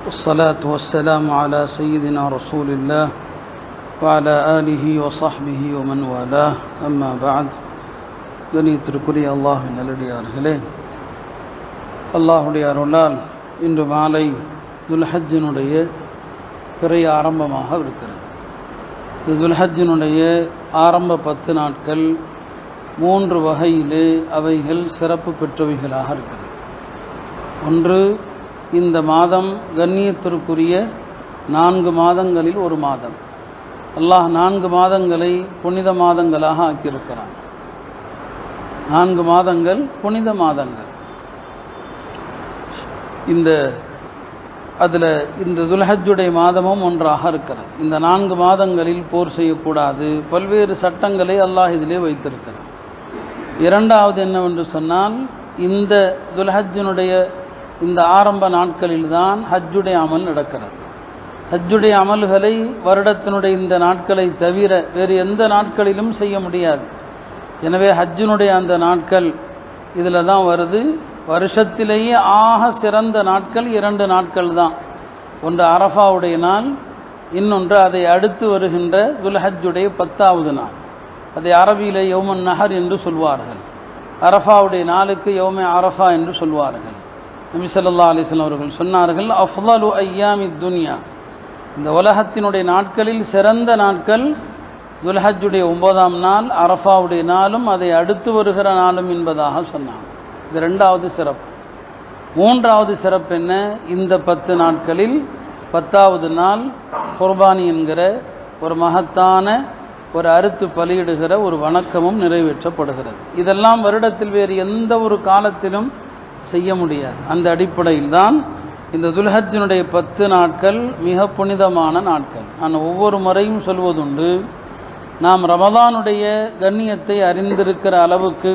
والصلاة والسلام على سيدنا رسول الله وعلى آله وصحبه ومن والاه أما بعد கணியத்திற்குரிய அல்லாஹ்வின் நல்லடியார்களே, அல்லாஹுடைய அருளால் இன்று மாலை துல்ஹஜ்ஜினுடைய பிறை ஆரம்பமாக இருக்கிறது. இந்த துல்ஹஜ்ஜினுடைய ஆரம்ப 10 நாட்கள் 3 வகையிலே அவைகள் சிறப்பு பெற்றவைகளாக இருக்கிறது. ஒன்று, இந்த மாதம் கண்ணியத்திற்குரிய 4 மாதங்களில் ஒரு மாதம். அல்லாஹ் 4 மாதங்களை புனித மாதங்களாக ஆக்கியிருக்கிறான். 4 மாதங்கள் புனித மாதங்கள். அதில் இந்த துல்ஹஜ்ஜுடைய மாதமும் ஒன்றாக இருக்கிறது. இந்த 4 மாதங்களில் போர் செய்யக்கூடாது, பல்வேறு சட்டங்களை அல்லாஹ் இதிலே வைத்திருக்கிறார். இரண்டாவது என்னவென்று சொன்னால், இந்த துல்ஹஜ்ஜினுடைய இந்த ஆரம்ப நாட்களில்தான் ஹஜ்ஜுடைய அமல் நடக்கிறது. ஹஜ்ஜுடைய அமல்களை வருடத்தினுடைய இந்த நாட்களை தவிர வேறு எந்த நாட்களிலும் செய்ய முடியாது. எனவே ஹஜ்ஜினுடைய அந்த நாட்கள் இதில் தான் வருது. வருஷத்திலேயே ஆக சிறந்த நாட்கள் 2 நாட்கள் தான். ஒன்று அரஃபாவுடைய நாள், இன்னொன்று அதை அடுத்து வருகின்ற துல்ஹஜ்ஜுடைய 10வது நாள். அதை அரபியிலே யௌமன் நஹர் என்று சொல்வார்கள். அரஃபாவுடைய நாளுக்கு யௌமே அரஃபா என்று சொல்வார்கள். நபி ஸல்லல்லாஹு அலைஹி வஸல்லம் அவர்கள் சொன்னார்கள், அஃலலு ஐயாமி துன்யா, இந்த உலகத்தினுடைய நாட்களில் சிறந்த நாட்கள் துல்ஹஜ்ஜுடைய 9ஆம் நாள், அரஃபாவுடைய நாளும் அதை அடுத்து வருகிற நாளும் என்பதாக சொன்னாங்க. இது 2வது சிறப்பு. 3வது சிறப்பு என்ன? இந்த 10 நாட்களில் 10வது நாள் குர்பானி என்கிற ஒரு மகத்தான ஒரு அறுத்து பலியிடுகிற ஒரு வணக்கமும் நிறைவேற்றப்படுகிறது. இதெல்லாம் வருடத்தில் வேறு எந்த ஒரு காலத்திலும் செய்ய முடியாது. அந்த அடிப்படையில் தான் இந்த துல்ஹஜ்ஜினுடைய 10 நாட்கள் மிக புனிதமான நாட்கள். நான் ஒவ்வொரு முறையும் சொல்வதுண்டு, நாம் ரமலானுடைய கண்ணியத்தை அறிந்திருக்கிற அளவுக்கு,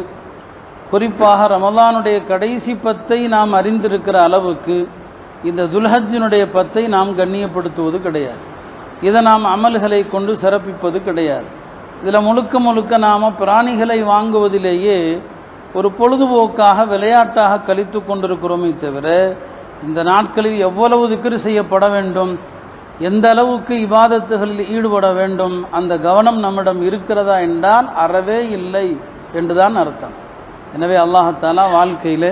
குறிப்பாக ரமலானுடைய கடைசி 10ஐ நாம் அறிந்திருக்கிற அளவுக்கு இந்த துல்ஹஜ்ஜினுடைய 10ஐ நாம் கண்ணியப்படுத்துவது கிடையாது. இதை நாம் அமல்களை கொண்டு சிறப்பிப்பது கிடையாது. இதில் முழுக்க முழுக்க நாம் பிராணிகளை வாங்குவதிலேயே ஒரு பொழுதுபோக்காக விளையாட்டாக கழித்து கொண்டிருக்கிறோமே தவிர, இந்த நாட்களில் எவ்வளவு திக்ர் செய்யப்பட வேண்டும், எந்த அளவுக்கு இபாதத்துகளில் ஈடுபட வேண்டும், அந்த கவனம் நம்மிடம் இருக்கிறதா என்றால் அறவே இல்லை என்றுதான் அர்த்தம். எனவே அல்லாஹ் தஆலா வாழ்க்கையில்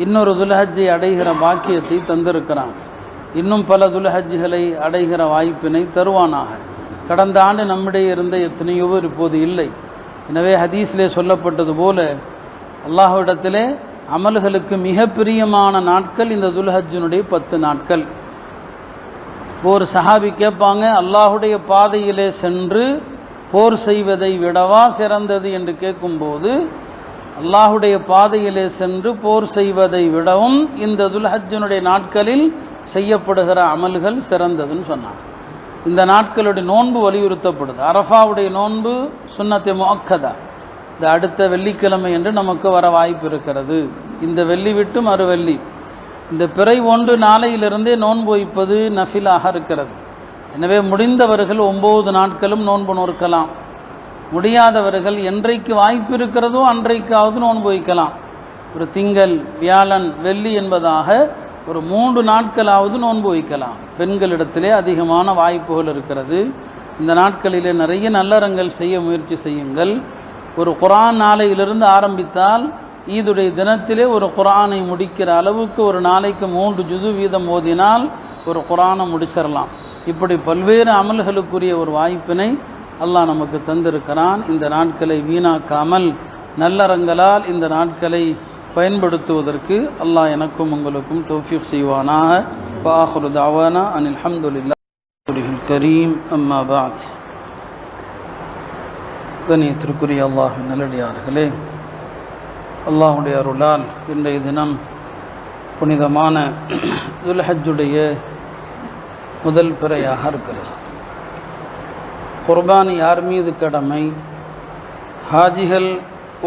இன்னொரு துல்ஹஜ்ஜை அடைகிற பாக்கியத்தை தந்திருக்கிறான். இன்னும் பல துல்ஹஜ்களை அடைகிற வாய்ப்பினை தருவானாக. கடந்த ஆண்டு நம்மிடையே இருந்த எத்தனையோ இப்போது இல்லை. எனவே ஹதீஸிலே சொல்லப்பட்டது போல அல்லாஹ்விடத்திலே அமல்களுக்கு மிக பிரியமான நாட்கள் இந்த துல்ஹஜ்ஜினுடைய 10 நாட்கள். ஒரு சஹாபி கேட்பாங்க, அல்லாஹுடைய பாதையிலே சென்று போர் செய்வதை விடவா சிறந்தது என்று கேட்கும்போது, அல்லாஹுடைய பாதையிலே சென்று போர் செய்வதை விடவும் இந்த துல்ஹஜ்ஜினுடைய நாட்களில் செய்யப்படுகிற அமல்கள் சிறந்ததுன்னு சொன்னாங்க. இந்த நாட்களுடைய நோன்பு வலியுறுத்தப்படுது. அரஃபாவுடைய நோன்பு சுன்னத்தே முஅக்கதா, இந்த அடுத்த வெள்ளிக்கிழமை என்று நமக்கு வர வாய்ப்பு இருக்கிறது. இந்த வெள்ளி விட்டு மறு வெள்ளி, இந்த பிறை 1 நாளையிலிருந்தே நோன்பு வைப்பது நஃபிலாக இருக்கிறது. எனவே முடிந்தவர்கள் 9 நாட்களும் நோன்பு நோக்கலாம். முடியாதவர்கள் என்றைக்கு வாய்ப்பு இருக்கிறதோ அன்றைக்காவது நோன்பு வைக்கலாம். ஒரு திங்கள், வியாழன், வெள்ளி என்பதாக ஒரு 3 நாட்களாவது நோன்பு வைக்கலாம். பெண்களிடத்திலே அதிகமான வாய்ப்புகள் இருக்கிறது. இந்த நாட்களிலே நிறைய நல்லறங்கள் செய்ய முயற்சி செய்யுங்கள். ஒரு குர்ஆன் நாளையிலிருந்து ஆரம்பித்தால் ஈதுடைய தினத்திலே ஒரு குர்ஆனை முடிக்கிற அளவுக்கு ஒரு நாளைக்கு 3 ஜுது வீதம் ஓதினால் ஒரு குர்ஆனை முடிச்சிடலாம். இப்படி பல்வேறு அமல்களுக்குரிய ஒரு வாய்ப்பினை அல்லாஹ் நமக்கு தந்திருக்கிறான். இந்த நாட்களை வீணாக்காமல் நல்லறங்களால் இந்த நாட்களை பயன்படுத்துவதற்கு அல்லாஹ் எனக்கும் உங்களுக்கும் தௌஃபீக் செய்வானாக. வஆখিরু தஅவானா அனில் ஹம்துலில்லாஹில் கரீம். அம்மா பஅத். கண்ணியத்திற்குரிய அல்லாஹ்வின் நல்லடியார்களே, அல்லாஹுடைய அருளால் இன்றைய தினம் புனிதமான துல்ஹஜ்ஜுடைய முதல் பிறையாக இருக்கிறது. குர்பானி யார் மீது கடமை, ஹாஜிகள்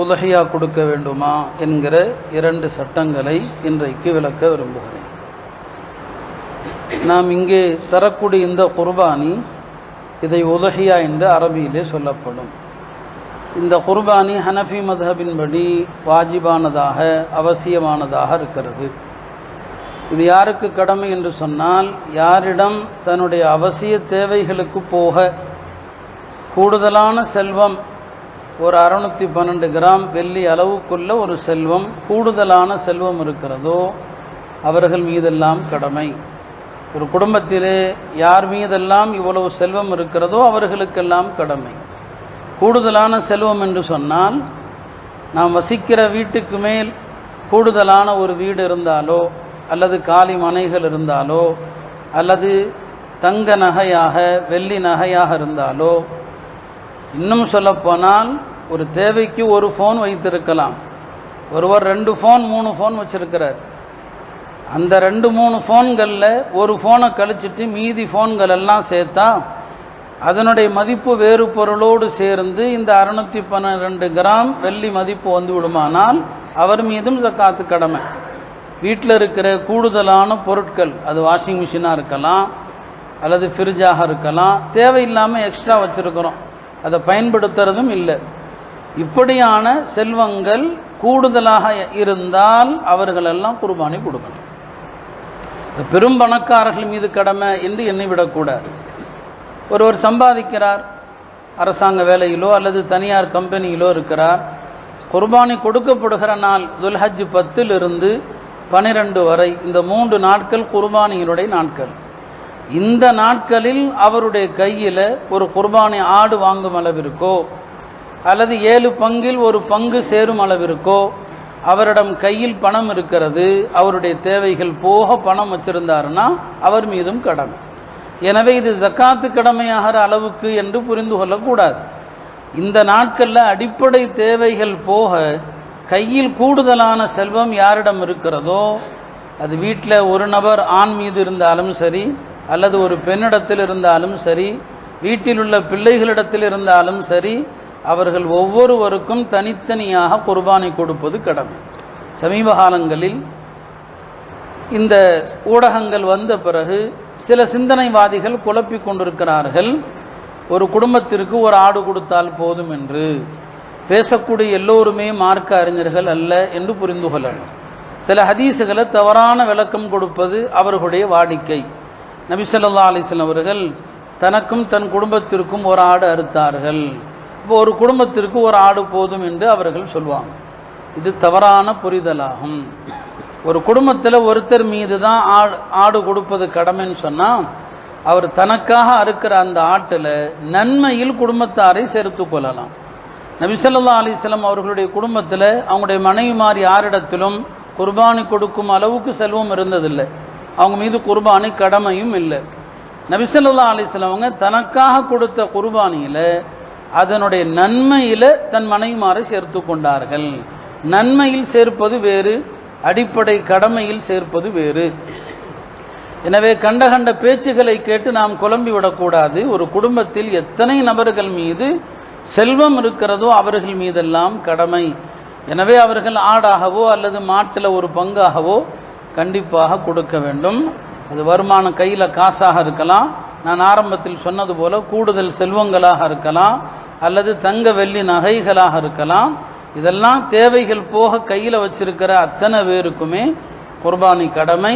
உதஹியா கொடுக்க வேண்டுமா என்கிற 2 சட்டங்களை இன்றைக்கு விளக்க விரும்புகிறேன். நாம் இங்கே தரக்கூடிய இந்த குர்பானி, இதை உதஹியா என்று அரபியிலே சொல்லப்படும். இந்த குர்பானி ஹனஃபி மத்ஹபின்படி வாஜிபானதாக அவசியமானதாக இருக்கிறது. இது யாருக்கு கடமை என்று சொன்னால், யாரிடம் தன்னுடைய அவசிய தேவைகளுக்கு போக கூடுதலான செல்வம், ஒரு 612 கிராம் வெள்ளி அளவுக்குள்ள ஒரு செல்வம், கூடுதலான செல்வம் இருக்கிறதோ அவர்கள் மீதெல்லாம் கடமை. ஒரு குடும்பத்திலே யார் மீதெல்லாம் இவ்வளவு செல்வம் இருக்கிறதோ அவர்களுக்கெல்லாம் கடமை. கூடுதலான செல்வம் என்று சொன்னால், நாம் வசிக்கிற வீட்டுக்கு மேல் கூடுதலான ஒரு வீடு இருந்தாலோ, அல்லது காலி மனைகள் இருந்தாலோ, அல்லது தங்க நகையாக வெள்ளி நகையாக இருந்தாலோ, இன்னும் சொல்லப்போனால் ஒரு தேவைக்கு ஒரு ஃபோன் வைத்திருக்கலாம். ஒருவர் 2 ஃபோன் 3 ஃபோன் வச்சிருக்கிறார். அந்த 2-3 ஃபோன்களில் ஒரு ஃபோனை கழிச்சிட்டு மீதி ஃபோன்கள் எல்லாம் சேர்த்தா அதனுடைய மதிப்பு வேறு பொருளோடு சேர்ந்து இந்த 612 கிராம் வெள்ளி மதிப்பு வந்து விடுமானால் அவர் மீதும் ஜக்காத்து கடமை. வீட்டில் இருக்கிற கூடுதலான பொருட்கள், அது வாஷிங் மிஷினாக இருக்கலாம், அல்லது ஃப்ரிட்ஜாக இருக்கலாம், தேவையில்லாமல் எக்ஸ்ட்ரா வச்சுருக்கிறோம், அதை பயன்படுத்துறதும் இல்லை. இப்படியான செல்வங்கள் கூடுதலாக இருந்தால் அவர்களெல்லாம் குர்பானி கொடுக்கணும். பெரும் பணக்காரர்கள் மீது கடமை என்று எண்ணிவிடக்கூடாது. ஒருவர் சம்பாதிக்கிறார், அரசாங்க வேலையிலோ அல்லது தனியார் கம்பெனியிலோ இருக்கிறார். குர்பானி கொடுக்கப்படுகிற நாள் துல்ஹஜ் 10 12 வரை இந்த 3 நாட்கள் குர்பானியினுடைய நாட்கள். இந்த நாட்களில் அவருடைய கையில் ஒரு குர்பானி ஆடு வாங்கும் அளவிற்கோ அல்லது 7 பங்கில் ஒரு பங்கு சேரும் அளவிற்கோ அவரிடம் கையில் பணம் இருக்கிறது, அவருடைய தேவைகள் போக பணம் வச்சிருந்தாருன்னா அவர் மீதும் கடமை. எனவே இது ஜக்காத்து கடமையாகிற அளவுக்கு என்று புரிந்து கொள்ளக்கூடாது. இந்த நாட்களில் அடிப்படை தேவைகள் போக கையில் கூடுதலான செல்வம் யாரிடம் இருக்கிறதோ, அது வீட்டில் ஒரு நபர் ஆண் மீது இருந்தாலும் சரி, அல்லது ஒரு பெண்ணிடத்தில் இருந்தாலும் சரி, வீட்டில் உள்ள பிள்ளைகளிடத்தில் இருந்தாலும் சரி, அவர்கள் ஒவ்வொருவருக்கும் தனித்தனியாக குர்பானி கொடுப்பது கடமை. சமீப காலங்களில் இந்த ஊடகங்கள் வந்த பிறகு சில சிந்தனைவாதிகள் குழப்பிக் கொண்டிருக்கிறார்கள். ஒரு குடும்பத்திற்கு ஒரு ஆடு கொடுத்தால் போதும் என்று. பேசக்கூடிய எல்லோருமே மார்க்க அறிஞர்கள் அல்ல என்று புரிந்து கொள்ளணும். சில ஹதீஸுகளை தவறான விளக்கம் கொடுப்பது அவர்களுடைய வாடிக்கை. நபி ஸல்லல்லாஹு அலைஹி வஸல்லம் அவர்கள் தனக்கும் தன் குடும்பத்திற்கும் ஒரு ஆடு அறுத்தார்கள். இப்போ ஒரு குடும்பத்திற்கு ஒரு ஆடு போதும் என்று அவர்கள் சொல்வாங்க. இது தவறான புரிதலாகும். ஒரு குடும்பத்தில் ஒருத்தர் மீது தான் ஆடு கொடுப்பது கடமைன்னு சொன்னால், அவர் தனக்காக அறுக்கிற அந்த ஆட்டில் நன்மையில் குடும்பத்தாரை சேர்த்து கொள்ளலாம். நபி ஸல்லல்லாஹு அலைஹி வஸல்லம் அவர்களுடைய குடும்பத்தில் அவங்களுடைய மனைவிமார் யாரிடத்திலும் குர்பானி கொடுக்கும் அளவுக்கு செல்வம் இருந்ததில்லை. அவங்க மீது குர்பானி கடமையும் இல்லை. நபி ஸல்லல்லாஹு அலைஹி வஸல்லம் அவங்க தனக்காக கொடுத்த குர்பானியில் அதனுடைய நன்மையில் தன் மனைவிமாரை சேர்த்து கொண்டார்கள். நன்மையில் சேர்ப்பது வேறு, அடிப்படை கடமையில் சேர்ப்பது வேறு. எனவே கண்ட கண்ட பேச்சுகளை கேட்டு நாம் குழம்பி விடக்கூடாது. ஒரு குடும்பத்தில் எத்தனை நபர்கள் மீது செல்வம் இருக்கிறதோ அவர்கள் மீதெல்லாம் கடமை. எனவே அவர்கள் ஆடாகவோ அல்லது மாட்டில் ஒரு பங்காகவோ கண்டிப்பாக கொடுக்க வேண்டும். அது வருமானம் கையில் காசாக இருக்கலாம், நான் ஆரம்பத்தில் சொன்னது போல கூடுதல் செல்வங்களாக இருக்கலாம், அல்லது தங்க வெள்ளி நகைகளாக இருக்கலாம். இதெல்லாம் தேவைகள் போக கையில் வச்சிருக்கிற அத்தனை பேருக்குமே குர்பானி கடமை.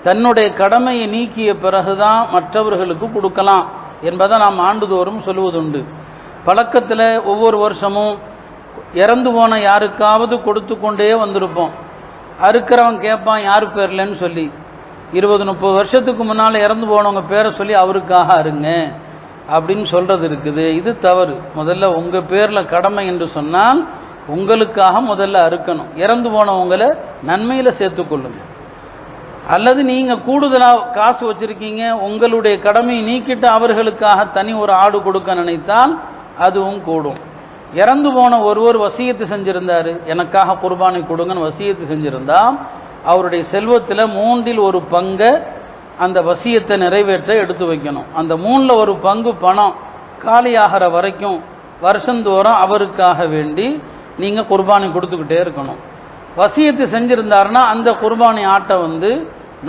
தன்னுடைய கடமையை நீக்கிய பிறகுதான் மற்றவர்களுக்கு கொடுக்கலாம் என்பதை நாம் ஆண்டுதோறும் சொல்லுவதுண்டு. பழக்கத்தில் ஒவ்வொரு வருஷமும் இறந்து போன யாருக்காவது கொடுத்து கொண்டே வந்திருப்போம். அறுக்கிறவன் கேட்பான் யார் பேர்லன்னு சொல்லி. 20-30 வருஷத்துக்கு முன்னால் இறந்து போனவங்க பேரை சொல்லி அவருக்காக அருங்க அப்படின்னு சொல்கிறது இருக்குது. இது தவறு. முதல்ல உங்கள் பேரில் கடமை என்று சொன்னால் உங்களுக்காக முதல்ல அறுக்கணும். இறந்து போனவங்களை நன்மையில் சேர்த்துக்கொள்ளுங்க. அல்லது நீங்கள் கூடுதலாக காசு வச்சுருக்கீங்க, உங்களுடைய கடமையை நீக்கிட்டு அவர்களுக்காக தனி ஒரு ஆடு கொடுக்க நினைத்தால் அதுவும் கூடும். இறந்து போன ஒருவர் வசியத்து செஞ்சுருந்தார், எனக்காக குர்பானி கொடுங்கன்னு வசியத்து செஞ்சுருந்தால் அவருடைய செல்வத்தில் 1/3 பங்கை அந்த வசியத்தை நிறைவேற்ற எடுத்து வைக்கணும். அந்த 1/3 பங்கு பணம் காலியாகிற வரைக்கும் வருஷந்தோறும் அவருக்காக வேண்டி நீங்கள் குர்பானி கொடுத்துக்கிட்டே இருக்கணும். வசியத்து செஞ்சுருந்தாருன்னா அந்த குர்பானி ஆட்டை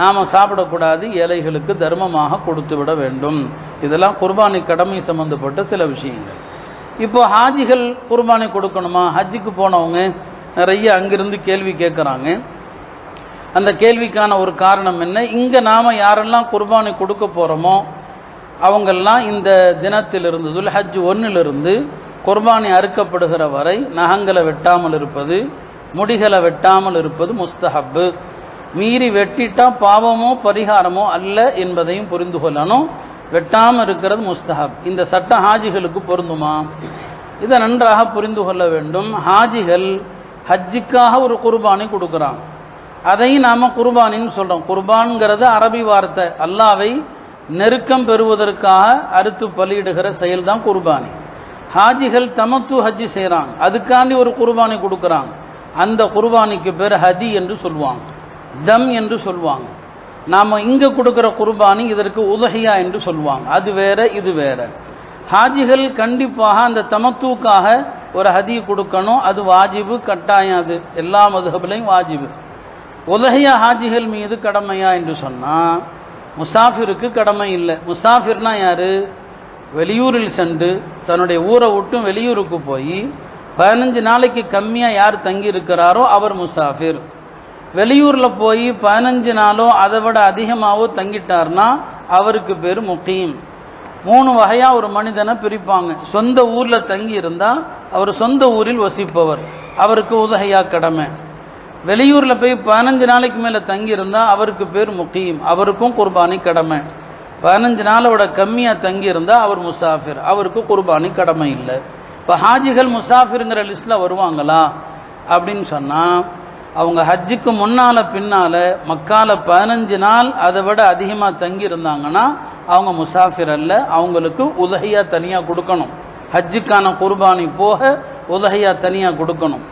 நாம் சாப்பிடக்கூடாது, ஏழைகளுக்கு தர்மமாக கொடுத்து விட வேண்டும். இதெல்லாம் குர்பானி கடமை சம்பந்தப்பட்ட சில விஷயங்கள். இப்போ ஹாஜிகள் குர்பானி கொடுக்கணுமா? ஹஜ்ஜுக்கு போனவங்க நிறைய அங்கிருந்து கேள்வி கேட்குறாங்க. அந்த கேள்விக்கான ஒரு காரணம் என்ன, இங்கே நாம் யாரெல்லாம் குர்பானி கொடுக்க போகிறோமோ அவங்கெல்லாம் இந்த தினத்திலிருந்து துல்ஹஜ் 1 குர்பானி அறுக்கப்படுகிற வரை நகங்களை வெட்டாமல் இருப்பது, முடிகளை வெட்டாமல் இருப்பது முஸ்தஹப்பு. மீறி வெட்டிட்டா பாவமோ பரிகாரமோ அல்ல என்பதையும் புரிந்து கொள்ளணும். வெட்டாமல் இருக்கிறது முஸ்தஹப். இந்த சட்டம் ஹாஜிகளுக்கு பொருந்துமா? இதை நன்றாக புரிந்து கொள்ள வேண்டும். ஹாஜிகள் ஹஜ்ஜுக்காக ஒரு குர்பானி கொடுக்குறாங்க, அதையும் நாம் குர்பானின்னு சொல்கிறோம். குர்பான்கிறது அரபி வார்த்தை. அல்லாவை நெருக்கம் பெறுவதற்காக அறுத்து பலியிடுகிற செயல் தான் குர்பானி. ஹாஜிகள் தமத்து ஹஜ்ஜி செய்கிறாங்க, அதுக்காண்டி ஒரு குர்பானி கொடுக்குறாங்க. அந்த குர்பானிக்கு பேர் ஹதி என்று சொல்லுவாங்க, தம் என்று சொல்லுவாங்க. நாம் இங்கே கொடுக்குற குர்பானி இதற்கு உதஹியா என்று சொல்லுவாங்க. அது வேற இது வேற. ஹாஜிகள் கண்டிப்பாக அந்த தமத்துக்காக ஒரு ஹதி கொடுக்கணும். அது வாஜிபு, கட்டாயம். அது எல்லா மதுஹப்லையும் வாஜிபு. உதஹியா ஹாஜிகள் மீது கடமையா என்று சொன்னால் முசாஃபிருக்கு கடமை இல்லை. முசாஃபிர்னா யார்? வெளியூரில் சென்று தன்னுடைய ஊரை விட்டும் வெளியூருக்கு போய் 15 நாளைக்கு கம்மியாக யார் தங்கி இருக்கிறாரோ அவர் முசாஃபிர். வெளியூரில் போய் 15 நாளோ அதை விட அதிகமாகவோ தங்கிட்டார்னா அவருக்கு பேர் முகீம். 3 வகையாக ஒரு மனிதனை பிரிப்பாங்க. சொந்த ஊரில் தங்கி இருந்தால் அவர் சொந்த ஊரில் வசிப்பவர், அவருக்கு உதஹியா கடமை. வெளியூரில் போய் 15 நாளைக்கு மேலே தங்கியிருந்தால் அவருக்கு பேர் முகீம், அவருக்கும் குர்பானி கடமை. 15 நாளோட கம்மியாக தங்கியிருந்தால் அவர் முசாஃபிர், அவருக்கு குர்பானி கடமை இல்லை. இப்போ ஹாஜிகள் முசாஃபிருங்கிற லிஸ்ட்டில் வருவாங்களா அப்படின்னு சொன்னால், அவங்க ஹஜ்ஜுக்கு முன்னால் பின்னால் மக்கால 15 நாள் அதை விட அதிகமாக தங்கியிருந்தாங்கன்னா அவங்க முசாஃபிர் அல்ல. அவங்களுக்கு உதஹியா தனியாக கொடுக்கணும். ஹஜ்ஜுக்கான குர்பானி போக உதஹியா தனியாக கொடுக்கணும்.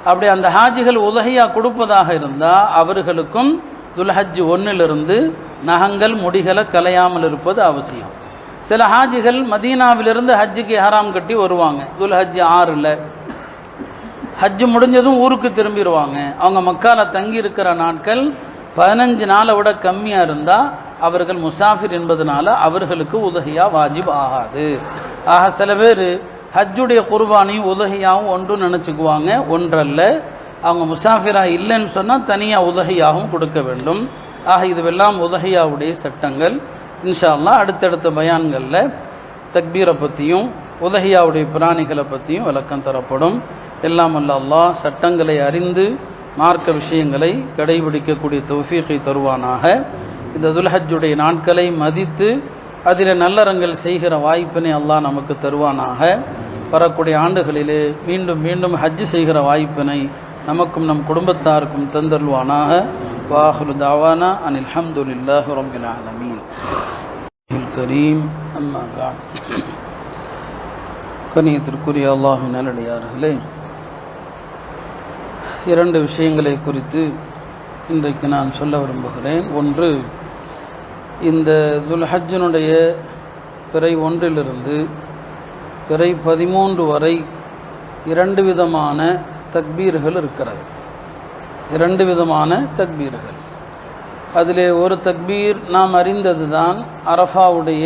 அப்படி அந்த ஹாஜிகள் உதஹியா கொடுப்பதாக இருந்தால் அவர்களுக்கும் துல்ஹஜ் 1 நகங்கள் முடிகளை கலையாமல் இருப்பது அவசியம். சில ஹாஜிகள் மதீனாவிலிருந்து ஹஜ்ஜுக்கு ஹராம் கட்டி வருவாங்க. துல்ஹஜ் 6 ஹஜ்ஜு முடிஞ்சதும் ஊருக்கு திரும்பிடுவாங்க. அவங்க மக்கால தங்கி இருக்கிற நாட்கள் 15 நாளை விட கம்மியாக இருந்தால் அவர்கள் முசாஃபிர் என்பதனால அவர்களுக்கு உதஹியா வாஜிப் ஆகாது. ஆக சில பேர் ஹஜ்ஜுடைய குர்பானியும் உதஹியாவும் ஒன்றும் நினச்சிக்குவாங்க. ஒன்றல்ல. அவங்க முசாஃபிராக இல்லைன்னு சொன்னால் தனியாக உதஹியாகவும் கொடுக்க வேண்டும். ஆக இதுவெல்லாம் உதஹியாவுடைய சட்டங்கள். இன்ஷா அல்லாஹ் அடுத்தடுத்த பயான்களில் தக்பீரை பற்றியும் உதஹியாவுடைய பிராணிகளை பற்றியும் விளக்கம் தரப்படும். எல்லாம் அல்ல அல்லாஹ் சட்டங்களை அறிந்து மார்க்க விஷயங்களை கடைபிடிக்கக்கூடிய தௌஃபீகை தருவானாக. இந்த துல்ஹஜ்ஜுடைய நாட்களை மதித்து அதில் நல்லறங்கள் செய்கிற வாய்ப்பினை அல்லாஹ் நமக்கு தருவானாக. வரக்கூடிய ஆண்டுகளிலே மீண்டும் மீண்டும் ஹஜ்ஜு செய்கிற வாய்ப்பினை நமக்கும் நம் குடும்பத்தாருக்கும் தந்தருவானாக. வாஹிரு தாவானா அனில் ஹம்துலில்லாஹி ரப்பில் ஆலமீன். கரீம். அம்மா பஅத். கண்ணியத்திற்குரிய அல்லாஹ்வின் நல்லடியார்களே, 2 விஷயங்களை குறித்து இன்றைக்கு நான் சொல்ல விரும்புகிறேன். ஒன்று, இந்த துல்ஹஜ்ஜினுடைய பிறை 1 பிறை 13 வரை 2 விதமான தக்பீர்கள் இருக்கிறது. 2 விதமான தக்பீர்கள். அதிலே ஒரு தக்பீர் நாம் அறிந்தது தான், அரஃபாவுடைய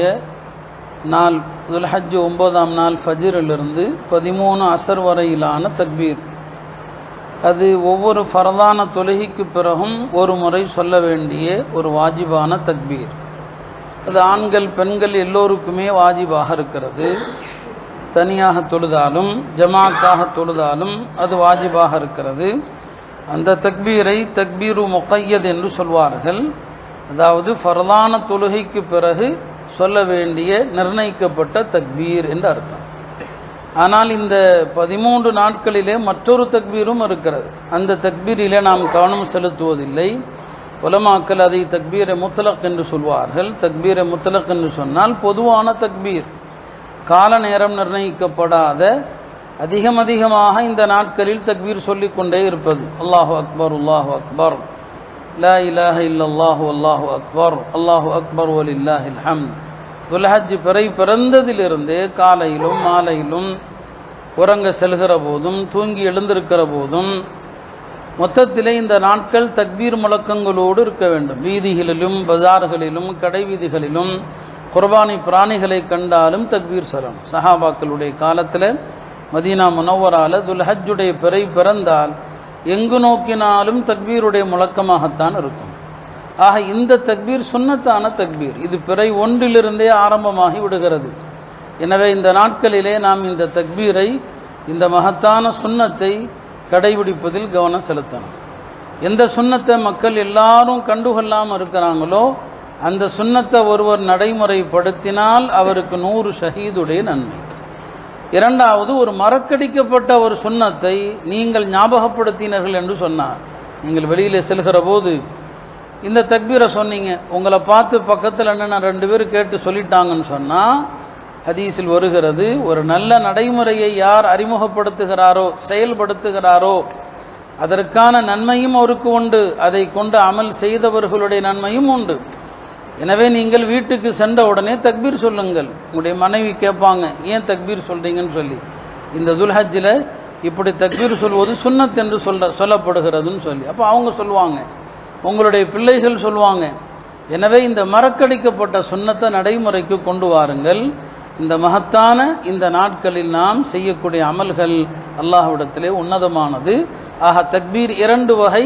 நாள் துல்ஹஜ் 9ஆம் நாள் ஃபஜ்ரிலிருந்து 13 அசர் வரையிலான தக்பீர். அது ஒவ்வொரு ஃபர்தான தொழுகைக்கு பிறகும் ஒரு முறை சொல்ல வேண்டிய ஒரு வாஜிபான தக்பீர். அது ஆண்கள் பெண்கள் எல்லோருக்குமே வாஜிபாக இருக்கிறது. தனியாக தொழுதாலும் ஜமாத்தாக தொழுதாலும் அது வாஜிபாக இருக்கிறது. அந்த தக்பீரை தக்பீரு முக்கையத் என்று சொல்வார்கள். அதாவது ஃபர்தான தொழுகைக்கு பிறகு சொல்ல வேண்டிய நிர்ணயிக்கப்பட்ட தக்பீர் என்று அர்த்தம். ஆனால் இந்த 13 நாட்களிலே மற்றொரு தக்பீரும் இருக்கிறது. அந்த தக்பீரிலே நாம் கவனம் செலுத்துவதில்லை. உலமாக்கள் அதை தக்பீரை முத்லக் என்று சொல்வார்கள். தக்பீரை முத்லக் என்று சொன்னால் பொதுவான தக்பீர், கால நேரம் நிர்ணயிக்கப்படாத அதிகமாக இந்த நாட்களில் தக்பீர் சொல்லிக்கொண்டே இருப்பது. அல்லாஹு அக்பர், அல்லாஹு அக்பர், லா இலாஹ இல்லல்லாஹு அல்லாஹு அக்பர், அல்லாஹு அக்பர் வலில்லாஹில் ஹம்த். துல்ஹஜ் பிறை பிறந்ததிலிருந்தே காலையிலும் மாலையிலும் உறங்க செல்கிற போதும் தூங்கி எழுந்திருக்கிற போதும் மொத்தத்திலே இந்த நாட்கள் தக்பீர் முழக்கங்களோடு இருக்க வேண்டும். வீதிகளிலும் பஜார்களிலும் கடை வீதிகளிலும் குர்பானி பிராணிகளை கண்டாலும் தக்பீர் சொல்லணும். சஹாபாக்களுடைய காலத்தில் மதீனா முனவ்வரால துல்ஹஜ்ஜுடைய பிறை பிறந்தால் எங்கு நோக்கினாலும் தக்பீருடைய முழக்கமாகத்தான் இருக்கும். ஆக இந்த தக்பீர் சுன்னத்தான தக்பீர், இது பிறை ஒன்றிலிருந்தே ஆரம்பமாகி விடுகிறது. எனவே இந்த நாட்களிலே நாம் இந்த தக்பீரை, இந்த மகத்தான சுன்னத்தை கடைபிடிப்பதில் கவனம் செலுத்தணும். எந்த சுன்னத்தை மக்கள் எல்லாரும் கண்டுகொள்ளாமல் இருக்கிறாங்களோ அந்த சுன்னத்தை ஒருவர் நடைமுறைப்படுத்தினால் அவருக்கு 100 ஷஹீதுடைய நன்மை. இரண்டாவது, ஒரு மறக்கடிக்கப்பட்ட ஒரு சுன்னத்தை நீங்கள் ஞாபகப்படுத்தினர்கள் என்று சொன்னார். நீங்கள் வெளியில் செல்கிற போது இந்த தக்பீரை சொன்னீங்க, உங்களை பார்த்து பக்கத்தில் என்ன 2 பேர் கேட்டு சொல்லிட்டாங்கன்னு சொன்னால் ஹதீஸில் வருகிறது, ஒரு நல்ல நடைமுறையை யார் அறிமுகப்படுத்துகிறாரோ செயல்படுத்துகிறாரோ அதற்கான நன்மையும் அவருக்கு உண்டு, அதை கொண்டு அமல் செய்தவர்களுடைய நன்மையும் உண்டு. எனவே நீங்கள் வீட்டுக்கு சென்ற உடனே தக்பீர் சொல்லுங்கள். உங்களுடைய மனைவி கேட்பாங்க, ஏன் தக்பீர் சொல்கிறீங்கன்னு சொல்லி. இந்த துல்ஹஜ்ஜில் இப்படி தக்பீர் சொல்வது சுன்னத் என்று சொல்லப்படுகிறதுன்னு சொல்லி. அப்போ அவங்க சொல்லுவாங்க, உங்களுடைய பிள்ளைகள் சொல்லுவாங்க. எனவே இந்த மறக்கடிக்கப்பட்ட சுன்னத்தை நடைமுறைக்கு கொண்டு வாருங்கள். இந்த மகத்தான இந்த நாட்களில் நாம் செய்யக்கூடிய அமல்கள் அல்லாஹ்விடத்திலே உன்னதமானது. ஆக தக்பீர் 2 வகை.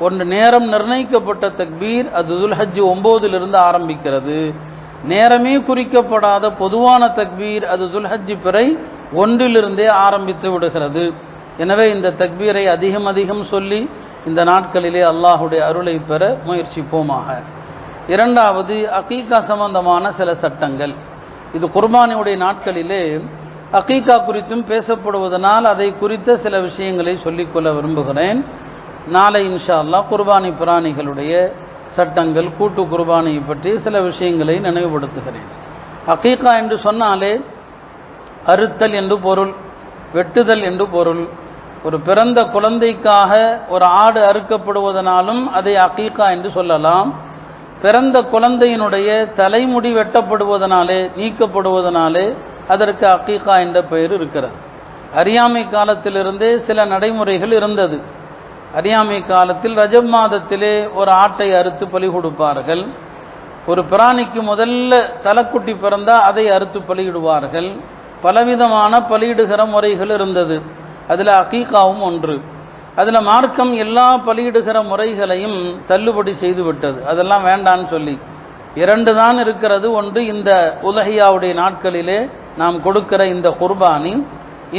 ஒன்று நேரம் நிர்ணயிக்கப்பட்ட தக்பீர், அது துல்ஹஜ் 9 ஆரம்பிக்கிறது. நேரமே குறிக்கப்படாத பொதுவான தக்பீர், அது துல்ஹஜ் பிறை 1 ஆரம்பித்து விடுகிறது. எனவே இந்த தக்பீரை அதிகம் அதிகம் சொல்லி இந்த நாட்களிலே அல்லாஹுடைய அருளை பெற முயற்சிப்போமாக. இரண்டாவது, அகீகா சம்பந்தமான சில சட்டங்கள். இது குர்பானியுடைய நாட்களிலே அகீகா குறித்தும் பேசப்படுவதனால் அதை குறித்த சில விஷயங்களை சொல்லிக்கொள்ள விரும்புகிறேன். நாளை இன்ஷா அல்லாஹ் குர்பானி பிராணிகளுடைய சட்டங்கள், கூட்டு குர்பானியை பற்றி சில விஷயங்களை நினைவுபடுத்துகிறேன். அகீகா என்று சொன்னாலே அறுத்தல் என்று பொருள், வெட்டுதல் என்று பொருள். ஒரு பிறந்த குழந்தைக்காக ஒரு ஆடு அறுக்கப்படுவதனாலும் அதை அகீகா என்று சொல்லலாம். பிறந்த குழந்தையினுடைய தலைமுடி வெட்டப்படுவதனாலே, நீக்கப்படுவதனாலே அதற்கு அகீகா என்ற பெயர் இருக்கிறது. அறியாமை காலத்திலிருந்தே சில நடைமுறைகள் இருந்தது. அறியாமை காலத்தில் ரஜப் மாதத்திலே ஒரு ஆட்டை அறுத்து பலி கொடுப்பார்கள். ஒரு பிராணிக்கு முதல்ல தலைக்குட்டி பிறந்தால் அதை அறுத்து பலியிடுவார்கள். பலவிதமான பலியிடுகிற முறைகள் இருந்தது. அதில் அகீகாவும் ஒன்று. அதில் மார்க்கம் எல்லா பலியிடுகிற முறைகளையும் தள்ளுபடி செய்து விட்டது. அதெல்லாம் வேண்டான்னு சொல்லி 2 தான் இருக்கிறது. ஒன்று இந்த உலஹியாவுடைய நாட்களிலே நாம் கொடுக்கிற இந்த குர்பானி,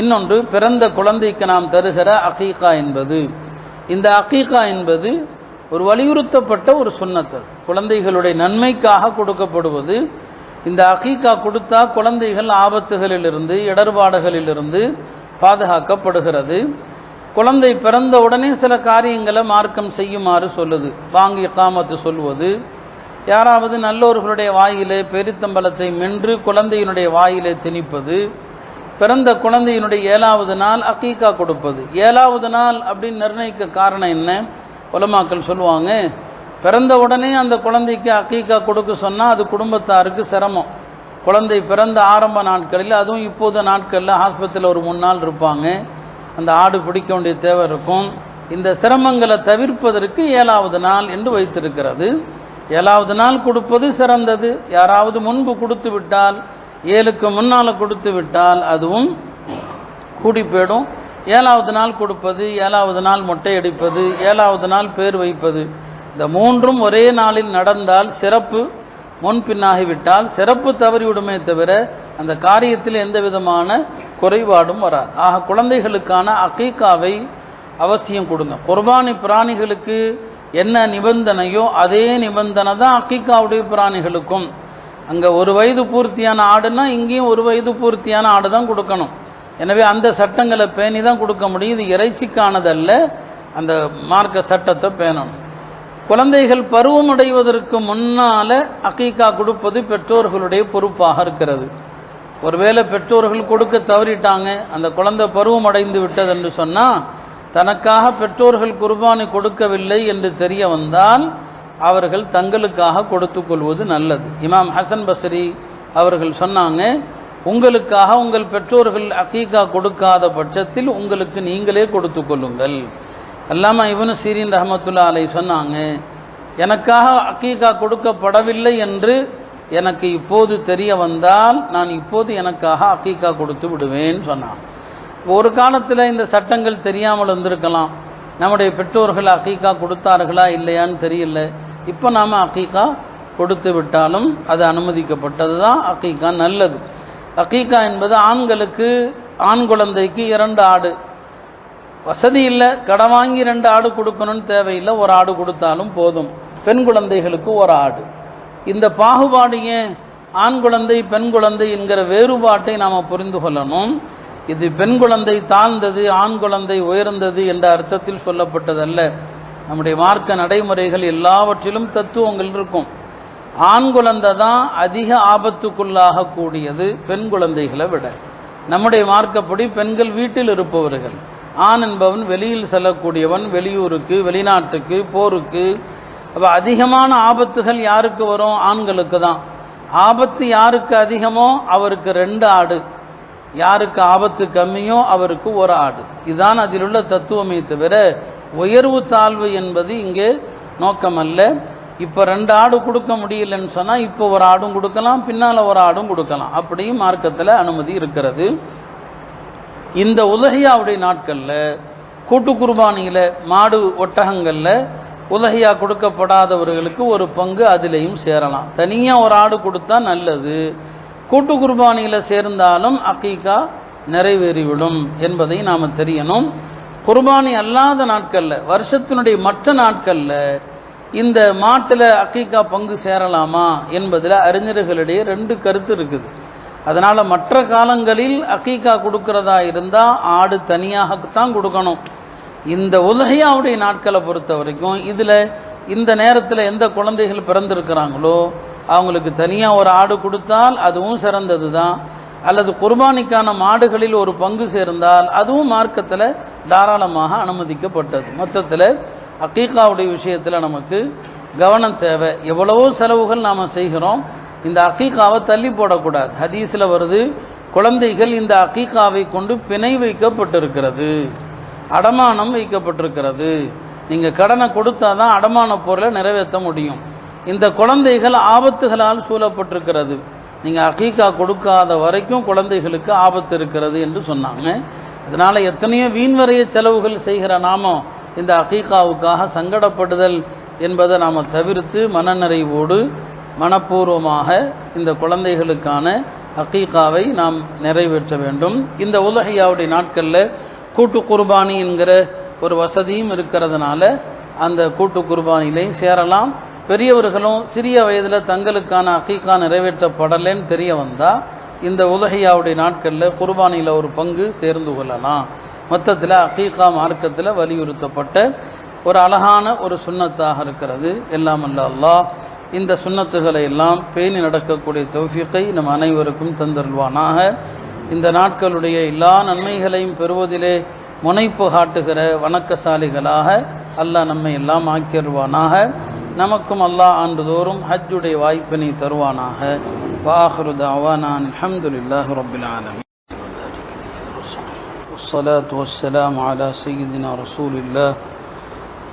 இன்னொன்று பிறந்த குழந்தைக்கு நாம் தருகிற அகீகா என்பது. இந்த அகீகா என்பது ஒரு வலியுறுத்தப்பட்ட ஒரு சுன்னத், குழந்தைகளுடைய நன்மைக்காக கொடுக்கப்படுவது. இந்த அகீகா கொடுத்தா குழந்தைகள் ஆபத்துகளிலிருந்து, இடர்பாடுகளிலிருந்து பாதுகாக்கப்படுகிறது. குழந்தை பிறந்த உடனே சில காரியங்களை மார்க்கம் செய்யுமாறு சொல்லுது. வாங்கி இகாமத்து சொல்வது, யாராவது நல்லோர்களுடைய வாயிலே பெரித்தம்பலத்தை மென்று குழந்தையினுடைய வாயிலே திணிப்பது, பிறந்த குழந்தையினுடைய 7வது நாள் அகீகா கொடுப்பது. 7வது நாள் அப்படின்னு நிர்ணயிக்க காரணம் என்ன? உலமாக்கள் சொல்லுவாங்க, பிறந்த உடனே அந்த குழந்தைக்கு அகீகா கொடுக்க சொன்னால் அது குடும்பத்தாருக்கு சிரமம். குழந்தை பிறந்த ஆரம்ப நாட்களில், அதுவும் இப்போது நாட்களில் ஆஸ்பத்திரியில் ஒரு 3 நாள் இருப்பாங்க, அந்த ஆடு பிடிக்க வேண்டிய தேவை இருக்கும். இந்த சிரமங்களை தவிர்ப்பதற்கு 7வது நாள் என்று வைத்திருக்கிறது. 7வது நாள் கொடுப்பது சிறந்தது. யாராவது முன்பு கொடுத்து விட்டால், 7க்கு முன்னால் கொடுத்து விட்டால் அதுவும் கூடி போயிடும். 7வது நாள் கொடுப்பது, 7வது நாள் மொட்டை அடிப்பது, 7வது நாள் பேர் வைப்பது, இந்த 3ம் ஒரே நாளில் நடந்தால் சிறப்பு. முன்பின்னாகிவிட்டால் சிறப்பு தவறிவிடுமே தவிர அந்த காரியத்தில் எந்த விதமான குறைபாடும் வராது. ஆக குழந்தைகளுக்கான அகீகாவை அவசியம் கொடுங்க. குர்பானி பிராணிகளுக்கு என்ன நிபந்தனையோ அதே நிபந்தனை தான் அகீகாவுடைய பிராணிகளுக்கும். அங்கே 1 வயது பூர்த்தியான ஆடுனா இங்கேயும் 1 வயது பூர்த்தியான ஆடு தான் கொடுக்கணும். எனவே அந்த சட்டங்களை பேணி தான் கொடுக்க முடியும். இது இறைச்சிக்கானதல்ல, அந்த மார்க்க சட்டத்தை பேணணும். குழந்தைகள் பருவம் அடைவதற்கு முன்னால் அகீகா கொடுப்பது பெற்றோர்களுடைய பொறுப்பாக இருக்கிறது. ஒருவேளை பெற்றோர்கள் கொடுக்க தவறிட்டாங்க, அந்த குழந்தை பருவம் அடைந்து விட்டது என்று சொன்னால், தனக்காக பெற்றோர்கள் குர்பானி கொடுக்கவில்லை என்று தெரிய வந்தால் அவர்கள் தங்களுக்காக கொடுத்து கொள்வது நல்லது. இமாம் ஹசன் பஸ்ரி அவர்கள் சொன்னாங்க, உங்களுக்காக உங்கள் பெற்றோர்கள் அகீகா கொடுக்காத பட்சத்தில் உங்களுக்கு நீங்களே கொடுத்து கொள்ளுங்கள். அல்லாமா இப்னு சீரின் ரஹ்மத்துல்லாஹி அலைஹி சொன்னாங்க, எனக்காக அகீகா கொடுக்கப்படவில்லை என்று எனக்கு இப்போது தெரிய வந்தால் நான் இப்போது எனக்காக அகீகா கொடுத்து விடுவேன் சொன்னான். ஒரு காலத்தில் இந்த சட்டங்கள் தெரியாமல் இருந்திருக்கலாம். நம்முடைய பெற்றோர்கள் அகீகா கொடுத்தார்களா இல்லையான்னு தெரியல. இப்போ நாம் அகீகா கொடுத்து விட்டாலும் அது அனுமதிக்கப்பட்டது தான். அகீகா நல்லது. அகீகா என்பது ஆண்களுக்கு, ஆண் குழந்தைக்கு 2 ஆடு. வசதி இல்லை, கடன் வாங்கி 2 ஆடு கொடுக்கணும்னு தேவையில்லை, ஒரு ஆடு கொடுத்தாலும் போதும். பெண் குழந்தைகளுக்கு ஒரு ஆடு. இந்த பாகுபாடு ஏன்? ஆண் குழந்தை பெண் குழந்தை என்கிற வேறுபாட்டை நாம் புரிந்து கொள்ளணும். இது பெண் குழந்தை தாழ்ந்தது, ஆண் குழந்தை உயர்ந்தது என்ற அர்த்தத்தில் சொல்லப்பட்டதல்ல. நம்முடைய மார்க்க நடைமுறைகள் எல்லாவற்றிலும் தத்துவங்கள் இருக்கும். ஆண் குழந்தை தான் அதிக ஆபத்துக்குள்ளாக கூடியது பெண் குழந்தைகளை விட. நம்முடைய மார்க்கப்படி பெண்கள் வீட்டில் இருப்பவர்கள், ஆண் என்பவன் வெளியில் செல்லக்கூடியவன், வெளியூருக்கு, வெளிநாட்டுக்கு, போருக்கு. அப்போ அதிகமான ஆபத்துகள் யாருக்கு வரும்? ஆண்களுக்கு தான். ஆபத்து யாருக்கு அதிகமோ அவருக்கு 2 ஆடு, யாருக்கு ஆபத்து கம்மியோ அவருக்கு ஒரு ஆடு. இதுதான் அதில் உள்ள தத்துவமே தவிர உயர்வு தாழ்வு என்பது இங்கே நோக்கமல்ல. இப்போ 2 ஆடு கொடுக்க முடியலன்னு சொன்னால் இப்போ ஒரு ஆடும் கொடுக்கலாம், பின்னால் ஒரு ஆடும் கொடுக்கலாம். அப்படியும் மார்க்கத்தில் அனுமதி இருக்கிறது. இந்த உலஹியாவுடைய நாட்களில் கூட்டு குர்பானியில் மாடு ஒட்டகங்களில் உலஹியா கொடுக்கப்படாதவர்களுக்கு ஒரு பங்கு அதிலையும் சேரலாம். தனியாக ஒரு ஆடு கொடுத்தா நல்லது. கூட்டு குர்பானியில் சேர்ந்தாலும் அகீகா நிறைவேறிவிடும் என்பதை நாம் தெரியணும். குர்பானி அல்லாத நாட்களில், வருஷத்தினுடைய மற்ற நாட்களில் இந்த மாட்டில் அகீகா பங்கு சேரலாமா என்பதில் அறிஞர்களிடையே 2 கருத்து இருக்குது. அதனால் மற்ற காலங்களில் அகீகா கொடுக்கிறதா இருந்தால் ஆடு தனியாகத்தான் கொடுக்கணும். இந்த உலஹியாவுடைய நாட்களை பொறுத்த வரைக்கும் இதில் இந்த நேரத்தில் எந்த குழந்தைகள் பிறந்திருக்கிறாங்களோ அவங்களுக்கு தனியாக ஒரு ஆடு கொடுத்தால் அதுவும் சிறந்தது தான். அல்லது குர்பானிக்கான மாடுகளில் ஒரு பங்கு சேர்ந்தால் அதுவும் மார்க்கத்தில் தாராளமாக அனுமதிக்கப்பட்டது. மொத்தத்தில் அகீகாவுடைய விஷயத்தில் நமக்கு கவனம் தேவை. எவ்வளவோ செலவுகள் நாம் செய்கிறோம், இந்த அகீகாவை தள்ளி போடக்கூடாது. ஹதீஸில் வருது, குழந்தைகள் இந்த அகீகாவை கொண்டு பிணை வைக்கப்பட்டிருக்கிறது, அடமானம் வைக்கப்பட்டிருக்கிறது. நீங்கள் கடனை கொடுத்தா தான் அடமான பொருளை நிறைவேற்ற முடியும். இந்த குழந்தைகள் ஆபத்துகளால் சூழப்பட்டிருக்கிறது. நீங்கள் அகீகா கொடுக்காத வரைக்கும் குழந்தைகளுக்கு ஆபத்து இருக்கிறது என்று சொன்னாங்க. அதனால் எத்தனையோ வீண்வரைய செலவுகள் செய்கிற நாம இந்த அகீகாவுக்காக சங்கடப்படுதல் என்பதை நாம் தவிர்த்து மனநிறைவோடு மனப்பூர்வமாக இந்த குழந்தைகளுக்கான அகீகாவை நாம் நிறைவேற்ற வேண்டும். இந்த உலஹியாவுடைய நாட்களில் கூட்டு குர்பானி என்கிற ஒரு வசதியும் இருக்கிறதுனால அந்த கூட்டு குர்பானிலையும் சேரலாம். பெரியவர்களும் சிறிய வயதில் தங்களுக்கான அகீகா நிறைவேற்றப்படலைன்னு தெரிய வந்தால் இந்த உலஹியாவுடைய நாட்களில் குர்பானியில் ஒரு பங்கு சேர்ந்து கொள்ளலாம். மொத்தத்தில் அகீகா மார்க்கத்தில் வலியுறுத்தப்பட்ட ஒரு அழகான ஒரு சுன்னத்தாக இருக்கிறது. எல்லாம் அல்ல அல்லாஹ் இந்த சுன்னத்துகளை எல்லாம் பேணி நடக்கக்கூடிய தௌஃபீக்கை நம் அனைவருக்கும் தந்தருள்வானாக. இந்த நாட்களுடைய எல்லா நன்மைகளையும் பெறுவதிலே முனைப்பு காட்டுகிற வணக்கசாலிகளாக அல்லாஹ் நம்மை எல்லாம் ஆக்கிடுவானாக. நமக்கும் அல்லாஹ் ஆண்டுதோறும் ஹஜ்ஜுடைய வாய்ப்பினை தருவானாக. வாஹிரு தஅவானா அல்ஹம்துலில்லாஹி ரப்பில் ஆலமீன். والصلاة والسلام على سيدنا رسول الله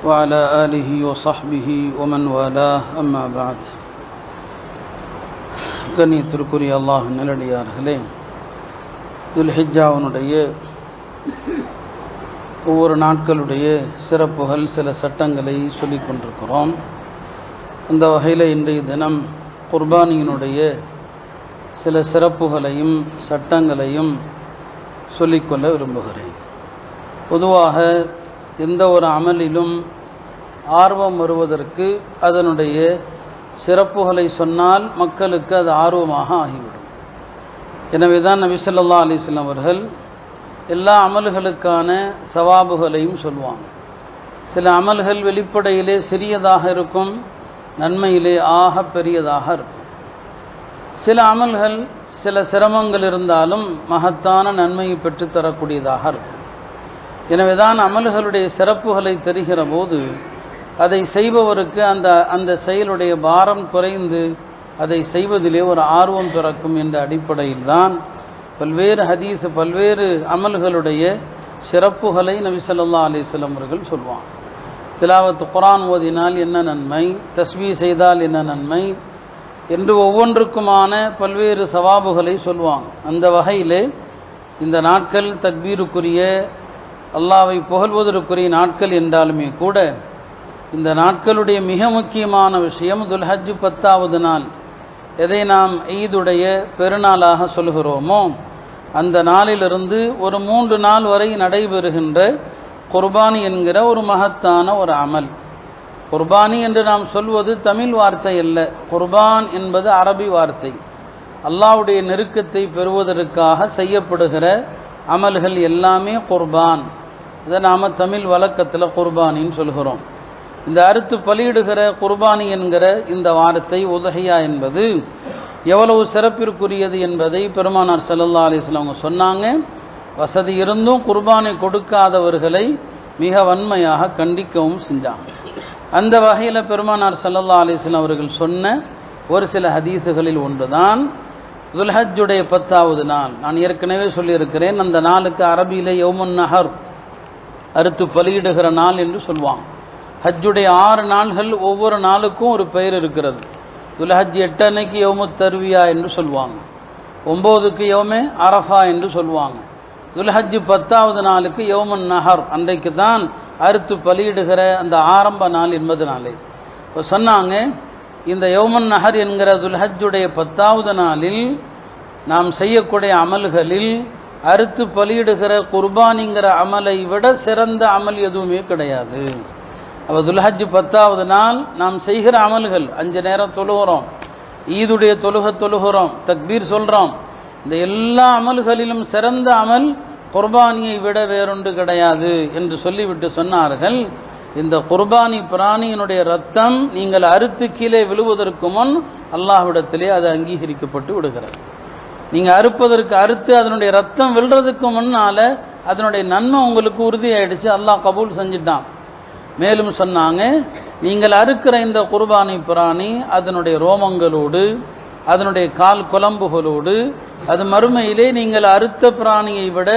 وعلى آله وصحبه ومن والاه أما بعد. கண்ணியத்திற்குரிய அல்லாஹ் நல்லடியார்களே, துல்ஹிஜ்ஜாவினுடைய ஒவ்வொரு நாட்களுடைய சிறப்புகள், சில சட்டங்களை சொல்லிக் கொண்டிருக்கிறோம். அந்த வகையில் இன்றைய தினம் குர்பானியினுடைய சில சிறப்புகளையும் சட்டங்களையும் சொல்லிக்கொள்ள விரும்புகிறேன். பொதுவாக எந்த ஒரு அமலிலும் ஆர்வம் வருவதற்கு அதனுடைய சிறப்புகளை சொன்னால் மக்களுக்கு அது ஆர்வமாக ஆகிவிடும். எனவே தான் நபி ஸல்லல்லாஹு அலைஹி வஸல்லம் அவர்கள் எல்லா அமல்களுக்கான சவாபுகளையும் சொல்லுவாங்க. சில அமல்கள் வெளிப்படையிலே சிறியதாக இருக்கும், நன்மையிலே ஆக பெரியதாக இருக்கும். சில அமல்கள் சில சிரமங்கள் இருந்தாலும் மகத்தான நன்மையை பெற்றுத்தரக்கூடியதாக இருக்கும். எனவே தான் அமல்களுடைய சிறப்புகளை தெரிகிற போது அதை செய்பவருக்கு அந்த செயலுடைய பாரம் குறைந்து அதை செய்வதிலே ஒரு ஆர்வம் பிறக்கும் என்ற அடிப்படையில் தான் பல்வேறு ஹதீஸ், பல்வேறு அமல்களுடைய சிறப்புகளை நபி ஸல்லல்லாஹு அலைஹி வஸல்லம் அவர்கள் சொல்வாங்க. திலாவத் குர்ஆன் ஓதினால் என்ன நன்மை, தஸ்பீஹ் செய்தால் என்ன நன்மை என்று ஒவ்வொன்றுக்குமான பல்வேறு சவாபுகளை சொல்வாங்க. அந்த வகையிலே இந்த நாட்கள் தக்பீருக்குரிய அல்லாஹ்வை புகழ்வதற்குரிய நாட்கள் என்றாலுமே கூட இந்த நாட்களுடைய மிக முக்கியமான விஷயம் துல்ஹஜ் 10வது நாள். எதை நாம் ஈதுடைய பெருநாளாக சொல்கிறோமோ அந்த நாளிலிருந்து ஒரு 3 நாள் வரை நடைபெறுகின்ற குர்பானி என்கிற ஒரு மகத்தான ஒரு அமல். குர்பானி என்று நாம் சொல்வது தமிழ் வார்த்தை அல்ல, குர்பான் என்பது அரபி வார்த்தை. அல்லாஹ்வுடைய நெருக்கத்தை பெறுவதற்காக செய்யப்படுகிற அமல்கள் எல்லாமே குர்பான். இதை நாம் தமிழ் வழக்கத்தில் குர்பானின்னு சொல்கிறோம். இந்த அறுத்து பலியிடுகிற குர்பானி என்கிற இந்த வார்த்தை உதஹியா என்பது எவ்வளவு சிறப்பிற்குரியது என்பதை பெருமானார் ஸல்லல்லாஹு அலைஹி வஸல்லம் அவங்க சொன்னாங்க. வசதி இருந்தும் குர்பானை கொடுக்காதவர்களை மிக வன்மையாக கண்டிக்கவும் செஞ்சாங்க. அந்த வகையில் பெருமானார் ஸல்லல்லாஹு அலைஹி வஸல்லம் அவர்கள் சொன்ன ஒரு சில ஹதீஸுகளில் ஒன்றுதான் துல்ஹஜ்ஜுடைய 10வது நாள். நான் ஏற்கனவே சொல்லியிருக்கிறேன், அந்த நாளுக்கு அரபியில் யௌமுன் நஹர், அறுத்து பலியிடுகிற நாள் என்று சொல்லுவாங்க. ஹஜ்ஜுடைய 6 நாள்கள் ஒவ்வொரு நாளுக்கும் ஒரு பெயர் இருக்கிறது. துல்ஹஜ் 8 அன்னைக்கு யௌமுத் தர்வியா என்று சொல்லுவாங்க, 9க்கு யௌமே அரஃபா என்று சொல்லுவாங்க. துல்ஹஜ் 10வது நாளுக்கு யௌமுன் நஹர், அன்றைக்கு தான் அறுத்து பலியிடுகிற அந்த ஆரம்ப நாள் என்பதனாலே இப்போ சொன்னாங்க. இந்த யௌமுன் நஹர் என்கிற துல்ஹஜ்ஜுடைய 10வது நாளில் நாம் செய்யக்கூடிய அமல்களில் அறுத்து பலியிடுகிற குர்பானிங்கிற அமலை விட சிறந்த அமல் எதுவுமே கிடையாது. அப்போ துல்ஹஜ் 10வது நாள் நாம் செய்கிற அமல்கள், 5 நேரம் தொழுகிறோம், ஈதுடைய தொழுகிறோம், தக்பீர் சொல்கிறோம், இந்த எல்லா அமல்களிலும் சிறந்த அமல் குர்பானியை விட வேறொன்று கிடையாது என்று சொல்லிவிட்டு சொன்னார்கள், இந்த குர்பானி பிராணியினுடைய ரத்தம் நீங்கள் அறுத்து கீழே விழுவதற்கு முன் அல்லாஹ்விடத்திலே அது அங்கீகரிக்கப்பட்டு விடுகிறது. நீங்கள் அறுத்து அதனுடைய ரத்தம் விழுறதுக்கு முன்னால் அதனுடைய நன்மை உங்களுக்கு உறுதியாயிடுச்சு, அல்லாஹ் கபூல் செஞ்சிட்டான். மேலும் சொன்னாங்க, நீங்கள் அறுக்கிற இந்த குர்பானி பிராணி அதனுடைய ரோமங்களோடு அதனுடைய கால் குழம்புகளோடு அது மறுமையிலே நீங்கள் அறுத்த பிராணியை விட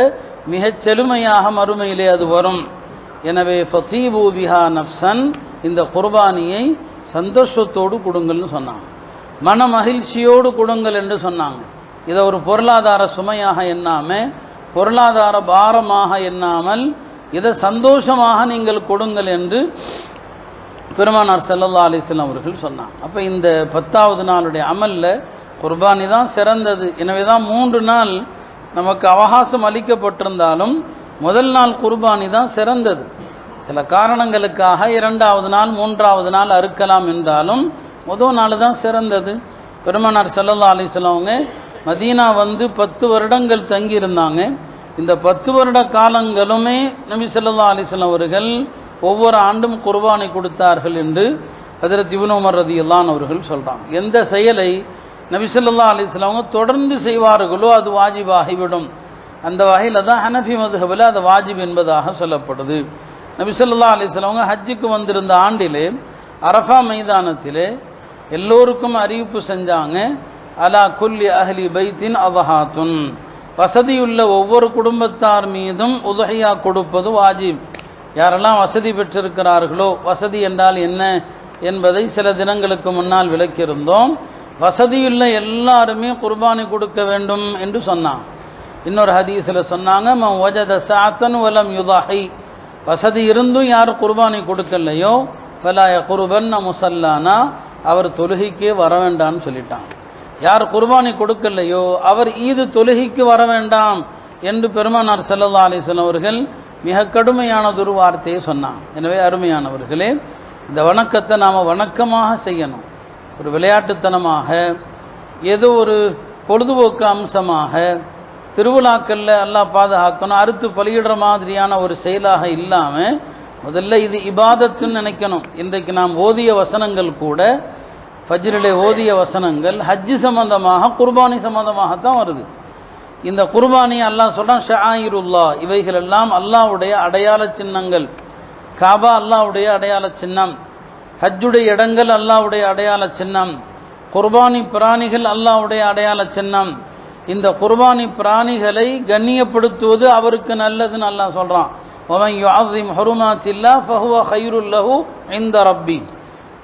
மிகச் செழுமையாக மறுமையிலே அது வரும். எனவே ஃபதீபு பிஹா நஃப்சன், இந்த குர்பானியை சந்தோஷத்தோடு கொடுங்கள்னு சொன்னாங்க, மன மகிழ்ச்சியோடு கொடுங்கள் என்று சொன்னாங்க. இதை ஒரு பொருளாதார சுமையாக எண்ணாமல், பொருளாதார பாரமாக எண்ணாமல், இதை சந்தோஷமாக நீங்கள் கொடுங்கள் என்று பெருமானார் ஸல்லல்லாஹு அலைஹி வஸல்லம் அவர்கள் சொன்னாங்க. அப்போ இந்த 10வது நாளுடைய அமலில் குர்பானி தான் சிறந்தது. எனவே தான் 3 நாள் நமக்கு அவகாசம் அளிக்கப்பட்டிருந்தாலும் முதல் நாள் குர்பானி தான் சிறந்தது. சில காரணங்களுக்காக 2வது நாள் 3வது நாள் அறுக்கலாம் என்றாலும் முதல் நாள் தான் சிறந்தது. பெருமானார் ஸல்லல்லாஹு அலைஹி வஸல்லம் அவங்க மதீனா வந்து 10 வருடங்கள் தங்கியிருந்தாங்க. இந்த 10 வருட காலங்களுமே நபி ஸல்லல்லாஹு அலைஹி வஸல்லம் அவர்கள் ஒவ்வொரு ஆண்டும் குர்பானை கொடுத்தார்கள் என்று ஹஜ்ரத் இப்னு உமர் ரலியல்லாஹு அன்ஹு அவர்கள் சொல்கிறாங்க. எந்த செயலை நபி ஸல்லல்லாஹு அலைஹி வஸல்லம் அவங்க தொடர்ந்து செய்வார்களோ அது வாஜிபாகிவிடும். அந்த வகையில் தான் ஹனஃபி மதுஹபில் அது வாஜிப் என்பதாக சொல்லப்படுது. நபி ஸல்லல்லாஹு அலைஹி வஸல்லம் அவங்க ஹஜ்ஜுக்கு வந்திருந்த ஆண்டிலே அரஃபா மைதானத்திலே எல்லோருக்கும் அறிவிப்பு செஞ்சாங்க, அலா குல்லி அஹ்லி பைத்தின் அதஹாத்துன், வசதியுள்ள ஒவ்வொரு குடும்பத்தார் மீதும் உதஹியா கொடுப்பது வாஜிப். யாரெல்லாம் வசதி பெற்றிருக்கிறார்களோ, வசதி என்றால் என்ன என்பதை சில தினங்களுக்கு முன்னால் விளக்கியிருந்தோம். வசதியுள்ள எல்லாருமே குர்பானி கொடுக்க வேண்டும் என்று சொன்னாங்க. இன்னொரு ஹதீஸில் சொன்னாங்க, மன் வஜத சாத்தன் வலம் யுதாஹி, வசதி இருந்தும் யார் குர்பானி கொடுக்கலையோ ஃபலா யக்ருபன்ன முஸல்லானா, அவர் தொழுகைக்கே வர வேண்டாம்னு சொல்லிட்டாங்க. யார் குர்பானி கொடுக்கலையோ அவர் ஈது தொழுகைக்கு வர வேண்டாம் என்று பெருமானார் ஸல்லல்லாஹு அலைஹி வஸல்லம் அவர்கள் மிக கடுமையானதொரு வார்த்தையை சொன்னாங்க. எனவே அருமையானவர்களே, இந்த வணக்கத்தை நாம் வணக்கமாக செய்யணும். ஒரு விளையாட்டுத்தனமாக, ஏதோ ஒரு பொழுதுபோக்கு அம்சமாக, திருவிழாக்களில் அல்லாஹ் பாதுகாக்கணும், அறுத்து பலியிடுற மாதிரியான ஒரு செயலாக இல்லாமல் முதல்ல இது இபாதத்துன்னு நினைக்கணும். இன்றைக்கு நாம் ஓதிய வசனங்கள் கூட, ஃபஜ்ரிலே ஓதிய வசனங்கள் ஹஜ்ஜு சம்பந்தமாக, குர்பானி சம்பந்தமாகத்தான் வருது. இந்த குர்பானி அல்லாஹ் சொல்கிறான் ஷஆயிருல்லாஹ், இவைகள் எல்லாம் அல்லாஹ்வுடைய அடையாள சின்னங்கள். காபா அல்லாஹ்வுடைய அடையாள சின்னம், ஹஜ்ஜுடைய இடங்கள் அல்லாஹ்வுடைய அடையாள சின்னம், குர்பானி பிராணிகள் அல்லாஹ்வுடைய அடையாள சின்னம். இந்த குர்பானி பிராணிகளை கண்ணியப்படுத்துவது அவருக்கு நல்லதுன்னு அல்லாஹ் சொல்கிறான். வமன் யுஅஸிம் ஹுருமாத்தில்லாஹ் ஃபஹுவ கைருல் லஹு இன்த ரப்பி.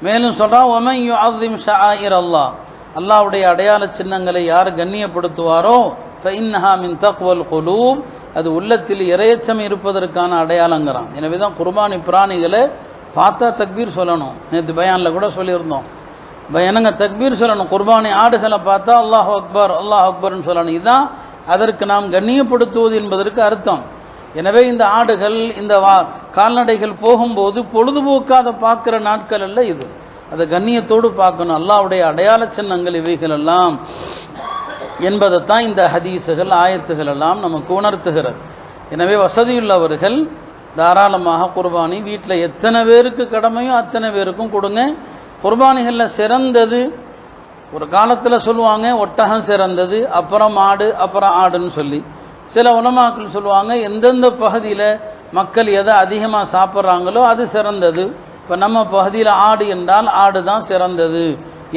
மேலும் சொல்கிறான் வமன் யுஅஸிம் ஷஆயிரல்லாஹ், அல்லாஹ்வுடைய அடையாள சின்னங்களை யார் கண்ணியப்படுத்துவாரோ ஃபஇன்னஹா மின் தக்வல் குலூப், அது உள்ளத்தில் இறையச்சம் இருப்பதற்கான அடையாளங்கிறான். எனவே தான் குர்பானி பிராணிகளை பார்த்தா தக்பீர் சொல்லணும். நேற்று பயானில் கூட சொல்லியிருந்தோம், என்னங்க தக்பீர் சொல்லணும். குர்பானி ஆடுகளை பார்த்தா அல்லாஹ் அக்பர் அல்லாஹ் அக்பர்னு சொல்லணும். இதுதான் அதற்கு நாம் கண்ணியப்படுத்துவது என்பதற்கு அர்த்தம். எனவே இந்த ஆடுகள் இந்த கால்நடைகள் போகும்போது பொழுதுபோக்காக பார்க்குற நாட்கள் அல்ல இது, அதை கண்ணியத்தோடு பார்க்கணும். அல்லாஹ்வுடைய அடையாள சின்னங்கள் இவைகள் எல்லாம் என்பதைத்தான் இந்த ஹதீஸுகள் ஆயத்துகள் எல்லாம் நமக்கு உணர்த்துகிறது. எனவே வசதியுள்ளவர்கள் தாராளமாக குர்பானி வீட்டில் எத்தனை பேருக்கு கடமையோ அத்தனை பேருக்கும் கொடுங்க. குர்பானிகளில் சிறந்தது ஒரு காலத்தில் சொல்லுவாங்க ஒட்டகம் சிறந்தது, அப்புறம் ஆடு, அப்புறம் ஆடுன்னு சொல்லி. சில உலமாக்கள் சொல்லுவாங்க எந்தெந்த பகுதியில் மக்கள் எதை அதிகமாக சாப்பிட்றாங்களோ அது சிறந்தது. இப்போ நம்ம பகுதியில் ஆடு என்றால் ஆடு தான் சிறந்தது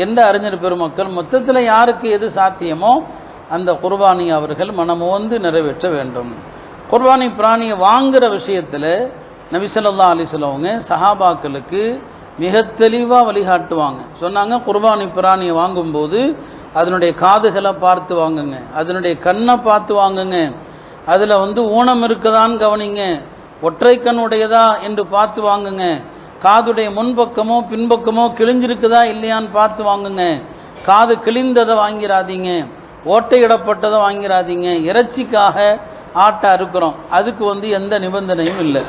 என்ற அறிஞர் பெருமக்கள். மொத்தத்தில் யாருக்கு எது சாத்தியமோ அந்த குர்பானி அவர்கள் மனமோந்து நிறைவேற்ற வேண்டும். குர்பானி பிராணியை வாங்குகிற விஷயத்தில் நபி ஸல்லல்லாஹு அலைஹி வஸல்லம் சஹாபாக்களுக்கு மிக தெளிவாக வழிகாட்டுவாங்க. சொன்னாங்க, குர்பானி பிராணியை வாங்கும்போது அதனுடைய காதுகளை பார்த்து வாங்குங்க, அதனுடைய கண்ணை பார்த்து வாங்குங்க, அதில் ஊனம் இருக்குதான்னு கவனிங்க, ஒற்றை கண்ணுடையதா என்று பார்த்து வாங்குங்க, காதுடைய முன்பக்கமோ பின்பக்கமோ கிழிஞ்சிருக்குதா இல்லையான்னு பார்த்து வாங்குங்க, காது கிழிந்ததை வாங்கிறாதீங்க, ஓட்டையிடப்பட்டதை வாங்கிறாதீங்க. இறைச்சிக்காக ஆட்டை அறுக்கிறோம், அதுக்கு எந்த நிபந்தனையும் இல்லை.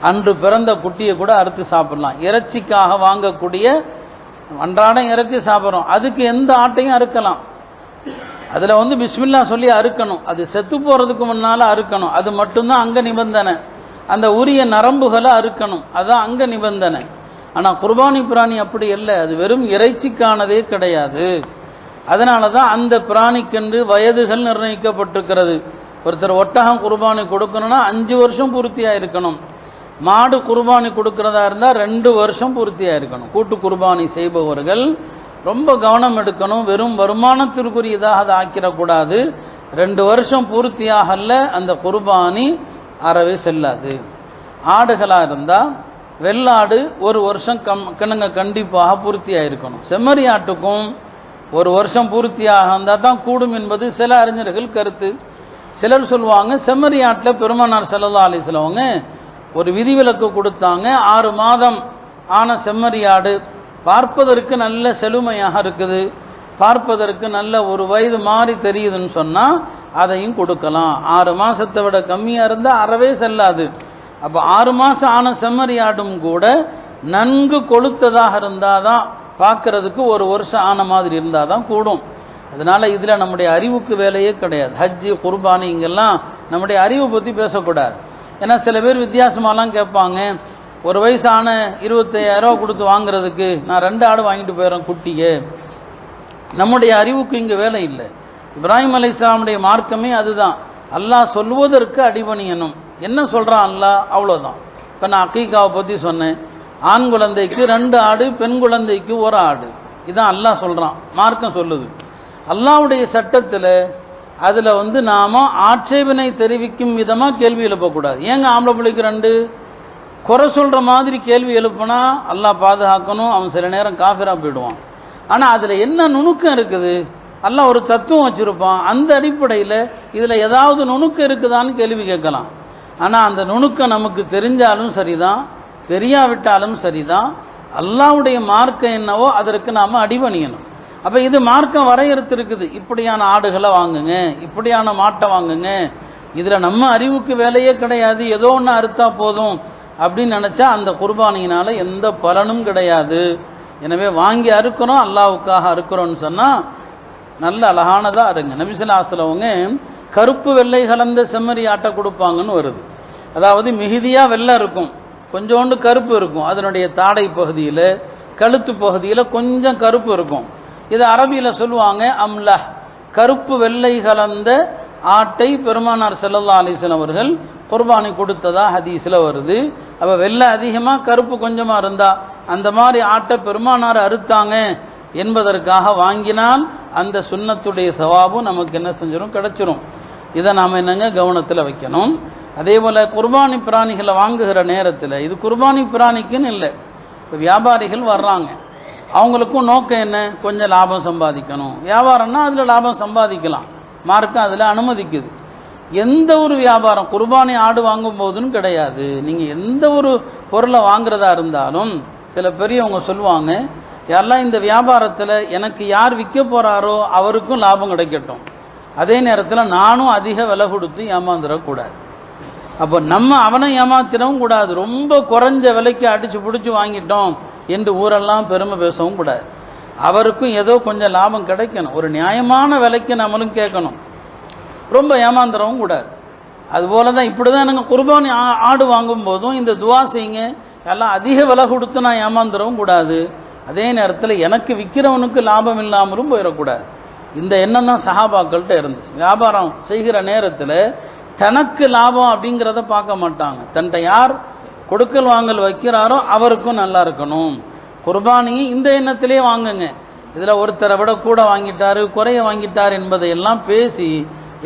அன்று பிறந்த குட்டியை கூட அறுத்து சாப்பிடலாம். இறைச்சிக்காக வாங்கக்கூடிய அன்றாடம் இறைச்சி சாப்பிட்றோம், அதுக்கு எந்த ஆட்டையும் அறுக்கலாம். அதில் பிஸ்மில்லா சொல்லி அறுக்கணும், அது செத்து போகிறதுக்கு முன்னால் அறுக்கணும், அது மட்டும்தான் அங்கே நிபந்தனை. அந்த உரிய நரம்புகளை அறுக்கணும், அதுதான் அங்கே நிபந்தனை. ஆனால் குர்பானி பிராணி அப்படி இல்லை, அது வெறும் இறைச்சிக்கானதே கிடையாது. அதனால தான் அந்த பிராணிக்கென்று வயதுகள் நிர்ணயிக்கப்பட்டிருக்கிறது. ஒருத்தர் ஒட்டகம் குர்பானி கொடுக்கணும்னா 5 வருஷம் பூர்த்தியாக இருக்கணும். மாடு குர்பானி கொடுக்கிறதா இருந்தால் 2 வருஷம் பூர்த்தியாக இருக்கணும். கூட்டு குர்பானி செய்பவர்கள் ரொம்ப கவனம் எடுக்கணும். வெறும் வருமானத்திற்குரியதாக அதை ஆக்கிடக்கூடாது. 2 வருஷம் பூர்த்தியாகல அந்த குர்பானி அறவே செல்லாது. ஆடுகளாக இருந்தால் வெள்ளாடு 1 வருஷம் கண்டிப்பாக பூர்த்தியாக இருக்கணும். செம்மறி ஆட்டுக்கும் 1 வருஷம் பூர்த்தியாக இருந்தால் தான் கூடும் என்பது சில அறிஞர்கள் கருத்து. சிலர் சொல்லுவாங்க செம்மறி ஆட்டில் பெருமானார் ஸல்லல்லாஹு அலைஹி வஸல்லம் ஒரு விதிவிலக்கு கொடுத்தாங்க. 6 மாதம் ஆன செம்மறியாடு பார்ப்பதற்கு நல்ல செழுமையாக இருக்குது, பார்ப்பதற்கு நல்ல ஒரு வயது மாறி தெரியுதுன்னு சொன்னால் அதையும் கொடுக்கலாம். 6 மாதத்தை விட கம்மியாக இருந்தால் அறவே செல்லாது. அப்போ 6 மாதம் ஆன செம்மறியாடும் கூட நன்கு கொளுத்ததாக இருந்தால் தான் பார்க்கறதுக்கு 1 வருஷம் ஆன மாதிரி இருந்தால் தான் கூடும். அதனால் இதில் நம்முடைய அறிவுக்கு வேலையே கிடையாது. ஹஜ்ஜு குர்பானி இங்கெல்லாம் நம்முடைய அறிவை பற்றி பேசக்கூடாது. ஏன்னா சில பேர் வித்தியாசமாலாம் கேட்பாங்க, 1 வயசான 25,000 ரூபா கொடுத்து வாங்குறதுக்கு நான் 2 ஆடு வாங்கிட்டு போயிடுறேன் குட்டிக்கு. நம்முடைய அறிவுக்கு இங்கே வேலை இல்லை. இப்ராஹிம் அலைஹிஸ்ஸலாமுடைய மார்க்கமே அதுதான். அல்லாஹ் சொல்வதற்கு அடிபணியணும். என்ன சொல்கிறான் அல்லாஹ், அவ்வளோதான். இப்போ நான் அக்கீகாவை பற்றி சொன்னேன், ஆண் குழந்தைக்கு 2 ஆடு, பெண் குழந்தைக்கு 1 ஆடு. இதான் அல்லாஹ் சொல்கிறான், மார்க்கம் சொல்லுது. அல்லாஹ்வுடைய சட்டத்தில் அதில் நாம் ஆட்சேபனை தெரிவிக்கும் விதமாக கேள்வி எழுப்பக்கூடாது. ஏங்க ஆம்பளை பிள்ளைக்கு 2 குறை சொல்கிற மாதிரி கேள்வி எழுப்புனா அல்லாஹ் பாதுகாக்கணும், அவன் சில நேரம் காஃபிரா போயிடுவான். ஆனால் அதில் என்ன நுணுக்கம் இருக்குது, அல்லாஹ் ஒரு தத்துவம் வச்சுருப்பான். அந்த அடிப்படையில் இதில் ஏதாவது நுணுக்கம் இருக்குதான்னு கேள்வி கேட்கலாம். ஆனால் அந்த நுணுக்கம் நமக்கு தெரிஞ்சாலும் சரிதான், தெரியாவிட்டாலும் சரிதான், அல்லாஹ்வுடைய மார்க்கம் என்னவோ அதற்கு நாம் அடிபணியணும். அப்போ இது மார்க்கம் வரையறுத்திருக்குது, இப்படியான ஆடுகளை வாங்குங்க, இப்படியான மாட்டை வாங்குங்க. இதில் நம்ம அறிவுக்கு வேலையே கிடையாது, ஏதோ ஒன்று அறுத்தா போதும் அப்படின்னு நினச்சா அந்த குர்பானியினால் எந்த பலனும் கிடையாது. எனவே வாங்கி அறுக்கிறோம், அல்லாஹ்வுக்காக அறுக்கிறோன்னு சொன்னால் நல்ல அழகானதாக அருங்க. நபி ஸல்லல்லாஹு அலைஹி வஸல்லம் கருப்பு வெள்ளை கலந்த செம்மறி ஆட்டை கொடுப்பாங்கன்னு வருது. அதாவது மிகுதியாக வெள்ளை இருக்கும், கொஞ்சோண்டு கருப்பு இருக்கும், அதனுடைய தாடை பகுதியில் கழுத்து பகுதியில் கொஞ்சம் கருப்பு இருக்கும். இது அரபியில் சொல்லுவாங்க அம்லஹ், கருப்பு வெள்ளை கலந்த ஆட்டை பெருமானார் ஸல்லல்லாஹு அலைஹி வஸல்லம் அவர்கள் குர்பானி கொடுத்ததா ஹதீஸில் வருது. அப்போ வெள்ளை அதிகமாக கருப்பு கொஞ்சமாக இருந்தால் அந்த மாதிரி ஆட்டை பெருமானார் அறுத்தாங்க என்பதற்காக வாங்கினால் அந்த சுன்னத்துடைய சவாபும் நமக்கு என்ன செஞ்சிடும், கிடைச்சிரும். இதை நாம் என்னங்க கவனத்தில் வைக்கணும். அதே போல் குர்பானி பிராணிகளை வாங்குகிற நேரத்தில் இது குர்பானி பிராணிக்குன்னு இல்லை, இப்போ வியாபாரிகள் வர்றாங்க, அவங்களுக்கும் நோக்கம் என்ன, கொஞ்சம் லாபம் சம்பாதிக்கணும். வியாபாரம்னா அதில் லாபம் சம்பாதிக்கலாம், மார்க்கம் அதில் அனுமதிக்குது. எந்த ஒரு வியாபாரம் குர்பானி ஆடு வாங்கும் போதுன்னு கிடையாது. நீங்கள் எந்த ஒரு பொருளை வாங்குறதா இருந்தாலும் சில பெரியவங்க சொல்லுவாங்க, யாரெல்லாம் இந்த வியாபாரத்தில் எனக்கு யார் விற்க போகிறாரோ அவருக்கும் லாபம் கிடைக்கட்டும், அதே நேரத்தில் நானும் அதிக விலை கொடுத்து ஏமாந்துடக்கூடாது. அப்போ நம்ம அவனை ஏமாத்திடவும் கூடாது, ரொம்ப குறைஞ்ச விலைக்கு அடித்து பிடிச்சி வாங்கிட்டோம் என்று ஊரெல்லாம் பெருமை பேசவும் கூடாது. அவருக்கும் ஏதோ கொஞ்சம் லாபம் கிடைக்கணும், ஒரு நியாயமான விலைக்கு நம்மளும் கேட்கணும், ரொம்ப ஏமாந்துடவும் கூடாது. அதுபோல தான் இப்படி தான் நாங்கள் குர்பானி ஆடு வாங்கும் போதும் இந்த துவா செய்யுங்க, எல்லாம் அதிக விலை கொடுத்து நான் ஏமாந்துடவும் கூடாது, அதே நேரத்தில் எனக்கு விற்கிறவனுக்கு லாபம் இல்லாமலும் போயிடக்கூடாது. இந்த எண்ணம் தான் சஹாபாக்கள்கிட்ட இருந்துச்சு. வியாபாரம் செய்கிற நேரத்தில் தனக்கு லாபம் அப்படிங்கிறத பார்க்க மாட்டாங்க, தன்கிட்ட யார் கொடுக்கல் வாங்கல் வைக்கிறாரோ அவருக்கும் நல்லா இருக்கணும். குர்பானியை இந்த எண்ணத்திலே வாங்குங்க. இதில் ஒருத்தரை விட கூட வாங்கிட்டாரு குறைய வாங்கிட்டார் என்பதையெல்லாம் பேசி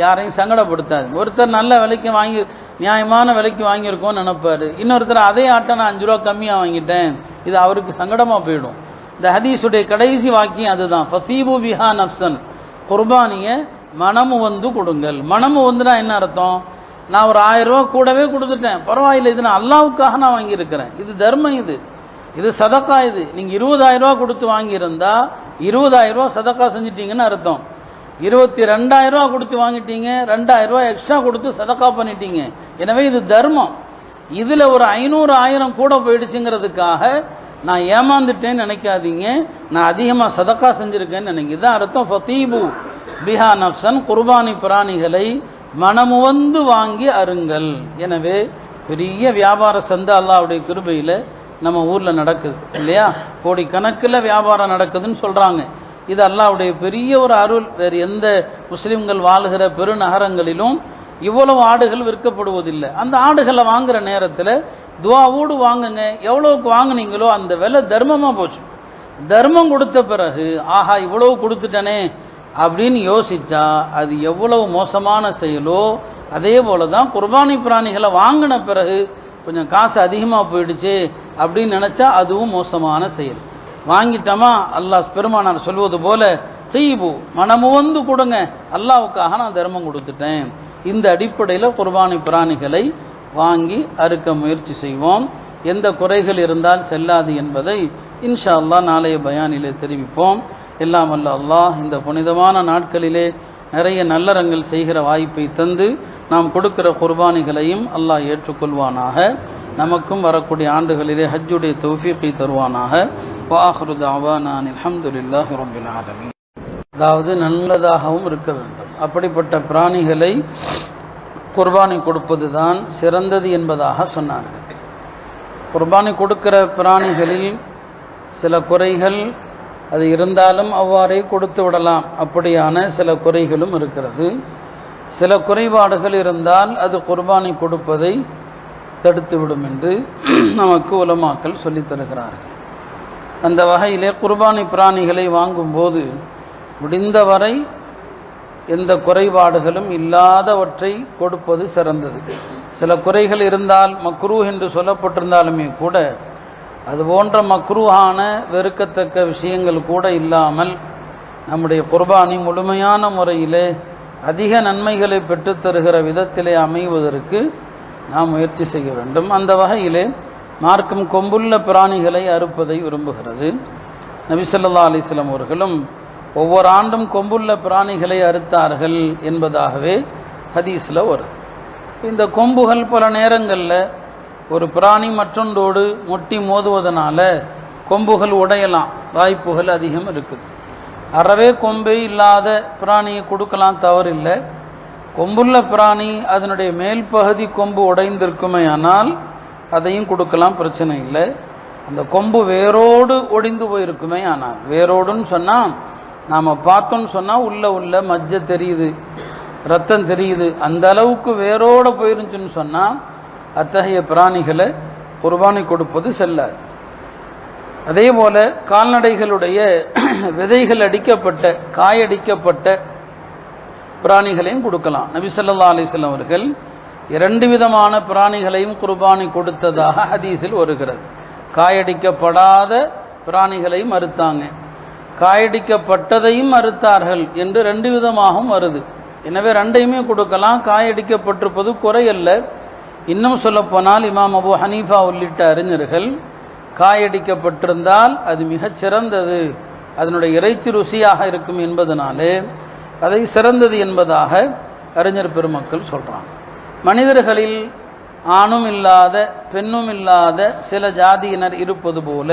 யாரையும் சங்கடப்படுத்தாது. ஒருத்தர் நல்ல விலைக்கு வாங்கி நியாயமான விலைக்கு வாங்கியிருக்கோன்னு நினைப்பார், இன்னொருத்தர் அதே ஆட்டை நான் 5 ரூபா கம்மியாக வாங்கிட்டேன், இது அவருக்கு சங்கடமாக போயிடும். இந்த ஹதீஸுடைய கடைசி வாக்கியம் அதுதான், ஃபதீபு பிஹா நஃப்சன், குர்பானியை மனமு வந்து கொடுங்கள். மனமு வந்துனா என்ன அர்த்தம், நான் ஒரு 1000 ரூபா கூடவே கொடுத்துட்டேன், பரவாயில்லை, இது நான் அல்லாவுக்காக நான் வாங்கியிருக்கிறேன், இது தர்மம், இது சதக்கா. இது நீங்கள் 20,000 ரூபா கொடுத்து வாங்கியிருந்தா 20,000 ரூபா சதக்கா செஞ்சிட்டீங்கன்னு அர்த்தம். 22,000 ரூபா கொடுத்து வாங்கிட்டீங்க, 2,000 ரூபா எக்ஸ்ட்ரா கொடுத்து சதக்கா பண்ணிட்டீங்க. எனவே இது தர்மம். இதில் ஒரு 500,000 கூட போயிடுச்சுங்கிறதுக்காக நான் ஏமாந்துட்டேன்னு நினைக்காதீங்க, நான் அதிகமாக சதக்கா செஞ்சுருக்கேன்னு நினைங்க. இதுதான் அர்த்தம் ஃபதீபு பிஹா நஃப்சன், குர்பானி பிராணிகளை மனமுவந்து வாங்கி அருங்கள். எனவே பெரிய வியாபார சந்தை அல்லாஹ்வுடைய கிருபையில் நம்ம ஊரில் நடக்குது இல்லையா, கோடிக்கணக்கில் வியாபாரம் நடக்குதுன்னு சொல்கிறாங்க. இது அல்லாஹ்வுடைய பெரிய ஒரு அருள். வேறு எந்த முஸ்லீம்கள் வாழ்கிற பெருநகரங்களிலும் இவ்வளவு ஆடுகள் விற்கப்படுவதில்லை. அந்த ஆடுகளை வாங்குகிற நேரத்தில் துவாவோடு வாங்குங்க, எவ்வளவுக்கு வாங்கினீங்களோ அந்த விலை தர்மமாக போச்சு. தர்மம் கொடுத்த பிறகு ஆஹா இவ்வளவு கொடுத்துட்டனே அப்படின்னு யோசிச்சா அது எவ்வளவு மோசமான செயலோ, அதே போல தான் குர்பானி பிராணிகளை வாங்கின பிறகு கொஞ்சம் காசு அதிகமாக போயிடுச்சு அப்படின்னு நினச்சா அதுவும் மோசமான செயல். வாங்கிட்டோமா, அல்லாஹ் பெருமானார் சொல்வது போல தீபு மனமு வந்து கொடுங்க, அல்லாவுக்காக நான் தர்மம் கொடுத்துட்டேன். இந்த அடிப்படையில் குர்பானி பிராணிகளை வாங்கி அறுக்க முயற்சி செய்வோம். எந்த குறைகள் இருந்தால் செல்லாது என்பதை இன்ஷா அல்லாஹ் நாளைய பயானிலே தெரிவிப்போம். எல்லாம் வல்ல அல்லாஹ் இந்த புனிதமான நாட்களிலே நிறைய நல்லறங்கள் செய்கிற வாய்ப்பை தந்து நாம் கொடுக்கிற குர்பானிகளையும் அல்லாஹ் ஏற்றுக்கொள்வானாக. நமக்கும் வரக்கூடிய ஆண்டுகளிலே ஹஜ்ஜுடைய தௌஃபீகை தருவானாக. வாஹிரு தஅவானா அல்ஹம்துலில்லாஹி ரப்பில் ஆலமீன். அதாவது நல்லதாகவும் இருக்க வேண்டும். அப்படிப்பட்ட பிராணிகளை குர்பானி கொடுப்பது தான் சிறந்தது என்பதாக சொன்னார்கள். குர்பானி கொடுக்கிற பிராணிகளில் சில குறைகள் அது இருந்தாலும் அவ்வாறே கொடுத்து விடலாம், அப்படியான சில குறைகளும் இருக்கிறது. சில குறைபாடுகள் இருந்தால் அது குர்பானி கொடுப்பதை தடுத்துவிடும் என்று நமக்கு உலமாக்கள் சொல்லித் தருகிறார்கள். அந்த வகையிலே குர்பானி பிராணிகளை வாங்கும்போது முடிந்தவரை எந்த குறைபாடுகளும் இல்லாதவற்றை கொடுப்பது சிறந்தது. சில குறைகள் இருந்தால் மக்ரூஹ் என்று சொல்லப்பட்டிருந்தாலுமே கூட அதுபோன்ற மக்ரூஹான வெறுக்கத்தக்க விஷயங்கள் கூட இல்லாமல் நம்முடைய குர்பானி முழுமையான முறையிலே அதிக நன்மைகளை பெற்றுத்தருகிற விதத்திலே அமைவதற்கு நாம் முயற்சி செய்ய வேண்டும். அந்த வகையிலே மார்க்கம் கொம்புள்ள பிராணிகளை அறுப்பதை விரும்புகிறது. நபி ஸல்லல்லாஹு அலைஹி வஸல்லம் அவர்களும் ஒவ்வொரு ஆண்டும் கொம்புள்ள பிராணிகளை அறுத்தார்கள் என்பதாகவே ஹதீஸில் வருது. இந்த கொம்புகள் பல நேரங்களில் ஒரு பிராணி மற்றொன்றோடு முட்டி மோதுவதனால கொம்புகள் உடையலாம் வாய்ப்புகள் அதிகம் இருக்குது. அறவே கொம்பே இல்லாத பிராணியை கொடுக்கலாம், தவறில்லை. கொம்புள்ள பிராணி அதனுடைய மேல் பகுதி கொம்பு உடைந்திருக்குமே ஆனால் அதையும் கொடுக்கலாம், பிரச்சனை இல்லை. அந்த கொம்பு வேரோடு ஒடிந்து போயிருக்குமே ஆனால், வேரோடுன்னு சொன்னால் நாம் பார்த்தோன்னு சொன்னால் உள்ள மஜ்ஜை தெரியுது, ரத்தம் தெரியுது, அந்த அளவுக்கு வேரோடு போயிருந்துச்சுன்னு சொன்னால் அத்தகைய பிராணிகளை குர்பானி கொடுப்பது செல்லாது. அதே போல் கால்நடைகளுடைய விதைகள் அடிக்கப்பட்ட காயடிக்கப்பட்ட பிராணிகளையும் கொடுக்கலாம். நபி ஸல்லல்லாஹு அலைஹி வஸல்லம் அவர்கள் 2 விதமான பிராணிகளையும் குர்பானி கொடுத்ததாக ஹதீஸில் வருகிறது. காயடிக்கப்படாத பிராணிகளையும் அறுத்தாங்க, காயடிக்கப்பட்டதையும் அறுத்தார்கள் என்று 2 விதமாகவும் வருது. எனவே ரெண்டையுமே கொடுக்கலாம். காயடிக்கப்பட்டிருப்பது குறையல்ல. இன்னும் சொல்லப்போனால் இமாம் அபு ஹனீஃபா உள்ளிட்ட அறிஞர்கள் காயடிக்கப்பட்டிருந்தால் அது மிகச் சிறந்தது, அதனுடைய இறைச்சி ருசியாக இருக்கும் என்பதனாலே அதை சிறந்தது என்பதாக அறிஞர் பெருமக்கள் சொல்கிறாங்க. மனிதர்களில் ஆணும் இல்லாத பெண்ணும் இல்லாத சில ஜாதியினர் இருப்பது போல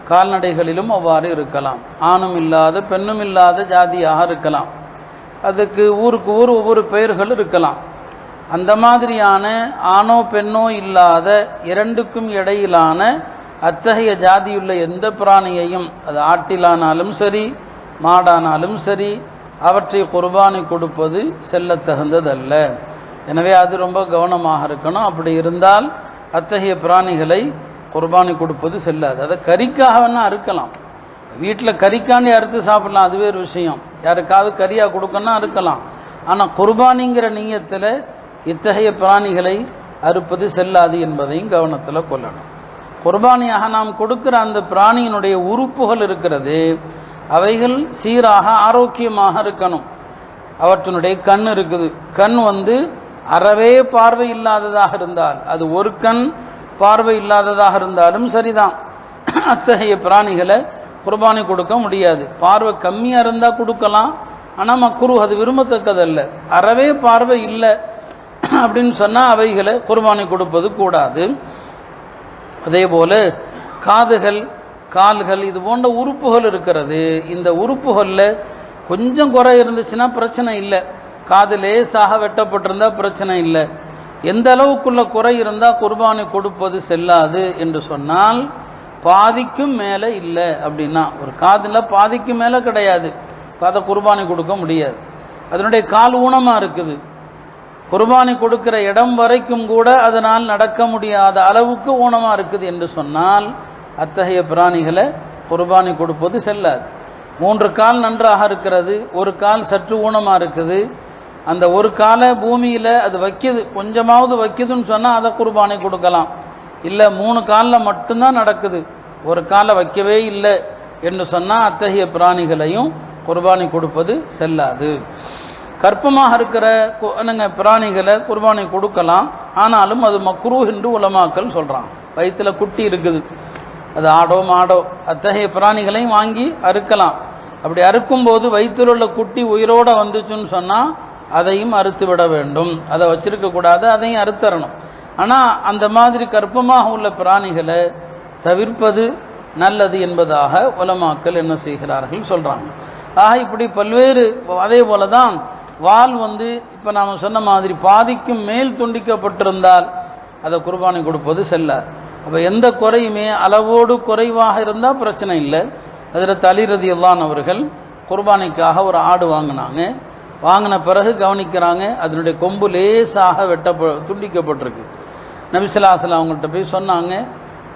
கால்நடைகளிலும் அவ்வாறு இருக்கலாம். ஆணும் இல்லாத பெண்ணும் இல்லாத ஜாதியாக இருக்கலாம். அதுக்கு ஊருக்கு ஊர் ஒவ்வொரு பெயர்கள் இருக்கலாம். அந்த மாதிரியான ஆணோ பெண்ணோ இல்லாத இரண்டுக்கும் இடையிலான அத்தகைய ஜாதியுள்ள எந்த பிராணியையும், அது ஆட்டிலானாலும் சரி மாடானாலும் சரி, அவற்றை குர்பானி கொடுப்பது செல்லத்தகுந்ததல்ல. எனவே அது ரொம்ப கவனமாக இருக்கணும். அப்படி இருந்தால் அத்தகைய பிராணிகளை குர்பானி கொடுப்பது செல்லாது. அதை கறிக்காக வேணால் அறுக்கலாம். வீட்டில் கறிக்காண்டி அறுத்து சாப்பிடலாம், அதுவே ஒரு விஷயம். யாருக்காவது கறியாக கொடுக்கணும்னா அறுக்கலாம். ஆனால் குர்பானிங்கிற நீயத்தில் இத்தகைய பிராணிகளை அறுப்பது செல்லாது என்பதையும் கவனத்தில் கொள்ளணும். குர்பானியாக நாம் கொடுக்கிற அந்த பிராணியினுடைய உறுப்புகள் இருக்கிறது, அவைகள் சீராக ஆரோக்கியமாக இருக்கணும். அவற்றினுடைய கண் இருக்குது. கண் அறவே பார்வை இல்லாததாக இருந்தால், அது ஒரு கண் பார்வை இல்லாததாக இருந்தாலும் சரிதான், அத்தகைய பிராணிகளை குர்பானி கொடுக்க முடியாது. பார்வை கம்மியாக இருந்தால் கொடுக்கலாம், ஆனால் மக்ரூஹ், அது விரும்பத்தக்கதல்ல. அறவே பார்வை இல்லை அப்படின்னு சொன்னால் அவைகளை குர்பானி கொடுப்பது கூடாது. அதே போல காதுகள் கால்கள் இது போன்ற உறுப்புகள் இருக்கிறது. இந்த உறுப்புகளில் கொஞ்சம் குறை இருந்துச்சுன்னா பிரச்சனை இல்லை. காது லேசாக வெட்டப்பட்டிருந்தால் பிரச்சனை இல்லை. எந்த அளவுக்குள்ள குறை இருந்தால் குர்பானி கொடுப்பது செல்லாது என்று சொன்னால், பாதிக்கும் மேலே இல்லை அப்படின்னா, ஒரு காதில் பாதிக்கும் மேலே கிடையாது, அதை குர்பானி கொடுக்க முடியாது. அதனுடைய கால் ஊனமாக இருக்குது, குர்பானி கொடுக்கிற இடம் வரைக்கும் கூட அதனால் நடக்க முடியாத அளவுக்கு ஊனமாக இருக்குது என்று சொன்னால் அத்தகைய பிராணிகளை குர்பானி கொடுப்பது செல்லாது. 3 கால் நன்றாக இருக்கிறது, ஒரு கால் சற்று ஊனமாக இருக்குது, அந்த ஒரு காலை பூமியில் அது வைக்கிது, கொஞ்சமாவது வைக்குதுன்னு சொன்னால் அதை குர்பானி கொடுக்கலாம். இல்லை 3 காலில் மட்டும்தான் நடக்குது, ஒரு காலை வைக்கவே இல்லை என்று சொன்னால் அத்தகைய பிராணிகளையும் குர்பானி கொடுப்பது செல்லாது. கற்பமாக இருக்கிற பிராணிகளை குர்பானி கொடுக்கலாம், ஆனாலும் அது மக்ரூஹ் என்று உலமாக்கள் சொல்கிறான். வயிற்றில் குட்டி இருக்குது, அது ஆடோ மாடோ, அத்தகைய பிராணிகளையும் வாங்கி அறுக்கலாம். அப்படி அறுக்கும்போது வயிற்றில் உள்ள குட்டி உயிரோடு வந்துச்சுன்னு சொன்னால் அதையும் அறுத்து விட வேண்டும், அதை வச்சிருக்கக்கூடாது, அதையும் அறுத்தரணும். ஆனால் அந்த மாதிரி கற்பமாக உள்ள பிராணிகளை தவிர்ப்பது நல்லது என்பதாக உலமாக்கள் என்ன செய்கிறார்கள் சொல்கிறாங்க. ஆக இப்படி பல்வேறு, அதே போல தான் வால் இப்போ நாம் சொன்ன மாதிரி பாதிக்கும் மேல் துண்டிக்கப்பட்டிருந்தால் அதை குர்பானி கொடுப்பது செல்லாது. அப்போ எந்த குறையுமே அளவோடு குறைவாக இருந்தால் பிரச்சனை இல்லை. அதில் அலி ரலியல்லாஹு அவர்கள் குர்பானிக்காக ஒரு ஆடு வாங்கினாங்க. வாங்கின பிறகு கவனிக்கிறாங்க, அதனுடைய கொம்பு லேசாக துண்டிக்கப்பட்டிருக்கு. நபி ஸல்லல்லாஹு அலைஹி வஸல்லம் அவங்கள்ட்ட போய் சொன்னாங்க.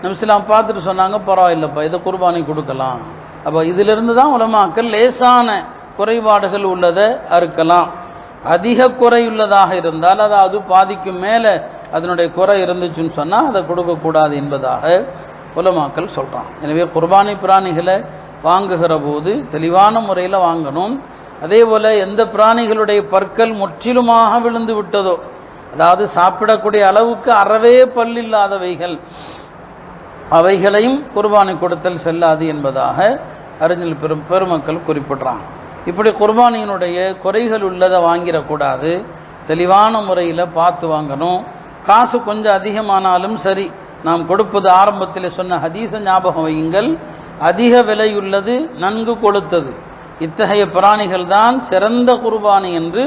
நபி ஸல்லல்லாஹு பார்த்துட்டு சொன்னாங்க, பரவாயில்லைப்பா, இதை குர்பானி கொடுக்கலாம். அப்போ இதிலிருந்து தான் உலமாக்கள் லேசான குறைபாடுகள் உள்ளதை அறுக்கலாம். அதிக குறையுள்ளதாக இருந்தால், அதாவது பாதிக்கும் மேலே அதனுடைய குறை இருந்துச்சுன்னு சொன்னால் அதை கொடுக்கக்கூடாது என்பதாக உலமாக்கள் சொல்கிறான். எனவே குர்பானி பிராணிகளை வாங்குகிற போது தெளிவான முறையில் வாங்கணும். அதே போல் எந்த பிராணிகளுடைய பற்கள் முற்றிலுமாக விழுந்து விட்டதோ, அதாவது சாப்பிடக்கூடிய அளவுக்கு அறவே பல்லில்லாதவைகள், அவைகளையும் குர்பானி கொடுத்தல் செல்லாது என்பதாக அறிஞர் பெருமக்கள் குறிப்பிட்றாங்க. இப்படி குர்பானியினுடைய குறைகள் உள்ளதை வாங்கிடக்கூடாது, தெளிவான முறையில் பார்த்து வாங்கணும். காசு கொஞ்சம் அதிகமானாலும் சரி, நாம் கொடுப்பது ஆரம்பத்தில் சொன்ன ஹதீஸை ஞாபகம் வையுங்கள், அதிக விலையுள்ளது நன்கு கொளுத்தது, இத்தகைய பிராணிகள் தான் சிறந்த குர்பானி என்று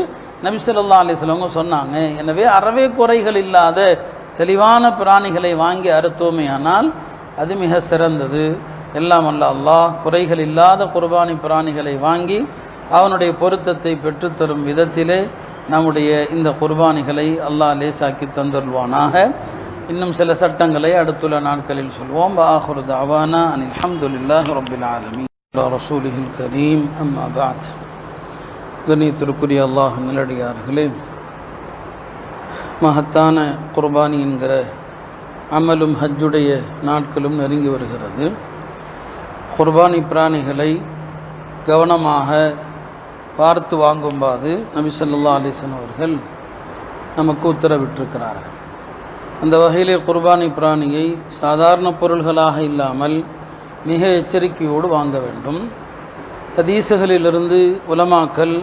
நபி ஸல்லல்லாஹு அலைஹி வஸல்லம் சொன்னாங்க. எனவே அறவே குறைகள் இல்லாத தெளிவான பிராணிகளை வாங்கி அறுத்தோமேயானால் அது மிக சிறந்தது. எல்லாம் அல்ல அல்லாஹ் குறைகள் இல்லாத குர்பானி பிராணிகளை வாங்கி அவனுடைய பொருத்தத்தை பெற்றுத்தரும் விதத்திலே நம்முடைய இந்த குர்பானிகளை அல்லாஹ் லேசாக்கி தந்தருள்வானாக. இன்னும் சில சட்டங்களை அடுத்துள்ள நாட்களில் சொல்வோம். ஆஹிரு தஅவானா அனில் ஹம்துலில்லாஹி ரப்பில் ஆலமீன் அலா ரசூலிஹில் கரீம். அம்மா பஅத். கண்ணியத்திற்குரிய அல்லாஹ் நல்லடியார்களே, மகத்தான குர்பானி என்கிற அமலும் ஹஜ்ஜுடைய நாட்களும் நெருங்கி வருகிறது. குர்பானி பிராணிகளை கவனமாக பார்த்து வாங்கும்போது நபி ஸல்லல்லாஹு அலைஹி வஸல்லம் அவர்கள் நமக்கு உத்தரவிட்டிருக்கிறார்கள். அந்த வகையிலே குர்பானி பிராணியை சாதாரண பொருள்களாக இல்லாமல் மிக எச்சரிக்கையோடு வாங்க வேண்டும். ஹதீஸுகளிலிருந்து உலமாக்கள்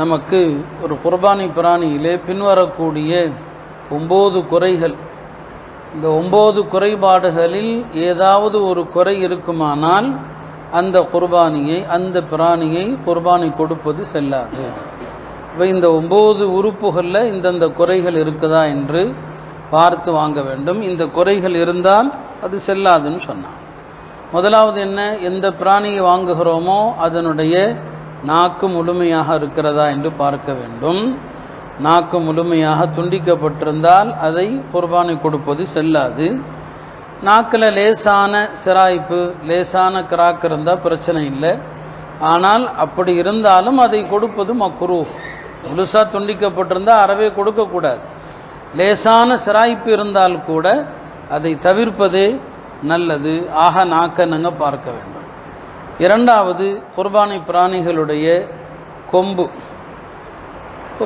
நமக்கு ஒரு குர்பானி பிராணியிலே பின்வரக்கூடிய 9 குறைகள், இந்த 9 குறைபாடுகளில் ஏதாவது ஒரு குறை இருக்குமானால் அந்த குர்பானியை, அந்த பிராணியை குர்பானி கொடுப்பது செல்லாது. இப்போ இந்த 9 உறுப்புகளில் இந்தந்த குறைகள் இருக்குதா என்று பார்த்து வாங்க வேண்டும். இந்த குறைகள் இருந்தால் அது செல்லாதுன்னு சொன்னான். முதலாவது என்ன, எந்த பிராணியை வாங்குகிறோமோ அதனுடைய நாக்கு முழுமையாக இருக்கிறதா என்று பார்க்க வேண்டும். நாக்கு முழுமையாக துண்டிக்கப்பட்டிருந்தால் அதை குர்பானி கொடுப்பது செல்லாது. நாக்கில் லேசான சிராய்ப்பு, லேசான கிராக் இருந்தால் பிரச்சனை இல்லை. ஆனால் அப்படி இருந்தாலும் அதை கொடுப்பது மக்ரூஹ். முழுசாக துண்டிக்கப்பட்டிருந்தால் அறவே கொடுக்கக்கூடாது. லேசான சிராய்ப்பு இருந்தால் கூட அதை தவிர்ப்பதே நல்லது. ஆக நாக்கை நாங்கள் பார்க்க வேண்டும். இரண்டாவது, குர்பானி பிராணிகளுடைய கொம்பு.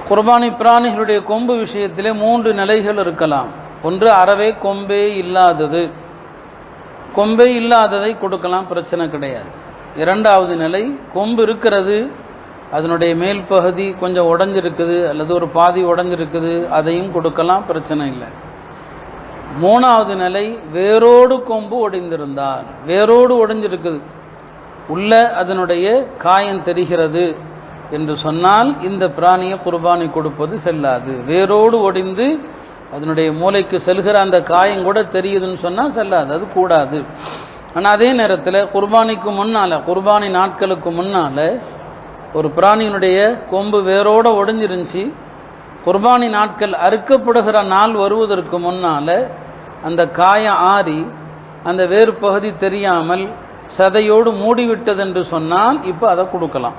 குர்பானி பிராணிகளுடைய கொம்பு விஷயத்திலே 3 நிலைகள் இருக்கலாம். ஒன்று, அறவே கொம்பே இல்லாதது. கொம்பே இல்லாததை கொடுக்கலாம், பிரச்சனை கிடையாது. இரண்டாவது நிலை, கொம்பு இருக்கிறது, அதனுடைய மேல் பகுதி கொஞ்சம் உடஞ்சிருக்குது அல்லது ஒரு பாதி உடஞ்சிருக்குது, அதையும் கொடுக்கலாம், பிரச்சனை இல்லை. மூணாவது நிலை, வேரோடு கொம்பு ஒடிந்திருந்தால், வேரோடு ஒடிஞ்சிருக்குது, உள்ள அதனுடைய காயம் தெரிகிறது என்று சொன்னால் இந்த பிராணியை குர்பானி கொடுப்பது செல்லாது. வேரோடு ஒடிந்து அதனுடைய மூளைக்கு செல்கிற அந்த காயம் கூட தெரியுதுன்னு சொன்னால் செல்லாது, அது கூடாது. ஆனால் அதே நேரத்தில் குர்பானிக்கு முன்னால், குர்பானி நாட்களுக்கு முன்னால் ஒரு பிராணியினுடைய கொம்பு வேரோடு ஒடிஞ்சிருந்துச்சு, குர்பானி நாட்கள் அறுக்கப்படுகிற நாள் வருவதற்கு முன்னால் அந்த காயம் ஆறி அந்த வேறு பகுதி தெரியாமல் சதையோடு மூடிவிட்டது என்று சொன்னால் இப்போ அதை கொடுக்கலாம்.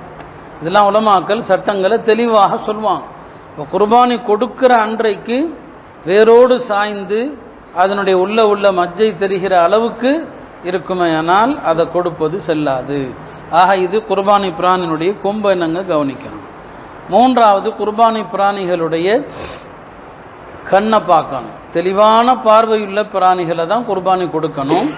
இதெல்லாம் உலமாக்கள் சட்டங்களை தெளிவாக சொல்லுவாங்க. இப்போ குர்பானி கொடுக்கிற அன்றைக்கு வேரோடு சாய்ந்து அதனுடைய உள்ள மஜ்ஜை தெரிகிற அளவுக்கு இருக்குமேயானால் அதை கொடுப்பது செல்லாது. ஆக இது குர்பானி பிராணியினுடைய கொம்பை நாங்கள் கவனிக்கணும். மூன்றாவது, குர்பானி பிராணிகளுடைய கண்ணை பார்க்கணும். தெளிவான பார்வையுள்ள பிராணிகளை தான் குர்பானி கொடுக்கணும்.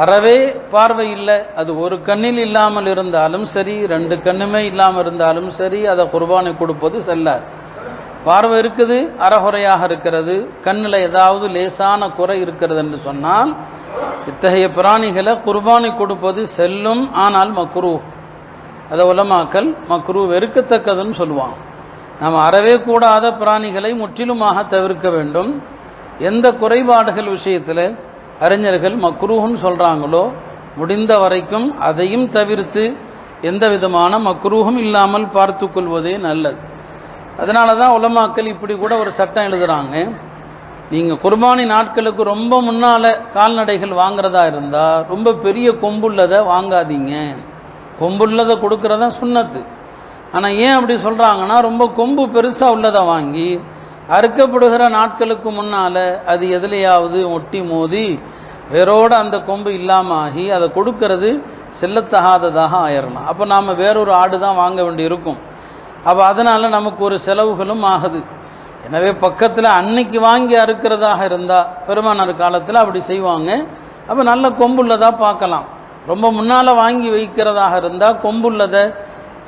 அறவே பார்வை இல்லை, அது ஒரு கண்ணில் இல்லாமல் இருந்தாலும் சரி, 2 கண்ணுமே இல்லாமல் இருந்தாலும் சரி, அதை குர்பானி கொடுப்பது செல்லாது. பார்வை இருக்குது, அறகுறையாக இருக்கிறது, கண்ணில் ஏதாவது லேசான குறை இருக்கிறது என்று சொன்னால் இத்தகைய பிராணிகளை குர்பானி கொடுப்பது செல்லும். ஆனால் மக்ரூஹ், அதை உலமாக்கள் மக்ரூஹ், வெறுக்கத்தக்கதுன்னு சொல்லுவாங்க. நாம் அறவே கூடாத பிராணிகளை முற்றிலுமாக தவிர்க்க வேண்டும். எந்த குறைபாடுகள் விஷயத்தில் அறிஞர்கள் மக்ரூஹ்னு சொல்கிறாங்களோ முடிந்த வரைக்கும் அதையும் தவிர்த்து எந்த விதமான மக்ரூஹும் இல்லாமல் பார்த்து கொள்வதே நல்லது. அதனால தான் உலமாக்கள் இப்படி கூட ஒரு சட்டம் எழுதுகிறாங்க. நீங்கள் குர்பானி நாட்களுக்கு ரொம்ப முன்னால் கால்நடைகள் வாங்குறதா இருந்தால் ரொம்ப பெரிய கொம்புள்ளதை வாங்காதீங்க, கொம்புள்ளதை கொடுக்குறதா சுன்னத்து. ஆனால் ஏன் அப்படி சொல்கிறாங்கன்னா, ரொம்ப கொம்பு பெருசாக உள்ளதை வாங்கி அறுக்கப்படுகிற நாட்களுக்கு முன்னால் அது எதுலையாவது ஒட்டி மோதி வேரோடு அந்த கொம்பு இல்லாமல் ஆகி அதை கொடுக்கறது செல்லத்தகாததாக ஆயிடலாம். அப்போ நாம் வேறொரு ஆடு தான் வாங்க வேண்டி இருக்கும். அப்போ அதனால் நமக்கு ஒரு செலவுகளும் ஆகுது. எனவே பக்கத்தில் அன்னைக்கு வாங்கி அறுக்கிறதாக இருந்தால், பெருமானார் காலத்தில் அப்படி செய்வாங்க, அப்போ நல்ல கொம்புள்ளதாக பார்க்கலாம். ரொம்ப முன்னால் வாங்கி வைக்கிறதாக இருந்தால் கொம்புள்ளதை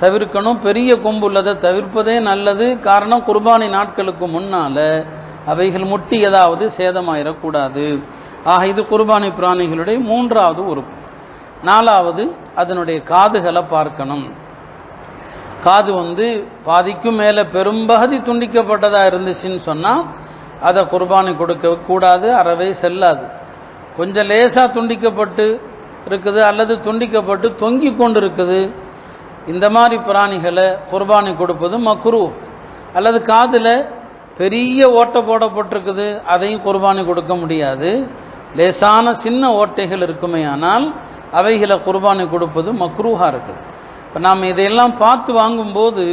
தவிர்க்கணும், பெரிய கொம்புள்ளதை தவிர்ப்பதே நல்லது. காரணம், குர்பானி நாட்களுக்கு முன்னால் அவைகள் முட்டி ஏதாவது சேதமாயிடக்கூடாது. ஆக இது குர்பானி பிராணிகளுடைய 3வது உறுப்பு. 4வது, அதனுடைய காதுகளை பார்க்கணும். காது பாதிக்கும் மேலே பெரும்பகுதி துண்டிக்கப்பட்டதாக இருந்துச்சுன்னு சொன்னால் அதை குர்பானி கொடுக்க கூடாது, அறவே செல்லாது. கொஞ்சம் லேசாக துண்டிக்கப்பட்டு இருக்குது அல்லது துண்டிக்கப்பட்டு தொங்கி கொண்டு இருக்குது, இந்த மாதிரி பிராணிகளை குர்பானி கொடுப்பது மக்ரூஹ். அல்லது காதில் பெரிய ஓட்டை போடப்பட்டிருக்குது, அதையும் குர்பானி கொடுக்க முடியாது. லேசான சின்ன ஓட்டைகள் இருக்குமே, ஆனால் அவைகளை குர்பானி கொடுப்பது மக்ரூஹாக இருக்குது. இப்போ நாம் இதையெல்லாம் பார்த்து வாங்கும்போது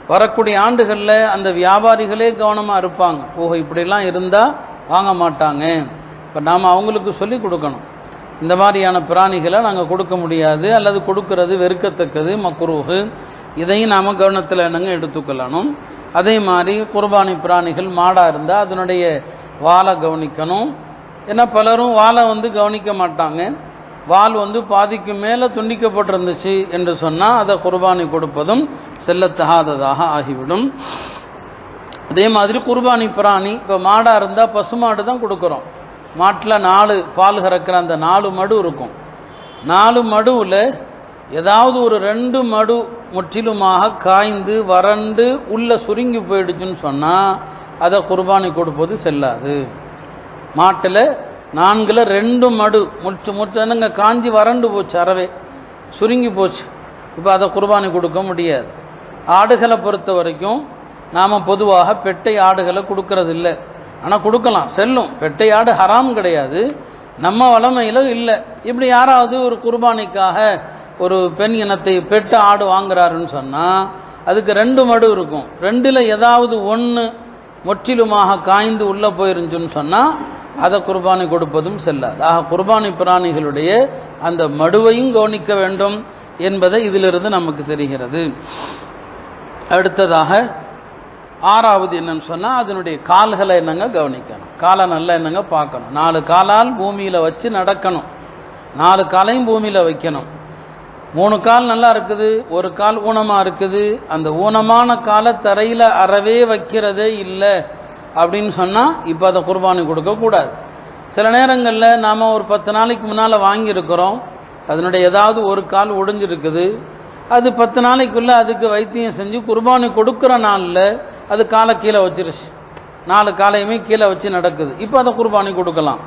வரக்கூடிய ஆண்டுகளில் அந்த வியாபாரிகளே கவனமாக இருப்பாங்க. ஓஹோ, இப்படிலாம் இருந்தால் வாங்க மாட்டாங்க. இப்போ நாம் அவங்களுக்கு சொல்லி கொடுக்கணும், இந்த மாதிரியான பிராணிகளை நாங்கள் கொடுக்க முடியாது, அல்லது கொடுக்கறது வெறுக்கத்தக்கது, மக்ரூஹு. இதையும் நாம் கவனத்தில் என்னங்க எடுத்துக்கொள்ளணும். அதே மாதிரி குர்பானி பிராணிகள் மாடாக இருந்தால் அதனுடைய வாலை கவனிக்கணும். ஏன்னா பலரும் வாலை கவனிக்க மாட்டாங்க. வால் பாதிக்கு மேலே துண்டிக்கப்பட்டிருந்துச்சு என்று சொன்னால் அதை குர்பானி கொடுப்பதும் செல்லத்தகாததாக ஆகிவிடும். அதே மாதிரி குர்பானி பிராணி இப்போ மாடாக இருந்தால் பசுமாடு தான் கொடுக்குறோம். மாட்டில் 4 பால் கறக்கிற அந்த 4 மடு இருக்கும். 4 மடுவில் ஏதாவது ஒரு 2 மடு முற்றிலுமாக காய்ந்து வறண்டு உள்ள சுருங்கி போயிடுச்சுன்னு சொன்னால் அதை குர்பானி கொடுப்பது செல்லாது. மாட்டில் 4ல் 2 மடு முற்றங்க காஞ்சி வறண்டு போச்சு, அறவே சுருங்கி போச்சு. இப்போ அதை குர்பானி கொடுக்க முடியாது. ஆடுகளை பொறுத்த வரைக்கும் நாம் பொதுவாக பெட்டை ஆடுகளை கொடுக்கறது இல்லை. ஆனால் கொடுக்கலாம், செல்லும். பெட்டை ஆடு ஹராம் கிடையாது, நம்ம வளமையில் இல்லை. இப்படி யாராவது ஒரு குர்பானிக்காக ஒரு பெண் இனத்தை பெட்ட ஆடு வாங்குறாருன்னு சொன்னால் அதுக்கு 2 மடு இருக்கும். 2ல் ஏதாவது 1 முற்றிலுமாக காய்ந்து உள்ளே போயிருந்துச்சுன்னு சொன்னால் அதை குர்பானி கொடுப்பதும் செல்லாது. ஆக குர்பானி பிராணிகளுடைய அந்த மடுவையும் கவனிக்க வேண்டும் என்பதை இதிலிருந்து நமக்கு தெரிகிறது. அடுத்ததாக 6வது என்னன்னு சொன்னால் அதனுடைய கால்களை என்னங்க கவனிக்கணும். காலை நல்லா என்னங்க பார்க்கணும். 4 காலால் பூமியில் வச்சு நடக்கணும். 4 காலையும் பூமியில் வைக்கணும். 3 கால் நல்லா இருக்குது, 1 கால் ஊனமாக இருக்குது. அந்த ஊனமான காலை தரையில் அறவே வைக்கிறதே இல்லை அப்படின்னு சொன்னால் இப்போ அதை குர்பானி கொடுக்கக்கூடாது. சில நேரங்களில் நாம் ஒரு 10 நாளைக்கு முன்னால் வாங்கியிருக்கிறோம், அதனுடைய ஏதாவது 1 கால் ஒடிஞ்சிருக்குது. அது 10 நாளைக்குள்ளே அதுக்கு வைத்தியம் செஞ்சு குர்பானி கொடுக்குற நாளில் அது காலை கீழே வச்சிருச்சு, 4 காலையுமே கீழே வச்சு நடக்குது. இப்போ அதை குர்பானி கொடுக்கலாம்.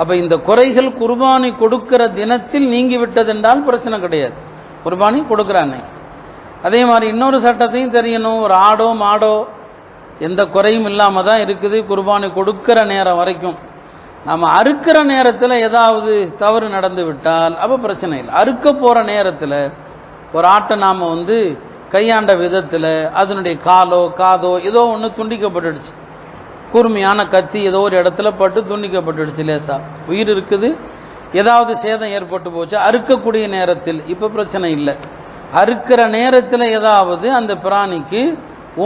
அப்போ இந்த குறைகள் குர்பானி கொடுக்கிற தினத்தில் நீங்கி விட்டது என்றால் பிரச்சனை கிடையாது, குர்பானி கொடுக்குற அன்னைக்கு. அதே மாதிரி இன்னொரு சட்டத்தையும் தெரியணும். ஒரு ஆடோ மாடோ எந்த குறையும் இல்லாமல் தான் இருக்குது குர்பானி கொடுக்கிற நேரம் வரைக்கும். நம்ம அறுக்கிற நேரத்தில் ஏதாவது தவறு நடந்து விட்டால் அப்போ பிரச்சனை இல்லை. அறுக்க போகிற நேரத்தில் ஒரு ஆட்டை நாம் கையாண்ட விதத்தில் அதனுடைய காலோ காதோ ஏதோ ஒன்று துண்டிக்கப்பட்டுடுச்சு, கூர்மையான கத்தி ஏதோ ஒரு இடத்துல பட்டு துண்டிக்கப்பட்டுடுச்சு, லேசா உயிர் இருக்குது, ஏதாவது சேதம் ஏற்பட்டு போச்சு அறுக்கக்கூடிய நேரத்தில், இப்போ பிரச்சனை இல்லை. அறுக்கிற நேரத்தில் ஏதாவது அந்த பிராணிக்கு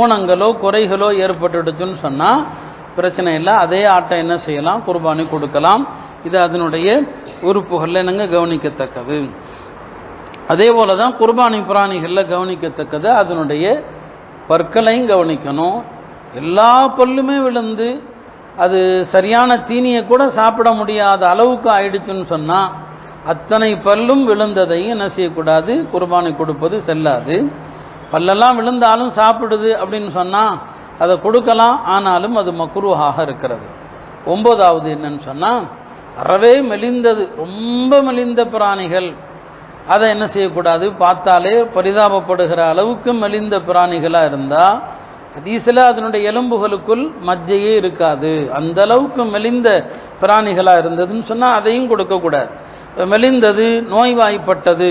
ஊனங்களோ குறைகளோ ஏற்பட்டுடுச்சுன்னு சொன்னால் பிரச்சனை இல்லை. அதே ஆட்டை என்ன செய்யலாம், குர்பானி கொடுக்கலாம். இது அதனுடைய உறுப்புகளில் என்னங்க கவனிக்கத்தக்கது. அதே போல தான் குர்பானி பிராணிகளில் கவனிக்கத்தக்கது அதனுடைய பற்களையும் கவனிக்கணும். எல்லா பல்லுமே விழுந்து அது சரியான தீனியை கூட சாப்பிட முடியாத அளவுக்கு ஆயிடுச்சுன்னு சொன்னால் அத்தனை பல்லும் விழுந்ததையும் என்ன செய்யக்கூடாது, குர்பானி கொடுப்பது செல்லாது. பல்லெல்லாம் விழுந்தாலும் சாப்பிடுது அப்படின்னு சொன்னால் அதை கொடுக்கலாம், ஆனாலும் அது மக்ரூஹாக இருக்கிறது. 9வது என்னன்னு சொன்னால் அறவே மெலிந்தது, ரொம்ப மெலிந்த பிராணிகள் அதை என்ன செய்யக்கூடாது, பார்த்தாலே பரிதாபப்படுகிற அளவுக்கு மெலிந்த பிராணிகளாக இருந்தால் ஹதீஸில் அதனுடைய எலும்புகளுக்குள் மஜ்ஜையே இருக்காது, அந்த அளவுக்கு மெலிந்த பிராணிகளாக இருந்ததுன்னு சொன்னால் அதையும் கொடுக்கக்கூடாது. மெலிந்தது, நோய்வாய்ப்பட்டது,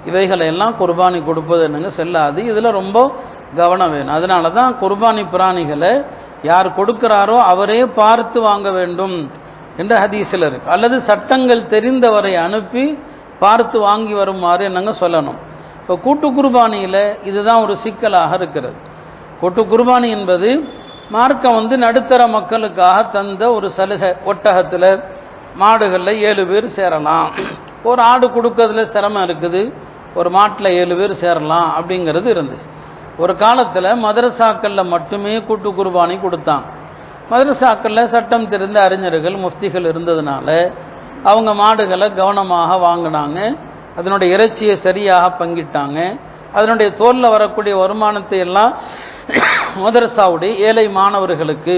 இவைகளெல்லாம் குர்பானி கொடுப்பது என்னங்க செல்லாது. இதில் ரொம்ப கவனம் வேணும். அதனால தான் குர்பானி பிராணிகளை யார் கொடுக்கிறாரோ அவரே பார்த்து வாங்க வேண்டும் என்ற ஹதீஸில் இருக்கு. அல்லது சட்டங்கள் தெரிந்தவரை அனுப்பி பார்த்து வாங்கி வருமாறு என்னங்க சொல்லணும். இப்போ கூட்டு குர்பானியில் இதுதான் ஒரு சிக்கலாக இருக்கிறது. கூட்டு குர்பானி என்பது மார்க்கம் நடுத்தர மக்களுக்காக தந்த ஒரு சலுகை. ஒட்டகத்தில் மாடுகளில் 7 பேர் சேரலாம், ஒரு ஆடு கொடுக்கறதுல சிரமம் இருக்குது, ஒரு மாட்டில் 7 பேர் சேரலாம் அப்படிங்கிறது இருந்துச்சு. ஒரு காலத்தில் மதரசாக்களில் மட்டுமே கூட்டு குர்பானி கொடுத்தாங்க. மதரசாக்களில் சட்டம் தெரிந்த அறிஞர்கள் முஃப்திகள் இருந்ததுனால அவங்க மாடுகளை கவனமாக வாங்கினாங்க, அதனுடைய இறைச்சியை சரியாக பங்கிட்டாங்க, அதனுடைய தோலில் வரக்கூடிய வருமானத்தை எல்லாம் மதரசாவுடைய ஏழை மாணவர்களுக்கு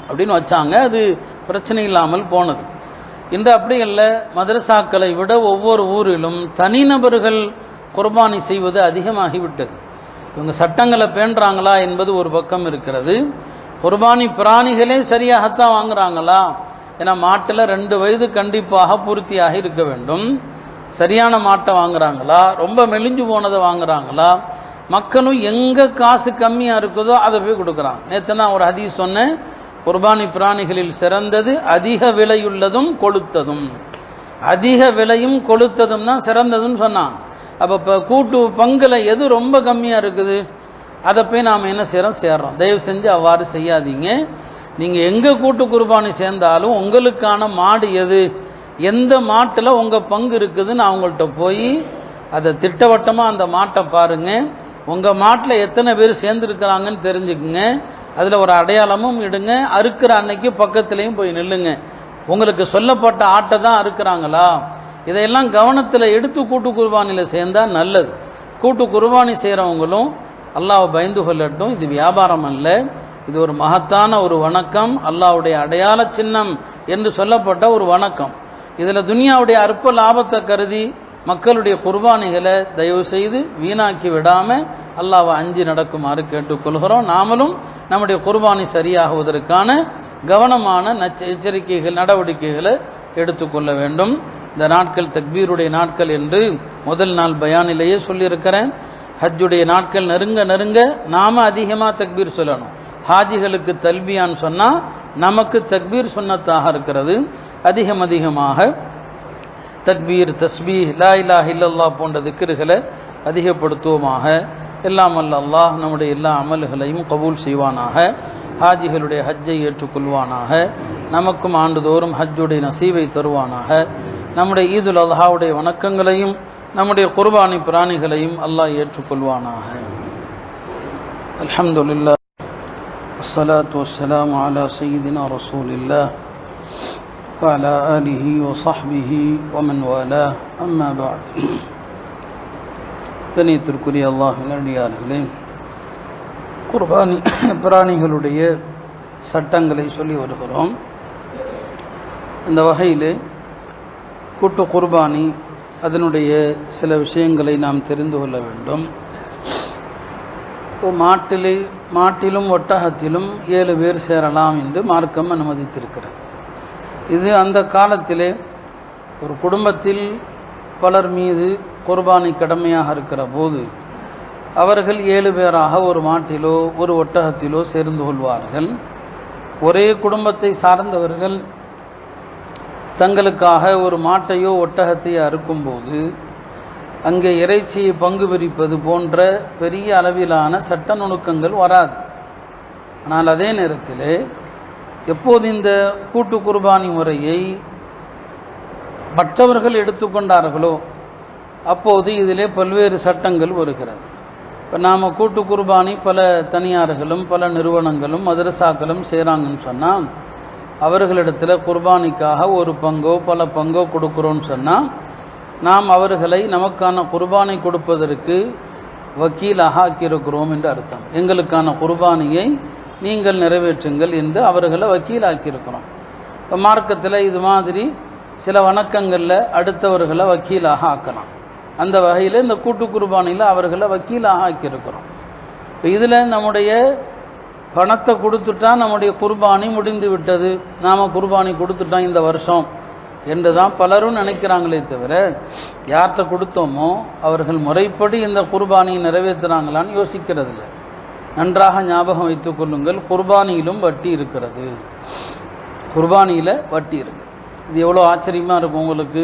அப்படின்னு வச்சாங்க. அது பிரச்சனை இல்லாமல் போனது. இன்று அப்படி இல்லை. மதரசாக்களை விட ஒவ்வொரு ஊரிலும் தனிநபர்கள் குர்பானி செய்வது அதிகமாகிவிட்டது. இவங்க சட்டங்களை பேணுறாங்களா என்பது ஒரு பக்கம் இருக்கிறது. குர்பானி பிராணிகளே சரியாகத்தான் வாங்குறாங்களா? ஏன்னா மாட்டில் 2 வயது கண்டிப்பாக பூர்த்தியாக இருக்க வேண்டும். சரியான மாட்டை வாங்குறாங்களா, ரொம்ப மெலிஞ்சு போனதை வாங்குறாங்களா? மக்களும் எங்கே காசு கம்மியாக இருக்குதோ அதை போய் கொடுக்குறாங்க. நேற்று நான் ஒரு ஹதீஸ் சொன்னேன், குர்பானி பிராணிகளில் சிறந்தது அதிக விலையுள்ளதும் கொளுத்ததும். அதிக விலையும் கொளுத்ததும் தான் சிறந்ததுன்னு சொன்னான். அப்போ இப்போ கூட்டு பங்கில் எது ரொம்ப கம்மியாக இருக்குது அதை போய் நாம் என்ன செய்கிறோம், சேர்றோம். தயவு செஞ்சு அவ்வாறு செய்யாதீங்க. நீங்கள் எங்கே கூட்டு குர்பானி சேர்ந்தாலும் உங்களுக்கான மாடு எது, எந்த மாட்டில் உங்கள் பங்கு இருக்குதுன்னு அவங்கள்ட்ட போய் அதை திட்டவட்டமாக அந்த மாட்டை பாருங்கள். உங்கள் மாட்டில் எத்தனை பேர் சேர்ந்துருக்கிறாங்கன்னு தெரிஞ்சுக்குங்க. அதில் ஒரு அடையாளமும் இடுங்க. அறுக்கிற அன்னைக்கு பக்கத்துலேயும் போய் நில்லுங்க. உங்களுக்கு சொல்லப்பட்ட ஆட்டை தான் அறுக்கிறாங்களா, இதையெல்லாம் கவனத்தில் எடுத்து கூட்டு குர்பானியில் சேர்ந்தால் நல்லது. கூட்டு குர்பானி செய்கிறவங்களும் அல்லாஹ்வை பயந்து கொள்ளட்டும். இது வியாபாரம் அல்ல, இது ஒரு மகத்தான ஒரு வணக்கம், அல்லாஹ்வுடைய அடையாள சின்னம் என்று சொல்லப்பட்ட ஒரு வணக்கம். இதில் துனியாவுடைய அற்ப லாபத்தை கருதி மக்களுடைய குர்பானிகளை தயவு செய்து வீணாக்கி விடாமல் அல்லாஹ்வை அஞ்சி நடக்குமாறு கேட்டுக்கொள்கிறோம். நாமளும் நம்முடைய குர்பானி சரியாகுவதற்கான கவனமான எச்சரிக்கைகள் நடவடிக்கைகளை எடுத்துக்கொள்ள வேண்டும். இந்த நாட்கள் தக்பீருடைய நாட்கள் என்று முதல் நாள் பயானிலேயே சொல்லியிருக்கிறேன். ஹஜ்ஜுடைய நாட்கள் நெருங்க நெருங்க நாம் அதிகமாக தக்பீர் சொல்லணும். ஹாஜிகளுக்கு தல்பியான்னு சொன்னால் நமக்கு தக்பீர் சுன்னத்தாக இருக்கிறது. அதிகமாக தக்பீர், தஸ்பீஹ், லா இலாஹ இல்லல்லாஹ் போன்ற திக்ருகளை அதிகப்படுத்துவோமாக. எல்லாம் வல்ல அல்லாஹ் நம்முடைய எல்லா அமல்களையும் கபூல் செய்வானாக. ஹாஜிகளுடைய ஹஜ்ஜை ஏற்றுக்கொள்வானாக. நமக்கும் ஆண்டுதோறும் ஹஜ்ஜுடைய நசீவை தருவானாக. நம்முடைய ஈதுல் அல்ஹாவுடைய வணக்கங்களையும் நம்முடைய குர்பானி பிராணிகளையும் அல்லாஹ் ஏற்றுக்கொள்வானாக. அல்ஹம்துலில்லாஹ் வஸ்ஸலாத்து வஸ்ஸலாமு அலா சய்யிதினா ரசூலில்லாஹ் வஅலா ஆலிஹி வஸஹ்பிஹி வமன் வாலாஹ். அம்மா பஅத். கண்ணியத்திற்குரிய அல்லாஹ்வின் அடியார்களே, குர்பானி பிராணிகளுடைய சட்டங்களை சொல்லி வருகிறோம். இந்த வகையில் கூட்டு குர்பானி அதனுடைய சில விஷயங்களை நாம் தெரிந்து கொள்ள வேண்டும். மாட்டிலும் ஒட்டகத்திலும் 7 பேர் சேரலாம் என்று மார்க்கம் அனுமதித்திருக்கிறது. இது அந்த காலத்திலே ஒரு குடும்பத்தில் பலர் மீது குர்பானி கடமையாக இருக்கிற போது அவர்கள் 7 பேராக ஒரு மாட்டிலோ ஒரு ஒட்டகத்திலோ சேர்ந்து கொள்வார்கள். ஒரே குடும்பத்தை சார்ந்தவர்கள் தங்களுக்காக ஒரு மாட்டையோ ஒட்டகத்தையோ அறுக்கும்போது அங்கே இறைச்சியை பங்கு பிரிப்பது போன்ற பெரிய அளவிலான சட்ட நுணுக்கங்கள் வராது. ஆனால் அதே நேரத்தில் எப்போது இந்த கூட்டு குர்பானி முறையை மற்றவர்கள் எடுத்துக்கொண்டார்களோ அப்போது இதிலே பல்வேறு சட்டங்கள் வருகிறது. இப்போ நாம் கூட்டு குர்பானி பல தனியார்களும் பல நிறுவனங்களும் மதரசாக்களும் செய்கிறாங்கன்னு சொன்னால் அவர்களிடத்தில் குர்பானிக்காக ஒரு பங்கோ பல பங்கோ கொடுக்குறோன்னு சொன்னால் நாம் அவர்களை நமக்கான குர்பானை கொடுப்பதற்கு வக்கீலாக ஆக்கியிருக்கிறோம் என்று அர்த்தம். எங்களுக்கான குர்பானியை நீங்கள் நிறைவேற்றுங்கள் என்று அவர்களை வக்கீலாக்கியிருக்கிறோம். இப்போ மார்க்கத்தில் இது மாதிரி சில வணக்கங்களில் அடுத்தவர்களை வக்கீலாக ஆக்கலாம். அந்த வகையில் இந்த கூட்டு குர்பானியில் அவர்களை வக்கீலாக ஆக்கியிருக்கிறோம். இப்போ இதில் நம்முடைய பணத்தை கொடுத்துட்டா நம்முடைய குர்பானி முடிந்து விட்டது, நாம் குர்பானி கொடுத்துட்டோம் இந்த வருஷம் என்று தான் பலரும் நினைக்கிறாங்களே தவிர யார்கிட்ட கொடுத்தோமோ அவர்கள் முறைப்படி இந்த குர்பானியை நிறைவேற்றுறாங்களான்னு யோசிக்கிறதில்ல. நன்றாக ஞாபகம் வைத்துக் கொள்ளுங்கள், குர்பானியிலும் வட்டி இருக்கிறது. குர்பானியில் வட்டி இருக்குது. இது எவ்வளோ ஆச்சரியமாக இருக்கும் உங்களுக்கு.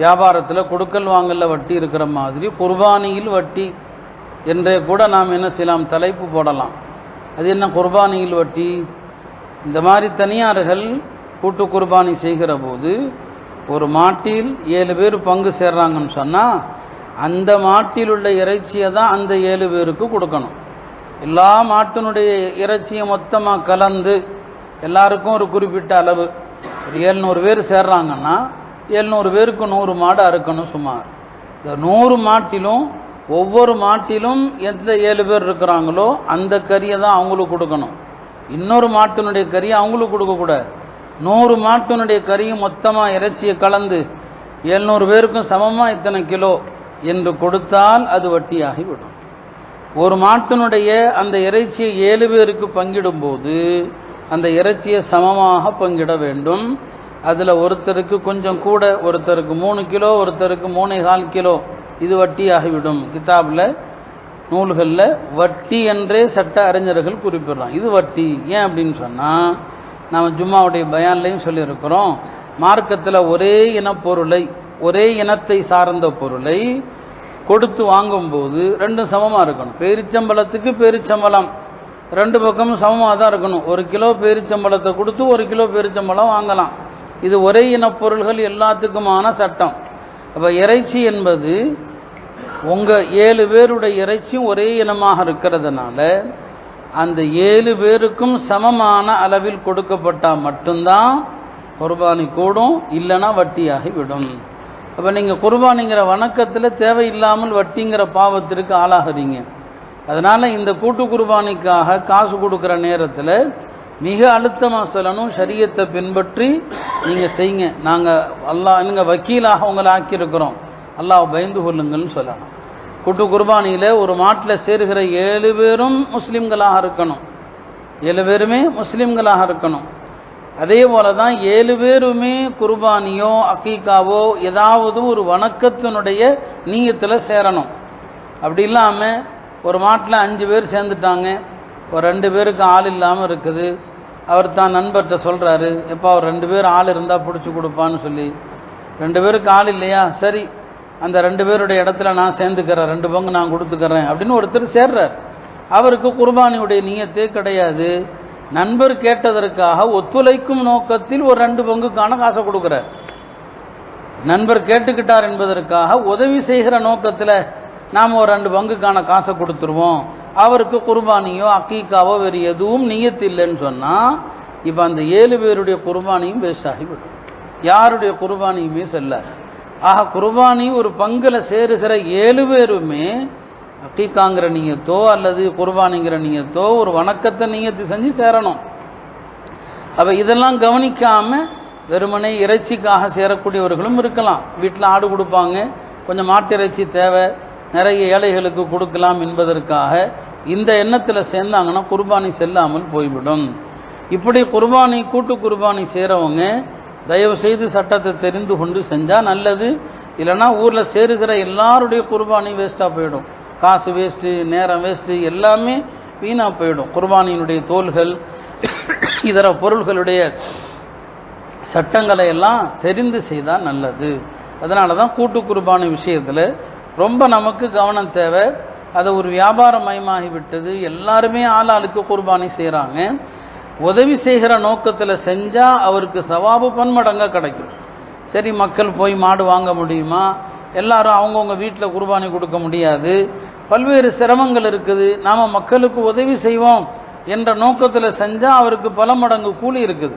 வியாபாரத்தில் கொடுக்கல் வாங்கல வட்டி இருக்கிற மாதிரி குர்பானியில் வட்டி என்றே கூட நாம் என்ன செய்யலாம், தலைப்பு போடலாம். அது என்ன குர்பானியில் வட்டி? இந்த மாதிரி தனியார்கள் கூட்டு குர்பானி செய்கிற போது ஒரு மாட்டில் 7 பேர் பங்கு சேர்றாங்கன்னு சொன்னால் அந்த மாட்டில் உள்ள இறைச்சியை தான் அந்த 7 பேருக்கு கொடுக்கணும். எல்லா மாட்டினுடைய இறைச்சியை மொத்தமாக கலந்து எல்லாருக்கும் ஒரு குறிப்பிட்ட அளவு, ஒரு 700 பேர் சேர்றாங்கன்னா 700 பேருக்கு 100 மாடு அறுக்கணும் சுமார். இந்த 100 மாட்டிலும் ஒவ்வொரு மாட்டிலும் எந்த 7 பேர் இருக்கிறாங்களோ அந்த கறியை தான் அவங்களுக்கு கொடுக்கணும். இன்னொரு மாட்டினுடைய கறியை அவங்களுக்கு கொடுக்கக்கூடாது. 100 மாட்டினுடைய கறியும் மொத்தமாக இறைச்சியை கலந்து 700 பேருக்கும் சமமாக இத்தனை கிலோ என்று கொடுத்தால் அது வட்டியாகிவிடும். ஒரு மாட்டினுடைய அந்த இறைச்சியை 7 பேருக்கு பங்கிடும்போது அந்த இறைச்சியை சமமாக பங்கிட வேண்டும். அதில் ஒருத்தருக்கு கொஞ்சம் கூட, ஒருத்தருக்கு 3 கிலோ, ஒருத்தருக்கு 3.25 கிலோ, இது வட்டியாகிவிடும். கிதாபில் நூல்களில் வட்டி என்றே சட்ட அறிஞர்கள் குறிப்பிடுறான். இது வட்டி. ஏன் அப்படின்னு சொன்னால் நாம் ஜும்மாவுடைய பயான்லையும் சொல்லியிருக்கிறோம், மார்க்கத்தில் ஒரே இனப்பொருளை, ஒரே இனத்தை சார்ந்த பொருளை கொடுத்து வாங்கும்போது ரெண்டும் சமமாக இருக்கணும். பேரிச்சம்பழத்துக்கு பேரிச்சம்பழம் ரெண்டு பக்கமும் சமமாக தான் இருக்கணும். 1 கிலோ பேரிச்சம்பழத்தை கொடுத்து 1 கிலோ பேரிச்சம்பழம் வாங்கலாம். இது ஒரே இனப் பொருள்கள் எல்லாத்துக்குமான சட்டம். அப்போ இறைச்சி என்பது உங்கள் 7 பேருடைய இறைச்சியும் ஒரே இனமாக இருக்கிறதுனால அந்த 7 பேருக்கும் சமமான அளவில் கொடுக்கப்பட்டால் மட்டும்தான் குர்பானி கூடும், இல்லைன்னா வட்டியாகி விடும். அப்போ நீங்கள் குர்பானிங்கிற வணக்கத்தில் தேவையில்லாமல் வட்டிங்கிற பாவத்திற்கு ஆளாகிறீங்க. அதனால் இந்த கூட்டு குர்பானிக்காக காசு கொடுக்குற நேரத்தில் மிக அழுத்தமாக சொல்லணும், ஷரியத்தை பின்பற்றி நீங்கள் செய்யுங்க. நாங்கள் நீங்கள் வக்கீலாக உங்களை ஆக்கியிருக்கிறோம், அல்லாஹ் பயந்து கொள்ளுங்கள்னு சொல்லணும். கூட்டு குர்பானியில் ஒரு மாட்டில் சேருகிற 7 பேரும் முஸ்லீம்களாக இருக்கணும், 7 பேருமே முஸ்லீம்களாக இருக்கணும். அதே போல தான் 7 பேருமே குர்பானியோ அக்கீக்காவோ ஏதாவது ஒரு வணக்கத்தினுடைய நீயத்தில் சேரணும். அப்படி இல்லாமல் ஒரு மாட்டில் 5 பேர் சேர்ந்துட்டாங்க, ஒரு 2 பேருக்கு ஆள் இல்லாமல் இருக்குது. அவர் தான் நண்பர்கிட்ட சொல்கிறாரு, எப்போ அவர் 2 பேர் ஆள் இருந்தால் பிடிச்சி கொடுப்பான்னு சொல்லி. 2 பேருக்கு ஆள் இல்லையா, சரி அந்த 2 பேருடைய இடத்துல நான் சேர்ந்துக்கிறேன், 2 பங்கு நான் கொடுத்துக்கிறேன் அப்படின்னு ஒருத்தர் சேர்றார். அவருக்கு குர்பானியுடைய நியத்தே கிடையாது. நண்பர் கேட்டதற்காக ஒத்துழைக்கும் நோக்கத்தில் ஒரு 2 பங்குக்கான காசை கொடுக்குறார். நண்பர் கேட்டுக்கிட்டார் என்பதற்காக உதவி செய்கிற நோக்கத்தில் நாம் ஒரு 2 பங்குக்கான காசை கொடுத்துருவோம். அவருக்கு குர்பானியோ அக்கீக்காவோ வேறு எதுவும் நியத்து இல்லைன்னு சொன்னால் இப்போ அந்த 7 பேருடைய குர்பானியும் வேஸ்ட் ஆகிவிடும், யாருடைய குர்பானியுமே செல்லாது. ஆக குர்பானி ஒரு பங்கில் சேருகிற 7 பேருமே அக்கீக்காங்கிற நீயத்தோ அல்லது குர்பானிங்கிற நீயத்தோ ஒரு வணக்கத்தை நீயத்து செஞ்சு சேரணும். அப்போ இதெல்லாம் கவனிக்காமல் வெறுமனே இறைச்சிக்காக சேரக்கூடியவர்களும் இருக்கலாம். வீட்டில் ஆடு கொடுப்பாங்க, கொஞ்சம் மாட்டு இறைச்சி தேவை, நிறைய ஏழைகளுக்கு கொடுக்கலாம் என்பதற்காக இந்த எண்ணத்தில் சேர்ந்தாங்கன்னா குர்பானி செல்லாமல் போய்விடும். இப்படி குர்பானி கூட்டு குர்பானி செய்கிறவங்க தயவு செய்து சட்டத்தை தெரிந்து கொண்டு செஞ்சால் நல்லது. இல்லைன்னா ஊரில் சேருகிற எல்லாருடைய குர்பானி வேஸ்ட்டாக போயிடும், காசு வேஸ்ட்டு, நேரம் வேஸ்ட்டு, எல்லாமே வீணாக போயிடும். குர்பானியினுடைய தோள்கள் இதர பொருள்களுடைய சட்டங்களை எல்லாம் தெரிந்து செய்தால் நல்லது. அதனால தான் கூட்டு குர்பானி விஷயத்தில் ரொம்ப நமக்கு கவனம் தேவை. அது ஒரு வியாபாரமயமாகி விட்டது, எல்லாருமே ஆளாளுக்கு குர்பானி செய்கிறாங்க. உதவி செய்கிற நோக்கத்தில் செஞ்சால் அவருக்கு சவாபு பன்மடங்காக கிடைக்கும். சரி, மக்கள் போய் மாடு வாங்க முடியுமா, எல்லாரும் அவங்கவுங்க வீட்டில் குர்பானி கொடுக்க முடியாது, பல்வேறு சிரமங்கள் இருக்குது, நாம் மக்களுக்கு உதவி செய்வோம் என்ற நோக்கத்தில் செஞ்சால் அவருக்கு பல மடங்கு கூலி இருக்குது.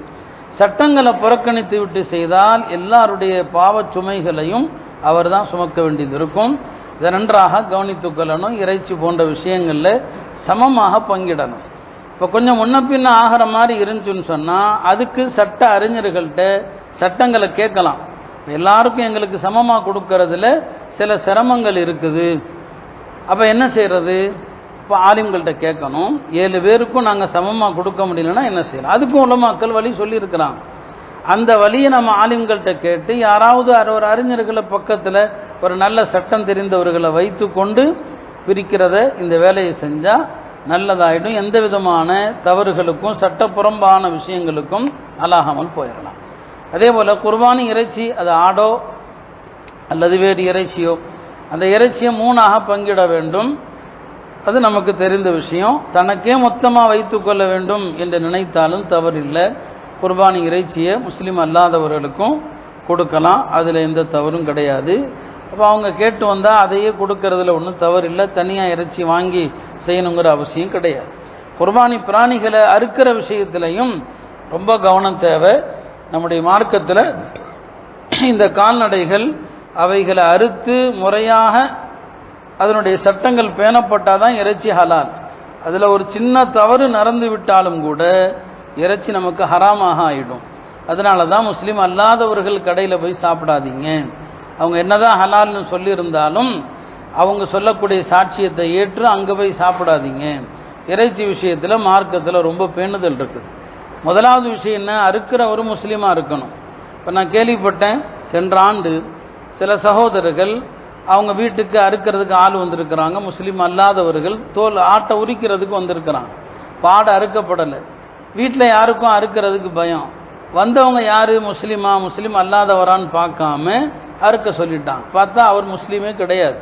சட்டங்களை புறக்கணித்து விட்டு செய்தால் எல்லாருடைய பாவச் சுமைகளையும் அவர் தான் சுமக்க வேண்டியது இருக்கும். இதை நன்றாக கவனித்து கொள்ளணும். இறைச்சி போன்ற விஷயங்களில் சமமாக பங்கிடணும். இப்போ கொஞ்சம் முன்ன பின்ன ஆகிற மாதிரி இருந்துச்சுன்னு சொன்னால் அதுக்கு சட்ட அறிஞர்கள்ட்ட சட்டங்களை கேட்கலாம். எல்லாருக்கும் எங்களுக்கு சமமாக கொடுக்கறதுல சில சிரமங்கள் இருக்குது, அப்போ என்ன செய்கிறது? இப்போ ஆலிம்கள்கிட்ட கேட்கணும். 7 பேருக்கும் நாங்கள் சமமாக கொடுக்க முடியலன்னா என்ன செய்யலாம்? அதுக்கும் உலமாக்கள் வழி சொல்லியிருக்கிறாங்க. அந்த வழியை நம்ம ஆலிம்கள்கிட்ட கேட்டு யாராவது ஒரு அறிஞர்களை பக்கத்தில் ஒரு நல்ல சட்டம் தெரிந்தவர்களை வைத்து கொண்டு பிரிக்கிறத இந்த வேலையை செஞ்சால் நல்லதாயிடும். எந்த விதமான தவறுகளுக்கும் சட்டப்புறம்பான விஷயங்களுக்கும் ஆளாகாமல் போயிடலாம். அதே போல் குர்பானி இறைச்சி, அது ஆடோ அல்லது வேறு இறைச்சியோ, அந்த இறைச்சியை 3ஆக பங்கிட வேண்டும். அது நமக்கு தெரிந்த விஷயம். தனக்கே மொத்தமாக வைத்து கொள்ள வேண்டும் என்று நினைத்தாலும் தவறில்லை. குர்பானி இறைச்சியை முஸ்லீம் அல்லாதவர்களுக்கும் கொடுக்கலாம், அதில் எந்த தவறும் கிடையாது. அப்போ அவங்க கேட்டு வந்தால் அதையே கொடுக்கறதுல ஒன்றும் தவறு இல்லை. தனியாக இறைச்சி வாங்கி செய்யணுங்கிற அவசியம் கிடையாது. குர்பானி பிராணிகளை அறுக்கிற விஷயத்திலையும் ரொம்ப கவனம் தேவை. நம்முடைய மார்க்கத்தில் இந்த கால்நடைகள் அவைகளை அறுத்து முறையாக அதனுடைய சட்டங்கள் பேணப்பட்டால் தான் இறைச்சி ஹலால். அதில் ஒரு சின்ன தவறு நடந்து விட்டாலும் கூட இறைச்சி நமக்கு ஹராமாக ஆகிடும். அதனால தான் முஸ்லீம் அல்லாதவர்கள் கடையில் போய் சாப்பிடாதீங்க. அவங்க என்னதான் ஹலால்னு சொல்லியிருந்தாலும் அவங்க சொல்லக்கூடிய சாட்சியத்தை ஏற்று அங்கே போய் சாப்பிடாதீங்க. இறைச்சி விஷயத்தில் மார்க்கத்தில் ரொம்ப பேணுதல் இருக்குது. முதலாவது விஷயம் என்ன? அறுக்கிற ஒரு முஸ்லீமாக இருக்கணும். இப்போ நான் கேள்விப்பட்டேன், சென்ற ஆண்டு சில சகோதரர்கள் அவங்க வீட்டுக்கு அறுக்கிறதுக்கு ஆள் வந்திருக்கிறாங்க, முஸ்லீம் அல்லாதவர்கள் தோல் ஆட்டை உரிக்கிறதுக்கு வந்திருக்கிறாங்க. பாடு அறுக்கப்படலை, வீட்டில் யாருக்கும் அறுக்கிறதுக்கு பயம். வந்தவங்க யார், முஸ்லீம் அல்லாதவரான்னு பார்க்காம அறுக்க சொல்லிட்டான். பார்த்தா அவர் முஸ்லீமே கிடையாது.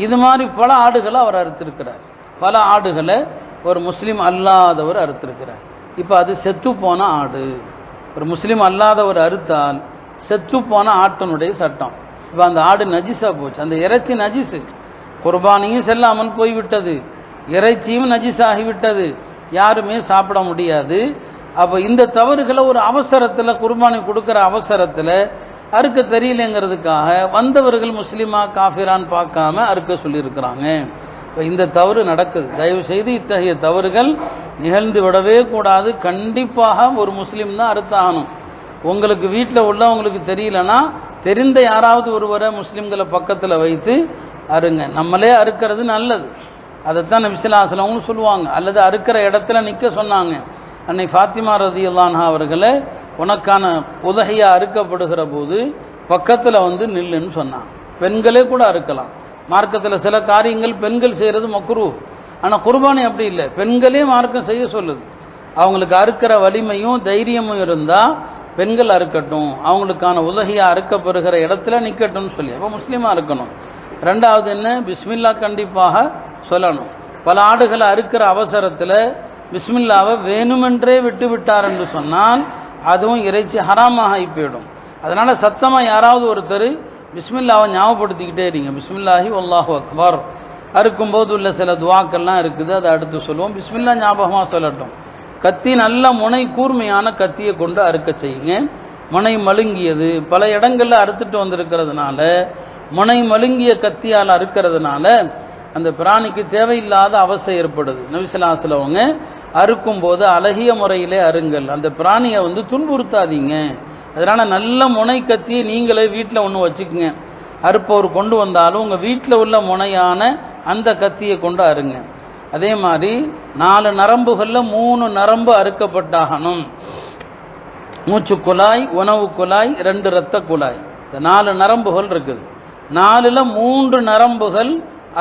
இது மாதிரி பல ஆடுகளை அவர் அறுத்திருக்கிறார். பல ஆடுகளை ஒரு முஸ்லீம் அல்லாதவர் அறுத்திருக்கிறார். இப்போ அது செத்து போன ஆடு. ஒரு முஸ்லீம் அல்லாதவர் அறுத்தால் செத்து போன ஆட்டனுடைய சட்டம். இப்போ அந்த ஆடு நஜிஸாக போச்சு, அந்த இறைச்சி நஜிஸு, குர்பானியும் செல்லாமல் போய்விட்டது, இறைச்சியும் நஜிஸாகிவிட்டது, யாருமே சாப்பிட முடியாது. அப்போ இந்த தவறுகளை ஒரு அவசரத்தில், குர்பானி கொடுக்குற அவசரத்தில் அறுக்க தெரியலங்கிறதுக்காக வந்தவர்கள் முஸ்லீமா காஃபிரான்னு பார்க்காம அறுக்க சொல்லியிருக்கிறாங்க. இப்போ இந்த தவறு நடக்குது. தயவு செய்து இத்தகைய தவறுகள் நிகழ்ந்து விடவே கூடாது. கண்டிப்பாக ஒரு முஸ்லீம் தான் அறுத்தாகணும். உங்களுக்கு வீட்டில் உள்ளவங்களுக்கு தெரியலன்னா தெரிந்த யாராவது ஒருவரை முஸ்லீம்களை பக்கத்தில் வைத்து அறுங்க. நம்மளே அறுக்கிறது நல்லது. அதைத்தான் நபி ஸல்லல்லாஹு அலைஹி வஸல்லம் சொல்லுவாங்க. அல்லது அறுக்கிற இடத்துல நிற்க சொன்னாங்க. அன்னை ஃபாத்திமா ரலியல்லாஹு அன்ஹா அவர்களை உனக்கான உதகையா அறுக்கப்படுகிற போது பக்கத்தில் வந்து நில்லுன்னு சொன்னாங்க. பெண்களே கூட அறுக்கலாம். மார்க்கத்தில் சில காரியங்கள் பெண்கள் செய்கிறது மக்ரூஹ். ஆனால் குர்பானி அப்படி இல்லை, பெண்களே மார்க்கம் செய்ய சொல்லுது. அவங்களுக்கு அறுக்கிற வலிமையும் தைரியமும் இருந்தால் பெண்கள் அறுக்கட்டும், அவங்களுக்கான உதகையா அறுக்கப்படுகிற இடத்துல நிற்கட்டும்னு சொல்லி. அப்போ முஸ்லீமாக இருக்கணும். ரெண்டாவது என்ன, பிஸ்மில்லா கண்டிப்பாக சொல்லணும். பல ஆடுகளை அறுக்கிற அவசரத்தில் பிஸ்மில்லாவை வேணுமென்றே விட்டு விட்டார் என்று சொன்னால் அதுவும் இறைச்சி ஹராமாக ஆகி போயிடும். அதனால் சத்தமாக யாராவது ஒருத்தர் பிஸ்மில்லாவை ஞாபகப்படுத்திக்கிட்டே இருங்க. பிஸ்மில்லாஹி வல்லாஹு அக்பர். அறுக்கும்போது உள்ள சில துவாக்கள்லாம் இருக்குது, அதை அடுத்து சொல்லுவோம். பிஸ்மில்லா ஞாபகமாக சொல்லட்டும். கத்தி நல்ல முனை கூர்மையான கத்தியை கொண்டு அறுக்க செய்யுங்க. முனை மழுங்கியது பல இடங்களில் அறுத்துட்டு வந்திருக்கிறதுனால, முனை மழுங்கிய கத்தியால் அறுக்கிறதுனால அந்த பிராணிக்கு தேவையில்லாத அவஸ்தை ஏற்படுது. நபி ஸல்லல்லாஹு அலைஹி வஸல்லம் அறுக்கும்போது அழகிய முறையிலே அருங்கள், அந்த பிராணியை வந்து துன்புறுத்தாதீங்க. அதனால் நல்ல முனை கத்தியை நீங்களே வீட்டில் ஒன்று வச்சுக்குங்க. அறுப்பவர் கொண்டு வந்தாலும் உங்கள் வீட்டில் உள்ள முனையான அந்த கத்தியை கொண்டு அருங்க. அதே மாதிரி 4 நரம்புகளில் 3 நரம்பு அறுக்கப்பட்டாகணும். மூச்சு குழாய், உணவு குழாய், 2 இரத்த குழாய், இந்த 4 நரம்புகள் இருக்குது. 4ல் 3 நரம்புகள்